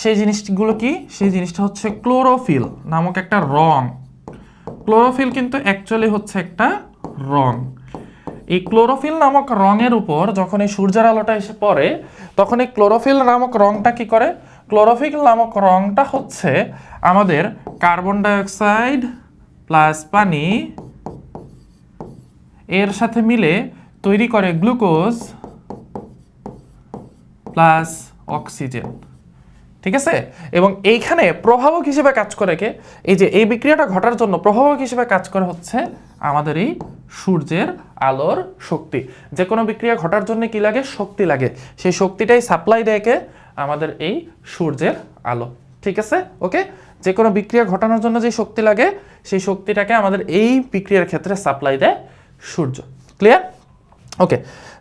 সেই জিনিসগুলো কি? সেই জিনিসটা হচ্ছে ক্লোরোফিল নামক একটা রং। ক্লোরোফিল কিন্তু অ্যাকচুয়ালি হচ্ছে একটা রং। এই ক্লোরোফিল নামক রঙের উপর যখন এই সূর্যের আলোটা এসে পড়ে, তখন এই ক্লোরোফিল নামক রংটা কি করে? ক্লোরোফিল নামক রংটা হচ্ছে আমাদের কার্বন ডাইঅক্সাইড প্লাস পানি এর সাথে মিলে তৈরি করে গ্লুকোজ প্লাস অক্সিজেন, ঠিক আছে। এবং এইখানে প্রভাবক হিসেবে কাজ করে কে, এই যে এই বিক্রিয়াটা ঘটার জন্য প্রভাবক হিসেবে কাজ করে হচ্ছে আমাদের এই সূর্যের আলোর শক্তি। যে কোনো বিক্রিয়া ঘটার জন্য কি লাগে, শক্তি লাগে, সেই শক্তিটাই সাপ্লাই দেয় কে, আমাদের এই সূর্যের আলো, ঠিক আছে। ওকে, যে কোনো বিক্রিয়া ঘটানোর জন্য যে শক্তি লাগে সেই শক্তিটাকে আমাদের এই বিক্রিয়ার ক্ষেত্রে সাপ্লাই দেয় সূর্য। ক্লিয়ার? ওকে,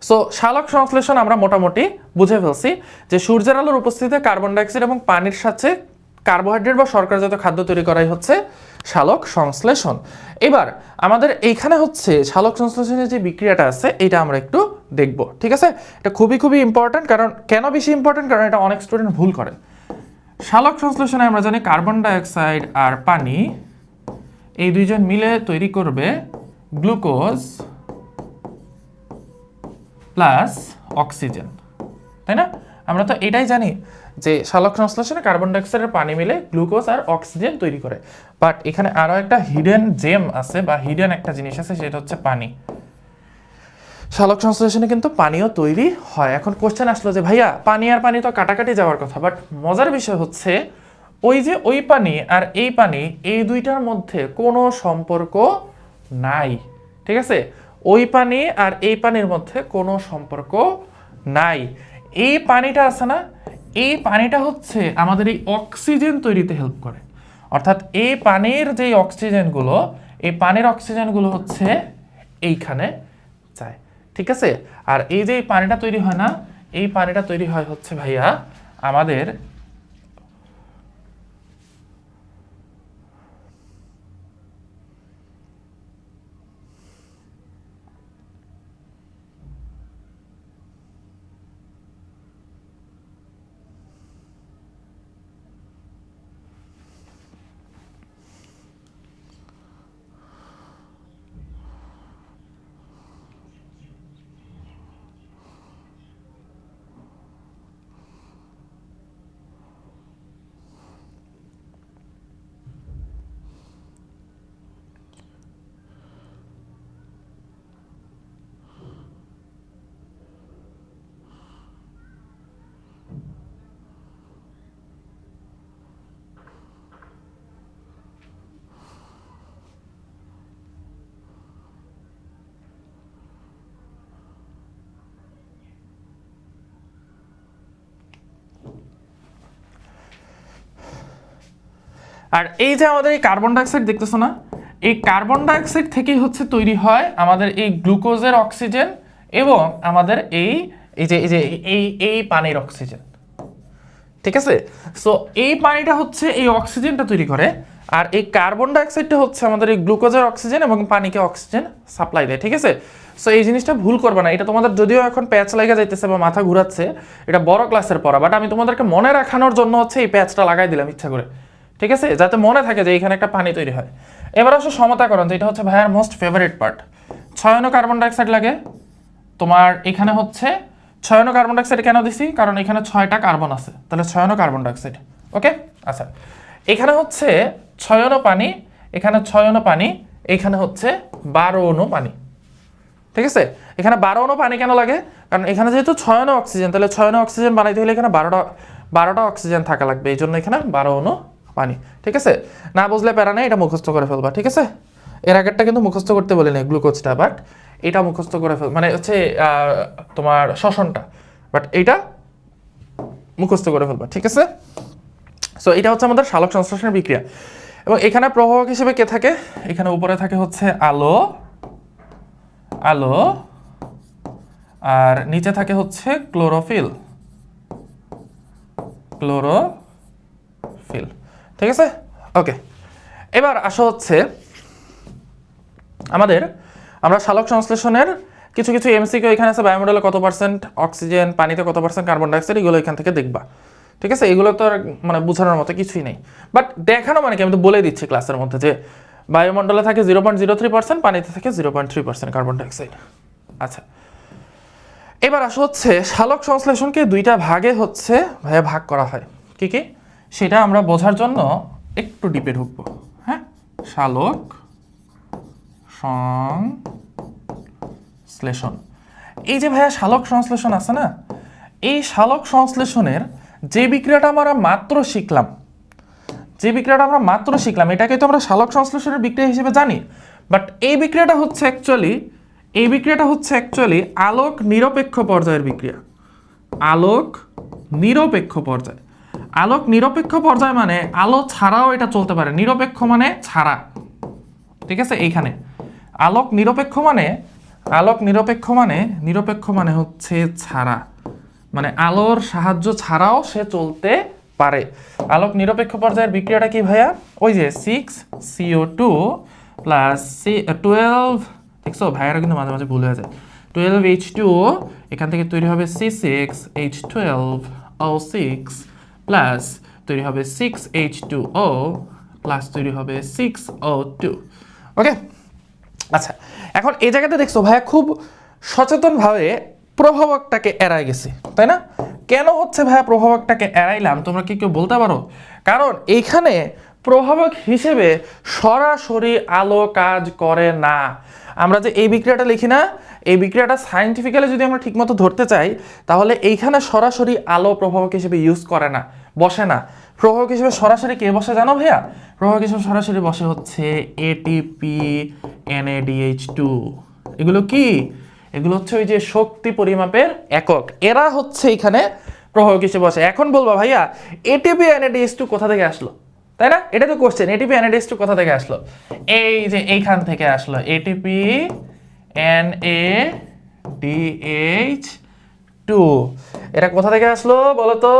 সো সালোক সংশ্লেষণ আমরা মোটামুটি বুঝে ফেলছি যে সূর্যের আলোর উপস্থিতিতে কার্বন ডাইঅক্সাইড এবং পানির সাথে কার্বোহাইড্রেট বা শর্করাজাত খাদ্য তৈরি করাই হচ্ছে সালোক সংশ্লেষণ। এবার আমাদের এইখানে হচ্ছে সালোক সংশ্লেষণের যে বিক্রিয়াটা আছে এটা আমরা একটু দেখব, ঠিক আছে। এটা খুবই খুবই ইম্পর্টেন্ট। কারণ কেন বেশি ইম্পর্টেন্ট, কারণ এটা অনেক স্টুডেন্ট ভুল করে। সালোক সংশ্লেষণে আমরা জানি কার্বন ডাইঅক্সাইড আর পানি এই দুইজন মিলে তৈরি করবে গ্লুকোজ প্লাস অক্সিজেন, তাই না? আমরা তো এটাই জানি যে সালোক সংশ্লেষণে কার্বন ডাইঅক্সাইড আর পানি মিলে গ্লুকোজ আর অক্সিজেন তৈরি করে। বাট এখানে আরো একটা হিডেন জেম আছে বা হিডেন একটা জিনিস আছে, সেটা হচ্ছে পানি। সালোক সংশ্লেষণে কিন্তু পানিও তৈরি হয়। এখন কোশ্চেন আসলো যে ভাইয়া পানি আর পানি তো কাটাকাটি যাওয়ার কথা, বাট মজার বিষয় হচ্ছে ওই যে ওই পানি আর এই পানি এই দুইটার মধ্যে কোনো সম্পর্ক নাই, ঠিক আছে। ওই পানি আর এই পানির মধ্যে কোনো সম্পর্ক নাই। এই পানিটা আছে না, এই পানিটা হচ্ছে আমাদের এই অক্সিজেন তৈরিতে হেল্প করে। অর্থাৎ এই পানির যে অক্সিজেনগুলো, এই পানির অক্সিজেনগুলো হচ্ছে এইখানে যায়, ঠিক আছে। আর এই যে পানিটা তৈরি হয় না, এই পানিটা তৈরি হয় হচ্ছে ভাইয়া আমাদের আর এই যে আমাদের এই কার্বন ডাইঅক্সাইড দেখতেছো না, এই কার্বন ডাইঅক্সাইড থেকেই হচ্ছে তৈরি হয় আমাদের এই গ্লুকোজের অক্সিজেন এবং আমাদের এই যে এই পানির অক্সিজেন, ঠিক আছে। সো এই পানিটা হচ্ছে এই অক্সিজেনটা তৈরি করে, আর এই কার্বন ডাইঅক্সাইডটা হচ্ছে আমাদের এই গ্লুকোজের অক্সিজেন এবং পানিকে অক্সিজেন সাপ্লাই দেয়, ঠিক আছে। সো এই জিনিসটা ভুল করবে না। এটা তোমাদের যদিও এখন প্যাচ লাগা যাইতেছে বা মাথা ঘুরাচ্ছে, এটা বড় ক্লাসের পড়া, বাট আমি তোমাদেরকে মনে রাখানোর জন্য হচ্ছে এই প্যাচটা লাগাই দিলাম ইচ্ছা করে, ঠিক আছে, যাতে মনে থাকে যে এখানে একটা পানি তৈরি হয়। এবার আসলে সমতাকরণ, যেটা হচ্ছে ভাইয়ার মোস্ট ফেভারিট পার্ট। 6 অণু কার্বন ডাইঅক্সাইড লাগে তোমার, এখানে হচ্ছে 6 অণু কার্বন ডাইঅক্সাইড কেন দিছি, কারণ এখানে 6টা কার্বন আছে, তাহলে 6 অণু কার্বন ডাইঅক্সাইড। ওকে, আচ্ছা, এখানে হচ্ছে 6 অণু পানি, এখানে 6 অণু পানি, এখানে হচ্ছে 12 অণু পানি, ঠিক আছে। এখানে 12 অণু পানি কেন লাগে, কারণ এখানে যেহেতু 6 অণু অক্সিজেন, তাহলে 6 অণু অক্সিজেন বানাইতে হলে এখানে 12টা অক্সিজেন থাকা লাগবে, এই জন্য এখানে 12 অণু পানি, ঠিক আছে। না বুঝলে প্যারা নেই, এটা মুখস্থ করে ফেলবা, ঠিক আছে। এর আগেরটা কিন্তু মুখস্থ করতে বলি না, গ্লুকোজটা, বাট এটা মুখস্থ করে ফেল, মানে হচ্ছে তোমার শ্বসনটা, বাট এইটা মুখস্থ করে ফেলবা, ঠিক আছে। সো এটা হচ্ছে আমাদের সালোক সংশ্লেষণের বিক্রিয়া। এবং এখানে প্রভাবক হিসেবে কে থাকে, এখানে উপরে থাকে হচ্ছে আলো, আর নিচে থাকে হচ্ছে ক্লোরোফিল, ঠিক আছে। ওকে, এবার আসো হচ্ছে আমরা সালোক সংশ্লেষণের কিছু কিছু এমসিকিউ এখানে আছে। বায়ুমণ্ডলে কত পার্সেন্ট অক্সিজেন, পানিতে কত পার্সেন্ট কার্বন ডাইঅক্সাইড, এগুলো এখান থেকে দেখবা, ঠিক আছে। এগুলো তো আর মানে বোঝানোর মতো কিছুই নেই, বাট দেখানো মানে কি, আমি তো বলে দিচ্ছি ক্লাসের মধ্যে যে বায়ুমণ্ডলে থাকে 0.03%, পানিতে থাকে 0.3% কার্বন ডাইঅক্সাইড। আচ্ছা, এবার আসো হচ্ছে সালোক সংশ্লেষণকে দুইটা ভাগে হচ্ছে ভাগ করা হয়, কি কি সেটা আমরা বোঝার জন্য একটু ডিপে ঢুকবো। হ্যাঁ, সালোক সংশ্লেষণ, এই যে ভাইয়া সালোক সংশ্লেষণ আছে না, এই সালোক সংশ্লেষণের যে বিক্রিয়াটা আমরা মাত্র শিখলাম, এটাকে তো আমরা সালোক সংশ্লেষণের বিক্রিয়া হিসেবে জানি, বাট এই বিক্রিয়াটা হচ্ছে অ্যাকচুয়ালি আলোক নিরপেক্ষ পর্যায়ের বিক্রিয়া। আলোক নিরপেক্ষ পর্যায় মানে আলো ছাড়াও এটা চলতে পারে, নিরপেক্ষ মানে ছাড়া, ঠিক আছে। এইখানে আলোক নিরপেক্ষ মানে হচ্ছে ছাড়া, মানে আলোর সাহায্য ছাড়াও সে চলতে পারে। আলোক নিরপেক্ষ পর্যায়ের বিক্রিয়াটা কি ভাইয়া? ওই যে 6CO2 প্লাস 12, দেখছো ভাইয়ারা কিন্তু মাঝে মাঝে ভুল হয়ে যায়, 12H2O, এখান থেকে তৈরি হবে C6H12O6 প্লাস তৈরি হবে 6H2O প্লাস তৈরি হবে 6O2। ওকে, আচ্ছা এখন এই জায়গাতে দেখছো ভাইয়া খুব সচেতনভাবে প্রভাবকটাকে এড়াই গেছে, তাই না? কেন হচ্ছে ভাইয়া প্রভাবকটাকে এড়াইলাম, তোমরা কি কেউ বলতে পারো? কারণ এইখানে প্রভাবক হিসেবে সরাসরি আলো কাজ করে না। আমরা যে এই বিক্রিয়াটা লিখি না, এই বিক্রিয়াটা সায়েন্টিফিক্যালি যদি আমরা ঠিকমতো ধরতে চাই, তাহলে এইখানে সরাসরি আলো প্রভাবক হিসেবে ইউজ করে না, বসে না। প্রভাবক হিসেবে সরাসরি কে বসে জানো ভাইয়া? প্রভাবক হিসেবে সরাসরি বসে হচ্ছে এটিপি, NADH2। এগুলো কি? এগুলো হচ্ছে ওই যে শক্তি পরিমাপের একক, এরা হচ্ছে এখানে প্রভাবক হিসেবে বসে। এখন বলবা ভাইয়া এটিপি NADH2 কোথা থেকে আসলো, তাই না? এটা তো কোশ্চেন, এটিপি NADH2 কোথা থেকে আসলো? এই যে এইখান থেকে আসলো, এটিপি NADH2। এরা কোথা থেকে আসলো বলো তো?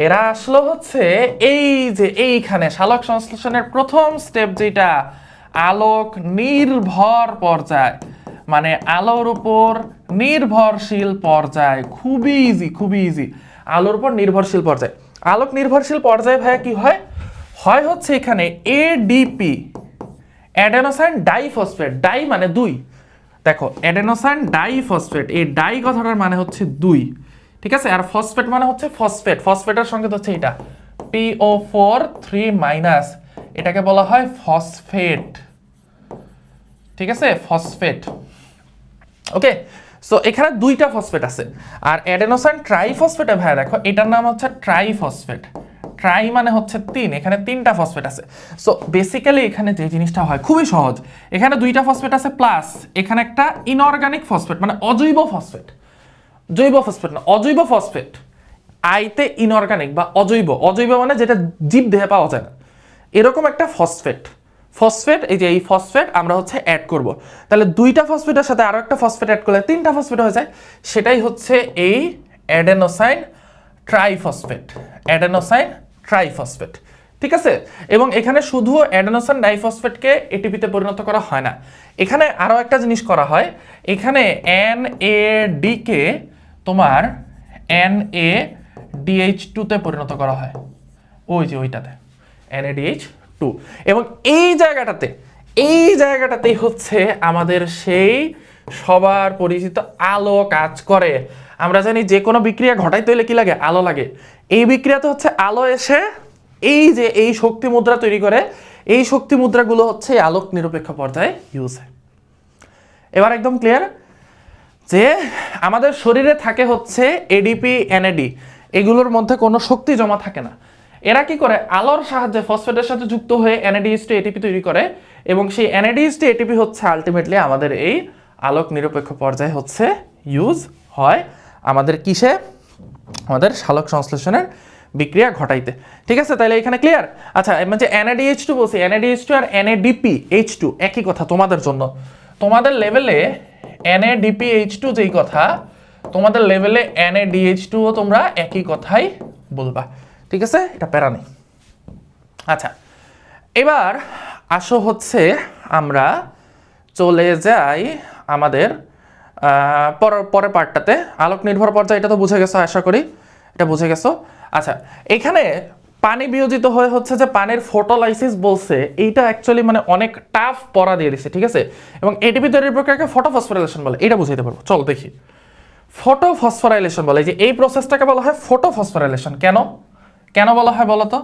এরা আসলো হচ্ছে এই যে এইখানে সালোক সংশ্লেষণের প্রথম স্টেপ, যেটা আলোক নির্ভর পর্যায়, মানে আলোর উপর নির্ভরশীল পর্যায়। খুবই ইজি, আলোর উপর নির্ভরশীল পর্যায়। আলোক নির্ভরশীল পর্যায়ে ভাইয়া কি হয়? হচ্ছে এখানে ADP, অ্যাডেনোসাইন ডাইফসফেট। ডাই মানে দুই, দেখো অ্যাডেনোসাইন ডাইফসফেট, এই ডাই কথাটার মানে হচ্ছে দুই, ঠিক আছে। আর ফসফেট মানে হচ্ছে ফসফেট, ফসফেটের সংকেত হচ্ছে এটা PO4 3-, এটাকে বলা হয় ফসফেট, ঠিক আছে, ফসফেট। ওকে, সো এখানে দুইটা ফসফেট আছে। আর অ্যাডেনোসাইন ট্রাইফসফেটে ভাই দেখো এটার নাম হচ্ছে ট্রাইফসফেট। ট্রাই মানে হচ্ছে তিন, এখানে তিনটা ফসফেট আছে। সো বেসিক্যালি এখানে যে জিনিসটা হয় খুবই সহজ, এখানে দুইটা ফসফেট আছে প্লাস এখানে একটা ইনঅর্গানিক ফসফেট, মানে অজৈব ফসফেট, জৈব ফসফেট না, অজৈব ফসফেট। আইতে ইনঅর্গানিক বা অজৈব, অজৈব মানে যেটা জীব দেহে পাওয়া যায় না, এরকম একটা ফসফেট। এই যে এই ফসফেট আমরা হচ্ছে অ্যাড করব, তাহলে দুইটা ফসফেটের সাথে আরো একটা ফসফেট অ্যাড করলে তিনটা ফসফেট হয়ে যায়, সেটাই হচ্ছে এই অ্যাডেনোসাইন ট্রাইফসফেট, ঠিক আছে। এবং এখানে শুধু অ্যাডেনোসাইন ডাইফসফেটকে এটিপিতে পরিণত করা হয় না, এখানে আরো একটা জিনিস করা হয়। এখানে NAD কে তোমার NADH2 তে পরিণত করা হয়, ওই যে ওইটাতে NADH2। এবং এই জায়গাটাতেই হচ্ছে আমাদের সেই সবার পরিচিত আলো কাজ করে। আমরা জানি যে কোনো বিক্রিয়া ঘটাইতে হলে কি লাগে? আলো লাগে। এই বিক্রিয়াতে হচ্ছে আলো এসে এই যে এই শক্তি মুদ্রা তৈরি করে, এই শক্তি মুদ্রাগুলো হচ্ছে আলোক নিরপেক্ষ পর্যায়ে ইউজ হয়। এবার একদম ক্লিয়ার যে আমাদের শরীরে থাকে হচ্ছে ADP, NAD, এগুলোর মধ্যে কোনো শক্তি জমা থাকে না। এরা কি করে? আলোর সাহায্যে ফসফেটের সাথে যুক্ত হয়ে NADH2 ATP তৈরি করে, এবং সেই NADH2 ATP হচ্ছে আলটিমেটলি আমাদের এই আলোক নিরপেক্ষ পর্যায়ে হচ্ছে ইউজ হয় আমাদের কিসে? আমাদের সালোক সংশ্লেষণের বিক্রিয়া ঘটাইতে, ঠিক আছে। তাহলে এখানে ক্লিয়ার? আচ্ছা, মানে যে NADH2 বলছি, NADH2 আর NADPH2 একই কথা তোমাদের জন্য। তোমাদের লেভেলে NADPH2 যেই কথা, তোমাদের লেভেলে NADH2 ও তোমরা একই কথাই বলবা, ঠিক আছে, এটা প্যারা নেই। আচ্ছা, এবার আসো হচ্ছে আমরা চলে যাই আমাদের পরের পার্টটাতে। আলোক নির্ভর পর্যায়ে এটা তো বুঝে গেছো, আশা করি এটা বুঝে গেছো। আচ্ছা, এখানে পানি বিয়োজিত হয়ে হচ্ছে যে পানির ফটোলাইসিস বলছে, এইটা অ্যাকচুয়ালি মানে অনেক টাফ পড়া দিয়ে দিছে, ঠিক আছে। এবং এটিপি তৈরির প্রক্রিয়াকে ফটোফসফোরাইলেশন বলে, এটা বুঝাইতে পারবো। চলো দেখি, ফটোফসফোরাইলেশন বলে যে এই প্রসেসটাকে বলা হয় ফটোফসফোরাইলেশন। কেন বলা হয় বলো তো?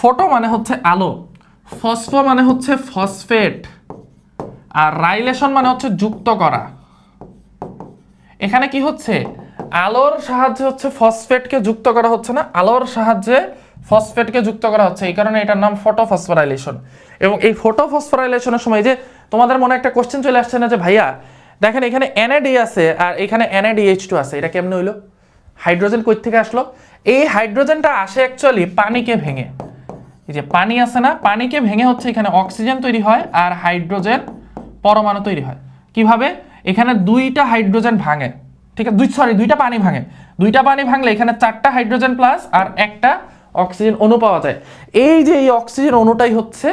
ফটো মানে হচ্ছে আলো, ফসফো মানে হচ্ছে ফসফেট, আর রাইলেশন মানে হচ্ছে যুক্ত করা। এখানে কি হচ্ছে, আলোর সাহায্যে হচ্ছে ফসফেটকে যুক্ত করা হচ্ছে না, আলোর সাহায্যে ফসফেটকে যুক্ত করা হচ্ছে, এই কারণে এটার নাম ফটোফসফোরাইলেশন। এবং এই ফটোফসফোরাইলেশনের সময় যে তোমাদের মনে একটা কোশ্চেন চলে আসছে না যে ভাইয়া দেখেন এখানে NAD আছে আর এখানে NADH2 আছে, এটা কেমনে হইলো, হাইড্রোজেন কই থেকে আসলো? এই হাইড্রোজেনটা আসে অ্যাকচুয়ালি পানিকে ভেঙে, এই যে পানি আছে না, পানিকে ভেঙে হচ্ছে এখানে অক্সিজেন তৈরি হয় আর হাইড্রোজেন পরমাণু তৈরি হয়। কিভাবে? এখানে দুইটা হাইড্রোজেন ভাঙে, ঠিক আছে, দুইটা পানি ভাঙে, দুইটা পানি ভাঙলে এখানে 4টা হাইড্রোজেন প্লাস আর একটা অক্সিজেন অণু পাওয়া যায়। এই যে এই অক্সিজেন অণুটাই হচ্ছে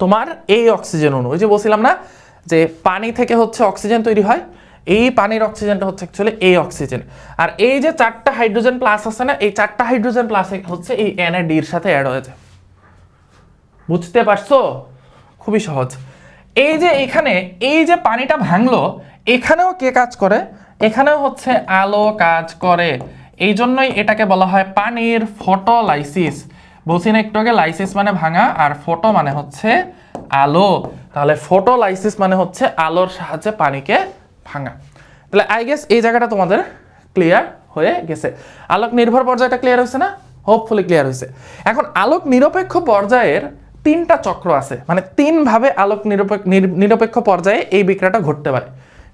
তোমার এই অক্সিজেন অণু। ওই যে বলছিলাম না যে পানি থেকে হচ্ছে অক্সিজেন তৈরি হয়, এই পানির অক্সিজেনটা হচ্ছে অ্যাকচুয়ালি এই অক্সিজেন। আর এই যে 4টা হাইড্রোজেন প্লাস আছে না, এই 4টা হাইড্রোজেন প্লাস হচ্ছে এই NAD এর সাথে অ্যাড হয়ে যায়। বুঝতে পারছো? খুবই সহজ। এই যে এখানে এই যে পানিটা ভাঙলো, এখানেও কে কাজ করে? এখানেও হচ্ছে আলো কাজ করে। এই জন্যই এটাকে বলা হয় পানির ফটোলাইসিস। বলছি না একটু আগে, লাইসিস মানে ভাঙা আর ফটো মানে হচ্ছে আলো। তাহলে ফটোলাইসিস মানে হচ্ছে আলোর সাহায্যে পানিকে ভাঙা। তাহলে আই গেস এই জায়গাটা তোমাদের ক্লিয়ার হয়ে গেছে। আলোক নির্ভর পর্যায়টা ক্লিয়ার হয়েছে না? হোপফুলি ক্লিয়ার হয়েছে। এখন আলোক নিরপেক্ষ পর্যায়ের 3টা চক্র আছে, মানে 3 ভাবে আলোক নিরপেক্ষ পর্যায়ে এই বিক্রিয়াটা ঘটতে পারে।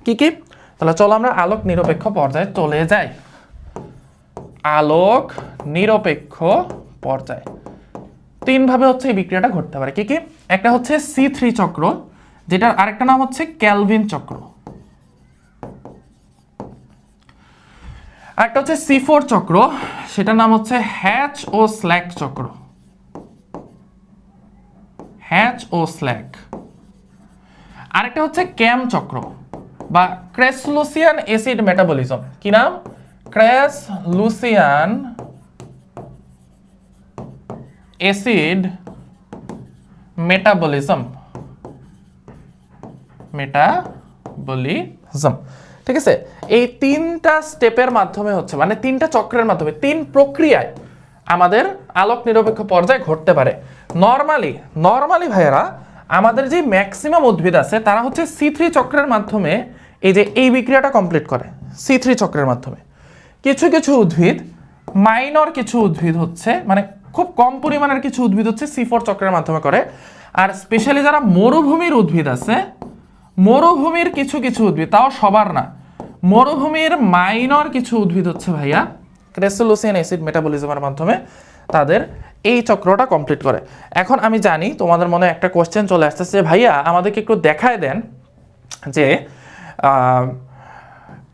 কি কি? তাহলে চলো আমরা আলোক নিরপেক্ষ পর্যায়ে চলে যাই। আলোক নিরপেক্ষ পর্যায় 3 ভাবে হচ্ছে এই বিক্রিয়াটা ঘটতে পারে। কি কি? একটা হচ্ছে C3 চক্র, যেটার আরেকটা নাম হচ্ছে ক্যালভিন চক্র। আরেকটা হচ্ছে C4 চক্র, সেটার নাম হচ্ছে হ্যাচ ও স্ল্যাক চক্র। হ্যাচ ও স্ল্যাক। আরেকটা হচ্ছে ক্যাম চক্র বা ক্রেসলুসিয়ান অ্যাসিড মেটাবলিজম। কি নাম? ক্রেসলুসিয়ান অ্যাসিড মেটাবলিজম। ঠিক আছে, এই 3টা স্টেপের মাধ্যমে হচ্ছে, মানে 3টা চক্রের মাধ্যমে 3 প্রক্রিয়ায় আমাদের আলোক নিরপেক্ষ পর্যায় ঘটতে পারে। নরমালি ভাইয়েরা আমাদের যে ম্যাক্সিমাম উদ্ভিদ আছে তারা হচ্ছে C3 চক্রের মাধ্যমে এই যে এই বিক্রিয়াটা কমপ্লিট করে। C3 চক্রের মাধ্যমে কিছু কিছু উদ্ভিদ, মাইনর কিছু উদ্ভিদ হচ্ছে, মানে খুব কম পরিমাণের কিছু উদ্ভিদ হচ্ছে C4 চক্রের মাধ্যমে করে। আর স্পেশালি যারা মরুভূমির উদ্ভিদ আছে, মরুভূমির কিছু কিছু উদ্ভিদ, তাও সবার না, মরুভূমির মাইনর কিছু উদ্ভিদ হচ্ছে ভাইয়া ক্রেসলুসিয়ান অ্যাসিড মেটাবলিজমের মাধ্যমে তাদের এই চক্রটা কমপ্লিট করে। এখন আমি জানি তোমাদের মনে একটা কোশ্চেন চলে আসতেছে যে ভাইয়া আমাদেরকে একটু দেখায় দেন যে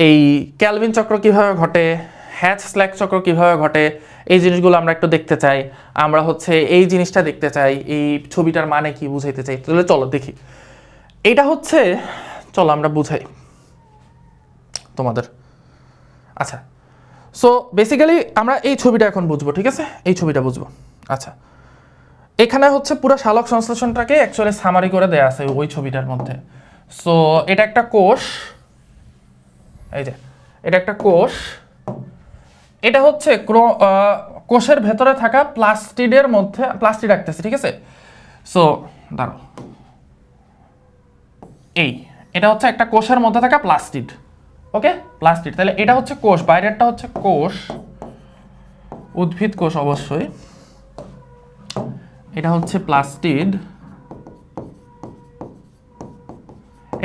এই ক্যালভিন চক্র কিভাবে ঘটে, হ্যাচ স্ল্যাক চক্র কিভাবে ঘটে, এই জিনিসগুলো আমরা একটু দেখতে চাই, আমরা হচ্ছে এই জিনিসটা দেখতে চাই, এই ছবিটার মানে কি বুঝাইতে চাই। তাহলে চলো দেখি। এটা হচ্ছে, চলো আমরা বুঝাই তোমাদের। আচ্ছা, সো বেসিক্যালি আমরা এই ছবিটা এখন বুঝবো, ঠিক আছে, এই ছবিটা বুঝবো। আচ্ছা, এখানে হচ্ছে পুরো সালোক সংশ্লেষণটাকে অ্যাকচুয়ালি সামারি করে দেয়া আছে ওই ছবিটার মধ্যে। সো এটা একটা কোষ, এই যে এটা একটা কোষ, এটা হচ্ছে কোষের ভেতরে থাকা প্লাস্টিডের মধ্যে, প্লাস্টিড রাখতেছে, ঠিক আছে। সো দাঁড়াও, এটা হচ্ছে একটা কোষের মধ্যে থাকা প্লাস্টিড, ওকে, প্লাস্টিড। তাহলে এটা হচ্ছে কোষ, বাইরেরটা হচ্ছে কোষ, উদ্ভিদ কোষ অবশ্যই, এটা হচ্ছে প্লাস্টিড।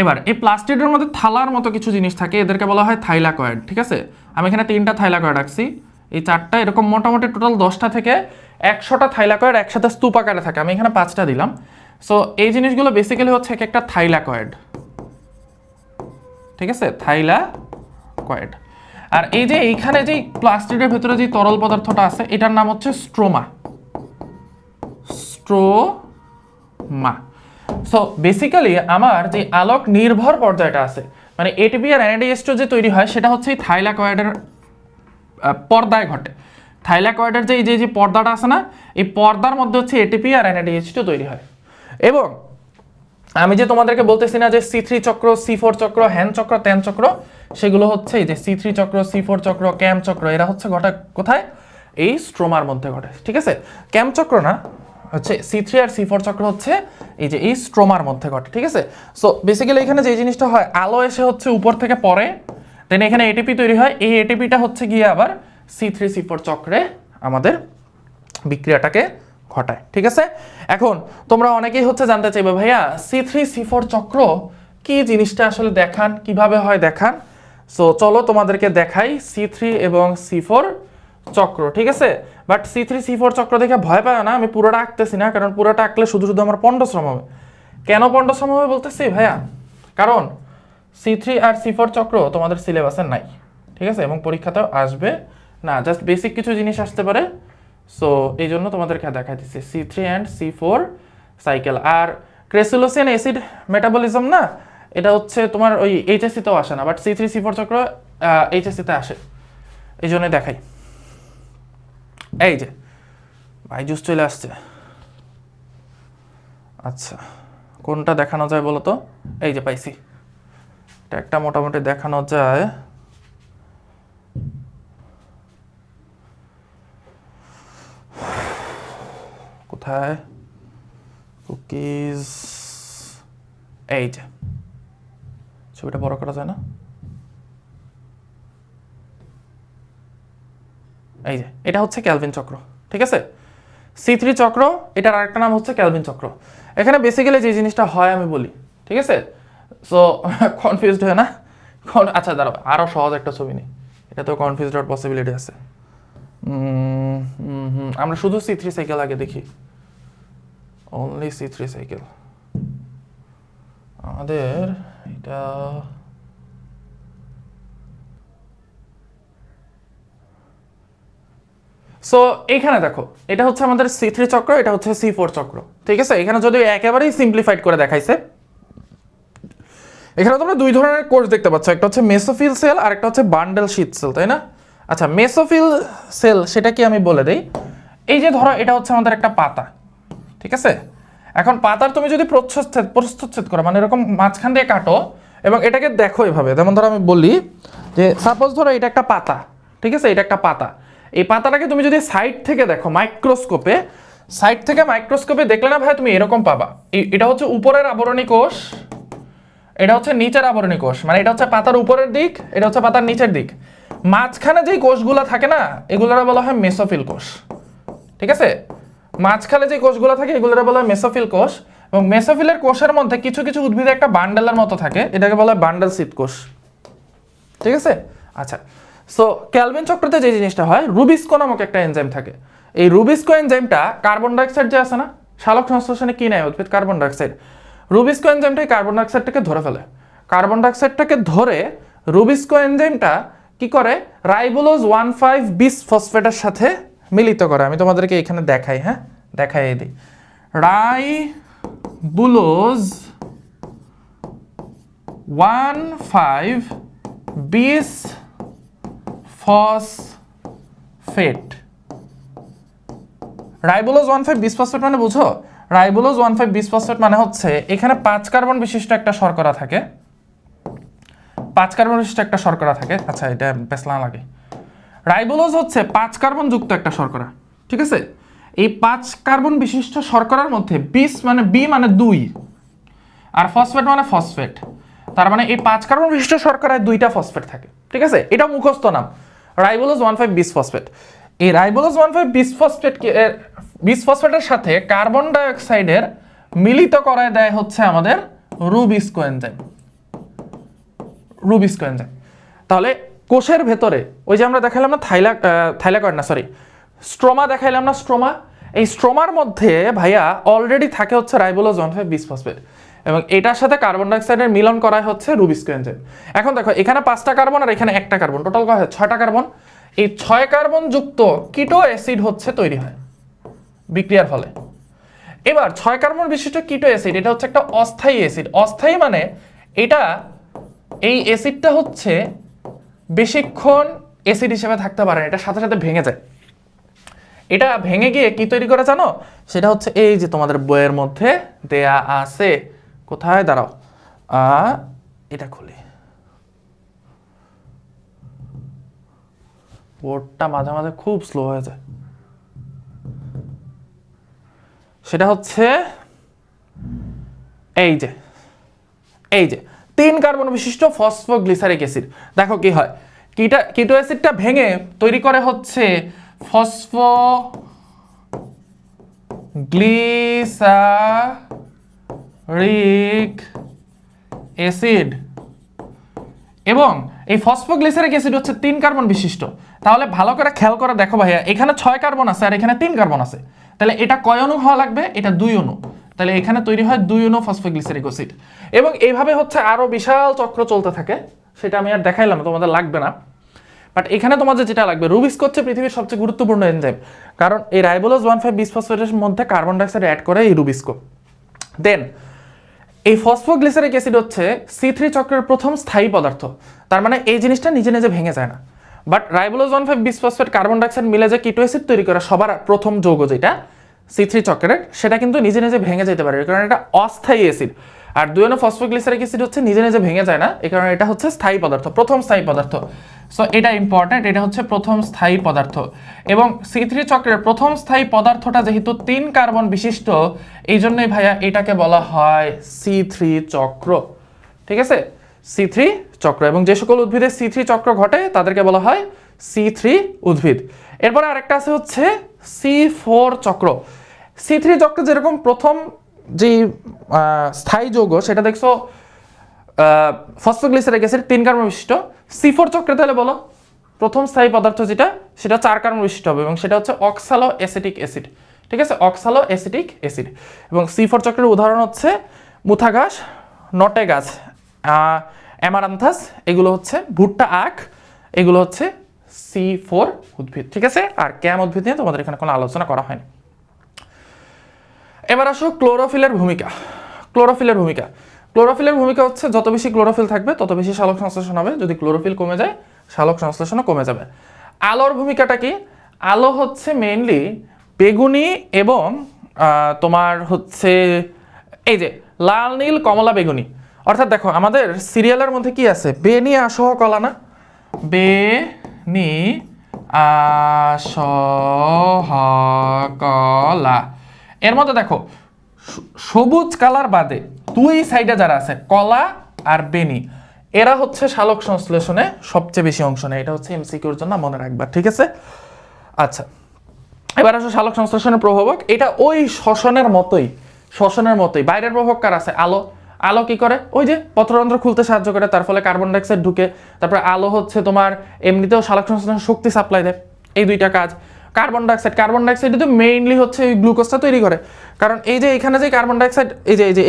এবার এই প্লাস্টিডের মধ্যে থালার মতো কিছু জিনিস থাকে, এদেরকে বলা হয় থাইলাকয়েড, ঠিক আছে। আমি এখানে 3টা থাইলাকয়েড রাখছি, এই 4টা, এরকম মোটামুটি টোটাল 10টা থেকে 100টা থাইলাকয়েড একসাথে স্তূপ আকারে থাকে। আমি এখানে 5টা দিলাম। সো এই জিনিসগুলো বেসিক্যালি হচ্ছে এক একটা থাইলাকয়েড, ঠিক আছে, থাইলাকয়েড। আর এই যে এইখানে যে প্লাস্টিডের ভেতরে যে তরল পদার্থটা আছে এটার নাম হচ্ছে স্ট্রোমা। সো বেসিক্যালি আমার যে আলোক নির্ভর পর্যায়টা আছে, মানে এটিপি আর NADH2 যে তৈরি হয় সেটা হচ্ছে এই থাইলাকয়েডের পর্দায় ঘটে। থাইলাকয়েডের যে যে পর্দাটা আছে না, এই পর্দার মধ্যে হচ্ছে এটিপি আর NADH2 তৈরি হয়। এবং আমি যে তোমাদেরকে বলতেছি না যে C3 চক্র, C4 চক্র, হ্যান চক্র, ত্যান চক্র, সেগুলো হচ্ছে এই যে C3 চক্র, C4 চক্র, ক্যাম চক্র, এরা হচ্ছে ঘটে কোথায়? এই স্ট্রোমার মধ্যে ঘটে, ঠিক আছে? ক্যাম্প চক্র না, হচ্ছে C3 আর C4 চক্র হচ্ছে এই যে এই স্ট্রোমার মধ্যে ঘটে, ঠিক আছে? সো বেসিক্যালি এখানে যে জিনিসটা হয়, আলো এসে হচ্ছে উপর থেকে পড়ে, দেন এখানে এটিপি তৈরি হয়, এই এটিপিটা হচ্ছে গিয়ে আবার C3 C4 চক্রে আমাদের বিক্রিয়াটাকে ঘটায়, ঠিক আছে? এখন তোমরা অনেকেই হচ্ছে জানতে চাইবে ভাইয়া C3 C4 চক্র কি জিনিসটা আসলে দেখান, কিভাবে হয় দেখান। সো চলো তোমাদেরকে দেখাই C3 এবং C4 চক্র, ঠিক আছে? বাট C3 C4 চক্র দেখে ভয় পায় না, আমি পুরোটা আঁকতেছি না, কারণ পুরোটা আঁকলে শুধু শুধু আমার পণ্ডশ্রম হবে। কেন পণ্ডশ্রম হবে বলতেছি ভাইয়া, কারণ C3 আর C4 চক্র তোমাদের সিলেবাসে নাই, ঠিক আছে? এবং পরীক্ষাতেও আসবে না, জাস্ট বেসিক কিছু জিনিস আসতে পারে। সো এই জন্য তোমাদেরকে দেখাইতেছি C3 অ্যান্ড C4 সাইকেল। আর ক্রেসুলোসিয়ান অ্যাসিড মেটাবলিজম না, এটা হচ্ছে তোমার ওই এইচএসসিতেও আসে না, বাট C3 C4 চক্র এইচএসসিতে আসে, এই জন্যই দেখাই। এই যে ভাই জুস চলে আসছে। আচ্ছা, কোনটা দেখানো যায় বলো তো? এই যে পাইছি, এটা একটা মোটামুটি দেখানো যায়। কোথায় কুকিজ? এই যে ছবিটা বড় করা যায় না? এই যে এটা হচ্ছে ক্যালভিন চক্র, ঠিক আছে? C3 চক্র, এটার আরেকটা নাম হচ্ছে ক্যালভিন চক্র। এখানে বেসিক্যালি যে জিনিসটা হয় আমি বলি, ঠিক আছে? সো কনফিউজড হয় না? আচ্ছা দাঁড়াও, আরও সহজ একটা ছবি নেই, এটা তো কনফিউজড হওয়ার পসিবিলিটি আছে। আমরা শুধু C3 সাইকেল আগে দেখি, অনলি C3 সাইকেল। আমাদের এটা সো এইখানে দেখো, এটা হচ্ছে আমাদের C3 চক্র, এটা হচ্ছে C4 চক্র, ঠিক আছে? এখানে যদি একেবারেই সিম্পলিফাইড করে দেখাইছে, এখানে তোমরা দুই ধরনের কোষ দেখতে পাচ্ছ, একটা হচ্ছে মেসোফিল সেল আর একটা হচ্ছে বান্ডেল শীট সেল, তাই না? আচ্ছা, মেসোফিল সেল সেটা কি আমি বলে দেই। এই যে ধরো এটা হচ্ছে আমাদের একটা পাতা, ঠিক আছে? এখন পাতার তুমি যদি প্রস্থচ্ছেদ করো, মানে এরকম মাঝখান দিয়ে কাটো এবং এটাকে দেখো এভাবে, যেমন ধরো আমি বলি যে সাপোজ ধরো এটা একটা পাতা, ঠিক আছে? এটা একটা পাতা, এই পাতাটাকে তুমি যদি সাইড থেকে দেখো মাইক্রোস্কোপে, সাইড থেকে মাইক্রোস্কোপে দেখলে না ভাই তুমি এরকম পাবা। এটা হচ্ছে উপরের আবরণী কোষ, এটা হচ্ছে নিচের আবরণী কোষ, মানে এটা হচ্ছে পাতার উপরের দিক, এটা হচ্ছে পাতার নিচের দিক। মাঝখানে যেই কোষগুলো থাকে না, এগুলোরা বলা হয় মেসোফিল কোষ, ঠিক আছে? মাঝখানে যে কোষগুলো থাকে এগুলোরা বলা হয় মেসোফিল কোষ। এবং মেসোফিলের কোষের মধ্যে কিছু কিছু উদ্ভিদে একটা বান্ডেলের মতো থাকে, এটাকে বলা হয় বান্ডেল শীত কোষ, ঠিক আছে? আচ্ছা, সো ক্যালভিন চক্রতে যে জিনিসটা হয়, রুবিস্কো নামক একটা এনজাইম থাকে। এই রুবিস্কো এনজাইমটা কার্বন ডাইঅক্সাইড যে আছে না, সালোক সংশ্লেষণে কি নেয় উদ্ভিদ? Carbon dioxide. রুবিস্কো এনজাইমটাই কার্বন ডাইঅক্সাইডটাকে ধরে ফেলে। কার্বন ডাইঅক্সাইডটাকে ধরে রুবিস্কো এনজাইমটা কি করে? রাইবোলোজ 1,5 বিস ফসফেটের সাথে মিলিত করে। আমি তোমাদেরকে এখানে দেখাই, হ্যাঁ দেখাই দিই। রাইবোলোজ 1,5 বিস ফসফেট। রাইবোলোজ 1,5 বিস ফসফেট মানে বুঝো? রাইবোলোজ 1,5 বিস ফসফেট মানে হচ্ছে এখানে 5 কার্বন বিশিষ্ট একটা শর্করা থাকে, 5 কার্বন বিশিষ্ট একটা শর্করা থাকে। আচ্ছা, এটা পেছলা লাগে। রাইবোলোজ হচ্ছে 5 কার্বন যুক্ত একটা শর্করা, ঠিক আছে? এই 5 কার্বন বিশিষ্ট শর্করার মধ্যে বিস মানে বি মানে 2 আর ফসফেট মানে ফসফেট, তার মানে এই 5 কার্বন বিশিষ্ট শর্করায় 2টা ফসফেট থাকে, ঠিক আছে? এটা মুখস্থ নাম, রাইবোলোজ 1,5 বিস ফসফেট। এই রাইবোলোজ 1,5 বিস ফসফেটের সাথে কার্বন ডাইঅক্সাইডের মিলিত করায় দেয় হচ্ছে আমাদের রুবিস্কো এনজাইম। Rubisco enzyme. তাহলে কোষের ভেতরে ওই যে আমরা দেখালাম না থাইলাকয়েড না, সরি স্ট্রোমা দেখাইলাম না, স্ট্রোমা, এই স্ট্রোমার মধ্যে ভাইয়া অলরেডি থাকে হচ্ছে রাইবোলোজ 1,5 বিস ফসফেট এবং এটার সাথে কার্বন ডাইঅক্সাইডের মিলন করা হচ্ছে রুবিস্কো এনজাইম। এখন দেখো এখানে 5টা কার্বন আর এখানে 1টা কার্বন, টোটাল কত হয়? 6টা কার্বন। এই 6 কার্বন যুক্ত কিটো অ্যাসিড হচ্ছে তৈরি হয় বিক্রিয়ার ফলে। এবার 6 কার্বন বিশিষ্ট কিটো অ্যাসিড, এটা হচ্ছে একটা অস্থায়ী অ্যাসিড। অস্থায়ী মানে এটা, এই অ্যাসিডটা হচ্ছে বেশিক্ষণ অ্যাসিড হিসেবে থাকতে পারে না, এটা সাথে সাথে ভেঙে যায়। এটা ভেঙে গিয়ে কি তৈরি করে জানো? সেটা হচ্ছে এই যে তোমাদের বইয়ের মধ্যে দেয়া আছে, কোথায় দাঁড়াও, এটা খুলি, বোর্ডটা মাঝে মাঝে খুব স্লো হয়ে যায়। সেটা হচ্ছে এই যে 3 কার্বন বিশিষ্ট ফসফোগ্লিসারিক অ্যাসিড। দেখো কি হয়, কিটো অ্যাসিডটা ভেঙে তৈরি করে হচ্ছে ফসফোগ্লিসারিক অ্যাসিড, এবং এই ফসফোগ্লিসারিক অ্যাসিড হচ্ছে 3 কার্বন বিশিষ্ট। তাহলে ভালো করে খেয়াল করে দেখো ভাইয়া, এখানে 6 কার্বন আছে আর এখানে 3 কার্বন আছে, তাহলে এটা কয় অণু হওয়া লাগবে? এটা 2 অণু। তাহলে এখানে তৈরি হয় 2 অণু ফসফোগ্লিসারিক অ্যাসিড। এবং এইভাবে হচ্ছে আরো বিশাল চক্র চলতে থাকে, সেটা আমি আর দেখাইলাম, তোমাদের লাগবে না। বাট এখানে তোমাদের যেটা লাগবে, রুবিস্কো হচ্ছে পৃথিবীর সবচেয়ে গুরুত্বপূর্ণ এনজাইম, কারণ এই রাইবোলোজ 1,5-বিসফসফেটের মধ্যে কার্বন ডাইঅক্সাইড অ্যাড করে এই রুবিস্কো। দেন এই ফসফোগ্লিসারিক অ্যাসিড হচ্ছে C3 চক্রের প্রথম স্থায়ী পদার্থ, তার মানে এই জিনিসটা নিজে নিজে ভেঙে যায় না। বাট রাইবোলোজ 1,5-বিসফসফেট কার্বন ডাইঅক্সাইড মিলে যে কিটো অ্যাসিড তৈরি করে সবার প্রথম যৌগ যেটা C3 চক্রের, সেটা কিন্তু নিজে নিজে ভেঙে যেতে পারে, কারণ এটা অস্থায়ী অ্যাসিড। আর 2 অণু ফসফোগ্লিসারিক অ্যাসিড হচ্ছে নিজে নিজে ভেঙে যায় না, এই কারণে এটা হচ্ছে স্থায়ী পদার্থ, প্রথম স্থায়ী পদার্থ। সো এটা ইম্পর্টেন্ট, এটা হচ্ছে প্রথম স্থায়ী পদার্থ। এবং C3 চক্রের প্রথম স্থায়ী পদার্থটা যেহেতু 3 কার্বন বিশিষ্ট, এই জন্যই ভাইয়া এটাকে বলা হয় C3 চক্র। ঠিক আছে, C3 চক্র। এবং যে সকল উদ্ভিদে C3 চক্র ঘটে তাদেরকে বলা হয় C3 উদ্ভিদ। এরপরে আরেকটা আছে হচ্ছে C4 চক্র। C3 চক্র যেরকম প্রথম যে স্থায়ী যৌগ সেটা দেখছো ফসফোগ্লিসারিক অ্যাসিড 3 কার্বন বিশিষ্ট, C4 চক্রে তাহলে বলো প্রথম স্থায়ী পদার্থ যেটা সেটা 4 কার্বন বিশিষ্ট হবে, এবং সেটা হচ্ছে অক্সালো অ্যাসিটিক অ্যাসিড। ঠিক আছে, অক্সালো অ্যাসিটিক অ্যাসিড। এবং C4 চক্রের উদাহরণ হচ্ছে মুথা গাছ, নটে গাছ, অ্যামারান্থাস, এগুলো হচ্ছে ভুট্টা আখ, এগুলো হচ্ছে C4 উদ্ভিদ। ঠিক আছে, আর ক্যাম উদ্ভিদ নিয়ে তোমাদের এখানে কোনো আলোচনা করা হয়নি। এবার আসো ক্লোরোফিলের ভূমিকা। ক্লোরোফিলের ভূমিকা হচ্ছে যত বেশি ক্লোরোফিল থাকবে তত বেশি সালোক সংশ্লেষণ হবে, যদি ক্লোরোফিল কমে যায় সালোক সংশ্লেষণও কমে যাবে। আলোর ভূমিকাটা কি? আলো হচ্ছে মেইনলি বেগুনি এবং তোমার হচ্ছে এই যে লাল, নীল, কমলা, বেগুনি। অর্থাৎ দেখো আমাদের সিরিয়ালের মধ্যে কি আছে, বেনি আসহ কলা না, বেনি আসহ কলা। এর মধ্যে দেখো সবুজ কালার বাদে 2 সাইডে যারা আছে কলা আর বেনি, এরা হচ্ছে সালোক সংশ্লেষণে সবচেয়ে বেশি অংশ নেয়। এটা হচ্ছে এমসিকিউর জন্য মনে রাখবা। ঠিক আছে, আচ্ছা এবার আসো সালোক সংশ্লেষণের প্রভাবক। এটা ওই শ্বসনের মতোই। বাইরের প্রভাবক কার আছে? আলো কি করে? ওই যে পত্ররন্ধ্র খুলতে সাহায্য করে, তার ফলে কার্বন ডাইঅক্সাইড ঢুকে। তারপরে আলো হচ্ছে তোমার এমনিতেও সালোক সংশ্লেষণে শক্তি সাপ্লাই দেয়। এই দুইটা কাজ। কার্বন ডাইঅক্সাইড তো মেইনলি হচ্ছে ওই গ্লুকোজটা তৈরি করে, কারণ এই যে এখানে যে কার্বন ডাইঅক্সাইড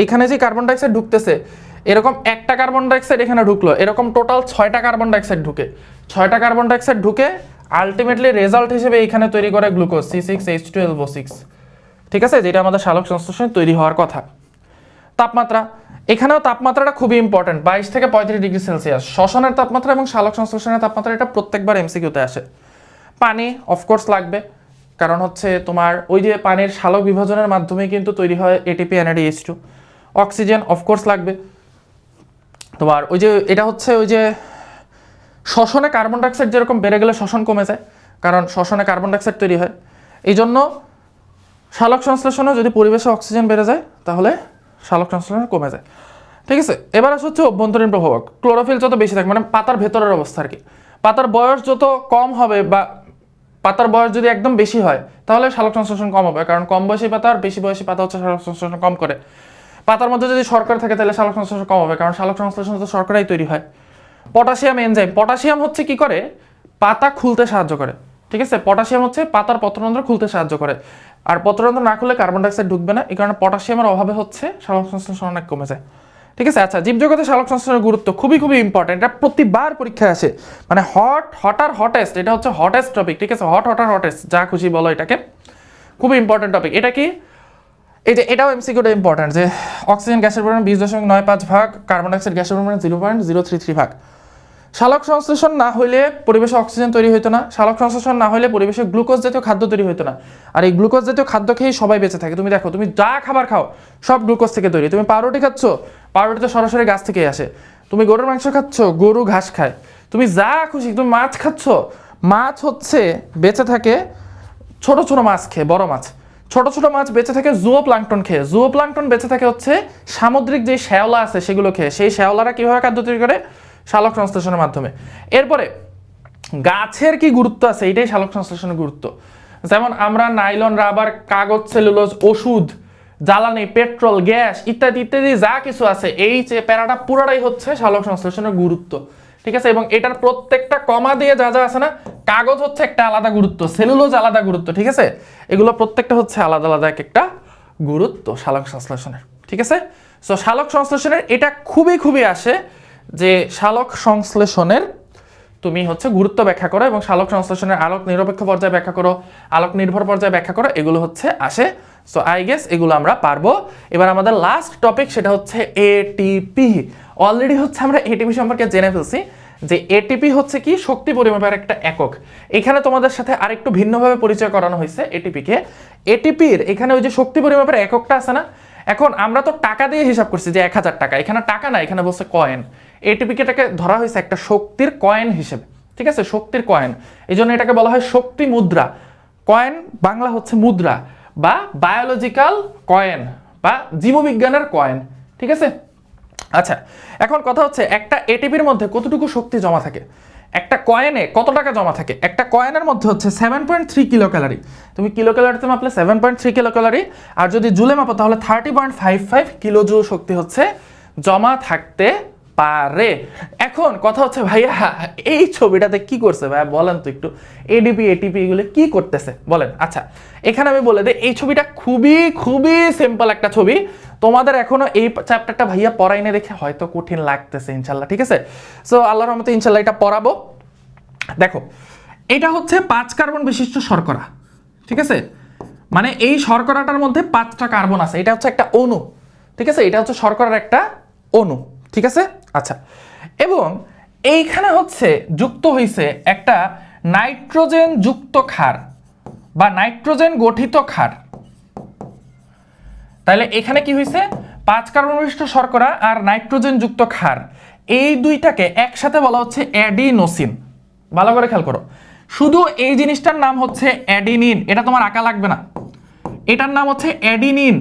এখানে যে কার্বন ডাইঅক্সাইড ঢুকতেছে, এরকম একটা কার্বন ডাইঅক্সাইড এখানে ঢুকলো, এরকম টোটাল 6টা কার্বন ডাইঅক্সাইড ঢুকে। 6টা কার্বন ডাইঅক্সাইড ঢুকে আলটিমেটলি রেজাল্ট হিসেবে এখানে তৈরি করে গ্লুকোজ C6H12O6। ঠিক আছে, যেটা আমাদের সালোক সংশ্লেষণে তৈরি হওয়ার কথা। তাপমাত্রা, এখানেও তাপমাত্রাটা খুবই ইম্পর্টেন্ট, 22 থেকে 35 ডিগ্রি সেলসিয়াস শ্বসনের তাপমাত্রা এবং সালোক সংশ্লেষণের তাপমাত্রা, এটা প্রত্যেকবার এমসিকিউতে আসে। পানি অফকোর্স লাগবে, কারণ হচ্ছে তোমার ওই যে পানির সালোক বিভাজনের মাধ্যমে কিন্তু তৈরি হয় ATP NADH2। অক্সিজেন অফকোর্স লাগবে তোমার, ওই যে এটা হচ্ছে ওই যে শ্বসনে কার্বন ডাইঅক্সাইড যেরকম বেড়ে গেলে শ্বসন কমে যায়, কারণ শ্বসনে কার্বন ডাইঅক্সাইড তৈরি হয়। এই জন্য সালোক সংশ্লেষণে যদি পরিবেশে অক্সিজেন বেড়ে যায় তাহলে সালোক সংশ্লেষণ কমে যায়। ঠিক আছে, এবার আসে হচ্ছে অভ্যন্তরীণ প্রভাবক। ক্লোরোফিল যত বেশি থাকে, মানে পাতার ভেতরের অবস্থা আর কি, পাতার বয়স যত কম হবে বা পাতার বয়স যদি একদম বেশি হয় তাহলে সালোক সংশ্লেষণ কম হবে, কারণ কম বয়সী পাতা আর বেশি বয়সী পাতা হচ্ছে সালোক সংশ্লেষণ কম করে। পাতার মধ্যে যদি শর্করা থাকে তাহলে সালোক সংশ্লেষণ কম হবে, কারণ সালোক সংশ্লেষণ তো শর্করাই তৈরি হয়। পটাশিয়াম এনজাইম, পটাশিয়াম হচ্ছে কি করে, পাতা খুলতে সাহায্য করে। ঠিক আছে, পটাশিয়াম হচ্ছে পাতার পত্ররন্ধ্র খুলতে সাহায্য করে, আর পত্ররন্ধ্র না খুললে কার্বন ডাইঅক্সাইড ঢুকবে না, এই কারণে পটাশিয়ামের অভাবে হচ্ছে সালোক সংশ্লেষণ অনেক কমে যায়। ঠিক আছে, আচ্ছা জীবজগতে সালোক সংশ্লেষণের গুরুত্ব খুবই ইম্পর্টেন্ট, এটা প্রতিবার পরীক্ষায় আসে, মানে হটেস্ট, এটা হচ্ছে হটেস্ট টপিক। ঠিক আছে, হটেস্ট যা খুশি বলো, এটাকে খুবই ইম্পর্টেন্ট টপিক। এটা কি, এই যে এটাও এমসিকিউটা ইম্পর্টেন্ট, যে অক্সিজেন গ্যাসের পরিমাণ 20.95 ভাগ, কার্বন ডাইঅক্সাইড গ্যাসের পরিমাণ 0.033 ভাগ। সালোক সংশ্লেষণ না হইলে পরিবেশে অক্সিজেন তৈরি হইতো না, সালোক সংশ্লেষণ না হইলে পরিবেশে গ্লুকোজ জাতীয় খাদ্য তৈরি হইতো না, আর এই গ্লুকোজ জাতীয় খাদ্য খেয়েই সবাই বেঁচে থাকে। তুমি দেখো, তুমি যা খাবার খাও সব গ্লুকোজ থেকে তৈরি। তুমি পাউরুটি খাচ্ছ, পাউরুটি তো সরাসরি গাছ থেকেই আসে। তুমি গরুর মাংস খাচ্ছ, গরু ঘাস খায়। তুমি যা খুশি, তুমি মাছ খাচ্ছ, মাছ হচ্ছে বেঁচে থাকে ছোট ছোট মাছ খেয়ে, বড় মাছ। ছোট ছোট মাছ বেঁচে থাকে জুওপ্লাঙ্কটন খেয়ে। জুওপ্লাঙ্কটন বেঁচে থাকে হচ্ছে সামুদ্রিক যে শ্যাওলা আছে সেগুলো খেয়ে। সেই শ্যাওলারা কিভাবে খাদ্য তৈরি করে? সালোক সংশ্লেষণের মাধ্যমে। এরপরে গাছের কি গুরুত্ব আছে, এটাই সালোক সংশ্লেষণের গুরুত্ব। যেমন আমরা নাইলন, রাবার, কাগজ, সেলুলোজ, ওষুধ, জ্বালানি, পেট্রোল, গ্যাস ইত্যাদি ইত্যাদি যা কিছু আছে, এই যে প্যারাটা পুরোটাই হচ্ছে সালোক সংশ্লেষণের গুরুত্ব। ঠিক আছে, এবং এটার প্রত্যেকটা কমা দিয়ে যা যা আছে না, কাগজ হচ্ছে একটা আলাদা গুরুত্ব, সেলুলোজ আলাদা গুরুত্ব। ঠিক আছে, এগুলো প্রত্যেকটা হচ্ছে আলাদা আলাদা এক একটা গুরুত্ব সালোক সংশ্লেষণের। ঠিক আছে, সো সালোক সংশ্লেষণের এটা খুবই খুবই আসে যে সালোক সংশ্লেষণের তুমি হচ্ছে গুরুত্ব ব্যাখ্যা করো এবং সালোক সংশ্লেষণের আলোক নিরপেক্ষ পর্যায়ে ব্যাখ্যা করো, আলোক নির্ভর পর্যায়ে ব্যাখ্যা করো, এগুলো হচ্ছে আসে। সো আই গেস এগুলো আমরা পারবো। এবার আমাদের লাস্ট টপিক সেটা হচ্ছে এটিপি। অলরেডি হচ্ছে আমরা এটিপি সম্পর্কে জেনে ফেলছি যে এটিপি হচ্ছে কি, শক্তি পরিমাপের একটা একক। এখানে তোমাদের সাথে আরেকটু ভিন্নভাবে পরিচয় করানো হয়েছে এটিপিকে। এটিপির এখানে ওই যে শক্তি পরিমাপের এককটা আছে না, এখন আমরা তো টাকা দিয়ে হিসাব করছি যে 1000 টাকা, এখানে টাকা না, এখানে বলছে কয়েন। এটিপিকে ধরা হয়েছে একটা শক্তির কয়েন হিসেবে। ঠিক আছে, শক্তির কয়েন, এই জন্য এটাকে বলা হয় শক্তি মুদ্রা। কয়েন বাংলা হচ্ছে মুদ্রা বা বায়োলজিক্যাল কয়েন বা জীববিজ্ঞানের কয়েন। ঠিক আছে, আচ্ছা এখন কথা হচ্ছে একটা এটিপির মধ্যে কতটুকু শক্তি জমা থাকে, একটা কয়েনে কত টাকা জমা থাকে। একটা কয়েনের মধ্যে হচ্ছে 7.3 কিলো ক্যালোরি। তুমি কিলো ক্যালোরিতে মাপলে 7.3 কিলো ক্যালোরি, আর যদি জুলে মাপো তাহলে 30.55 কিলো জুল শক্তি হচ্ছে জমা থাকতে পারে। এখন কথা হচ্ছে ভাইয়া এই ছবিটাতে কি করছে ভাইয়া বলেন তো একটু, এডিপি এটিপি এগুলো কি করতেছে বলেন। আচ্ছা এখানে আমি বলে দিই, এই ছবিটা খুবই খুবই সিম্পল একটা ছবি। তোমাদের এখনো এই চ্যাপ্টারটা ভাইয়া পড়াইনি দেখে হয়তো কঠিন লাগতেছে ইনশাল্লাহ। ঠিক আছে, সো আল্লাহর রহমতে ইনশাল্লাহ এটা পড়াবো। দেখো এটা হচ্ছে 5 কার্বন বিশিষ্ট শর্করা। ঠিক আছে, মানে এই শর্করাটার মধ্যে 5টা কার্বন আছে, এটা হচ্ছে একটা অণু। ঠিক আছে, এটা হচ্ছে শর্করার একটা অণু। ঠিক আছে, আচ্ছা এবং এইখানে হচ্ছে যুক্ত হয়েছে একটা নাইট্রোজেন যুক্ত ক্ষার বা নাইট্রোজেন গঠিত ক্ষার। তাহলে এখানে কি হয়েছে, 5 কার্বন বিশিষ্ট শর্করা আর নাইট্রোজেন যুক্ত ক্ষার, এই দুইটাকে একসাথে বলা হচ্ছে অ্যাডিনোসিন। ভালো করে খেয়াল করো, শুধু এই জিনিসটার নাম হচ্ছে অ্যাডিনিন, এটা তোমার আঁকা লাগবে না, এটার নাম হচ্ছে অ্যাডিনিন।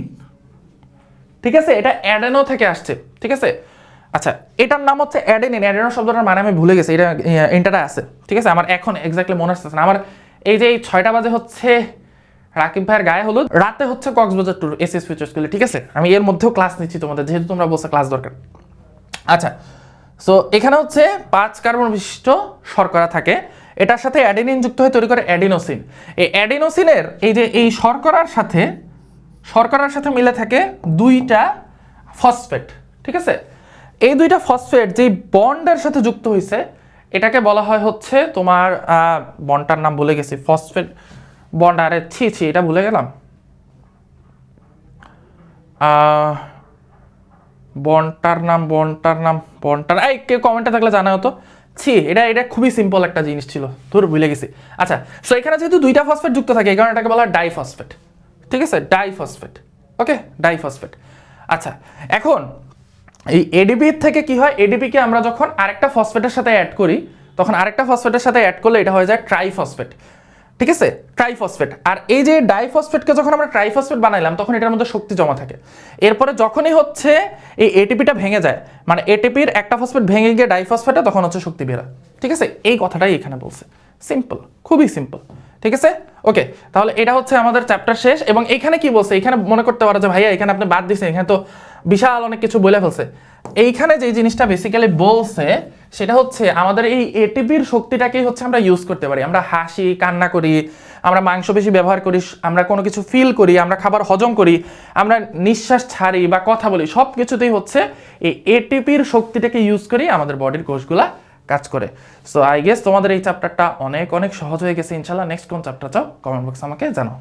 ঠিক আছে, এটা অ্যাডেনো থেকে আসছে। ঠিক আছে, আচ্ছা এটার নাম হচ্ছে অ্যাডেনিন। অ্যাডেনো শব্দটার মানে আমি ভুলে গেছি, এটা ইন্টারটা আছে। ঠিক আছে, আমার এখন এক্স্যাক্টলি মনে আসতেছে না। আমার এই যে 6টা বাজে হচ্ছে রাকিব ভাইয়ের গায়ে হলুদ, রাতে হচ্ছে কক্সবাজার ট্যুর এসএস ফিউচার স্কুলে। ঠিক আছে, আমি এর মধ্যেও ক্লাস নিচ্ছি তোমাদের, যেহেতু তোমরা বলছো ক্লাস দরকার। আচ্ছা সো এখানে হচ্ছে 5 কার্বন বিশিষ্ট শর্করা থাকে, এটার সাথে অ্যাডেনিন যুক্ত হয়ে তৈরি করে অ্যাডিনোসিন। এই অ্যাডিনোসিনের এই যে এই শর্করার সাথে মিলে থাকে 2টা ফসফেট। ঠিক আছে, এই 2টা ফসফেট যে বন্ডের সাথে যুক্ত হয়েছে এটাকে বলা হয় হচ্ছে তোমার বন্ডটার নাম ভুলে গেছি, ফসফেট বন্ড, আরে ছি এটা ভুলে গেলাম। বন্ডটার নাম এই কেউ কমেন্টে থাকলে জানা হতো। এটা খুবই সিম্পল একটা জিনিস ছিল, তোর ভুলে গেছি। আচ্ছা সো এখানে যেহেতু 2টা ফসফেট যুক্ত থাকে এই কারণে এটাকে বলা হয় ডাইফসফেট। ঠিক আছে, ডাইফসফেট। ওকে, ডাইফসফেট। আচ্ছা এখন এই এডিপি থেকে কি হয়, এডিপিকে আমরা যখন আরেকটা ফসফেটের সাথে অ্যাড করি তখন আরেকটা ফসফেটের সাথে অ্যাড করলে এটা হয়ে যায় ট্রাইফসফেট। ঠিক আছে, ট্রাইফসফেট। আর এই যে ডাইফসফেটকে যখন আমরা ট্রাইফসফেট বানাইলাম তখন এটার মধ্যে শক্তি জমা থাকে। এরপরে যখনই হচ্ছে এই এটিপিটা ভেঙে যায়, মানে এটিপির একটা ফসফেট ভেঙে গিয়ে ডাইফসফেটে, তখন হচ্ছে শক্তি বেরোয়। ঠিক আছে, এই কথাটাই এখানে বলছে, সিম্পল, খুবই সিম্পল। ঠিক আছে, ওকে, তাহলে এটা হচ্ছে আমাদের চ্যাপ্টার শেষ। এবং এখানে কি বলছে, এখানে মনে করতে পারো যে ভাইয়া এখানে আপনি বাদ দিচ্ছেন, এখানে তো বিশাল অনেক কিছু বলে ফেলছে। এইখানে যে জিনিসটা বেসিক্যালি বলছে সেটা হচ্ছে আমাদের এই এটিপির শক্তিটাকেই হচ্ছে আমরা ইউজ করতে পারি। আমরা হাসি, কান্না করি, আমরা মাংসপেশি ব্যবহার করি, আমরা কোনো কিছু ফিল করি, আমরা খাবার হজম করি, আমরা নিঃশ্বাস ছাড়ি বা কথা বলি, সব কিছুতেই হচ্ছে এই এটিপির শক্তিটাকে ইউজ করি আমাদের বডির কোষগুলা কাজ করে। সো আই গেস তোমাদের এই চ্যাপ্টারটা অনেক অনেক সহজ হয়ে গেছে ইনশাল্লাহ। নেক্সট কোন চ্যাপ্টার চাও কমেন্ট বক্সে আমাকে জানাও।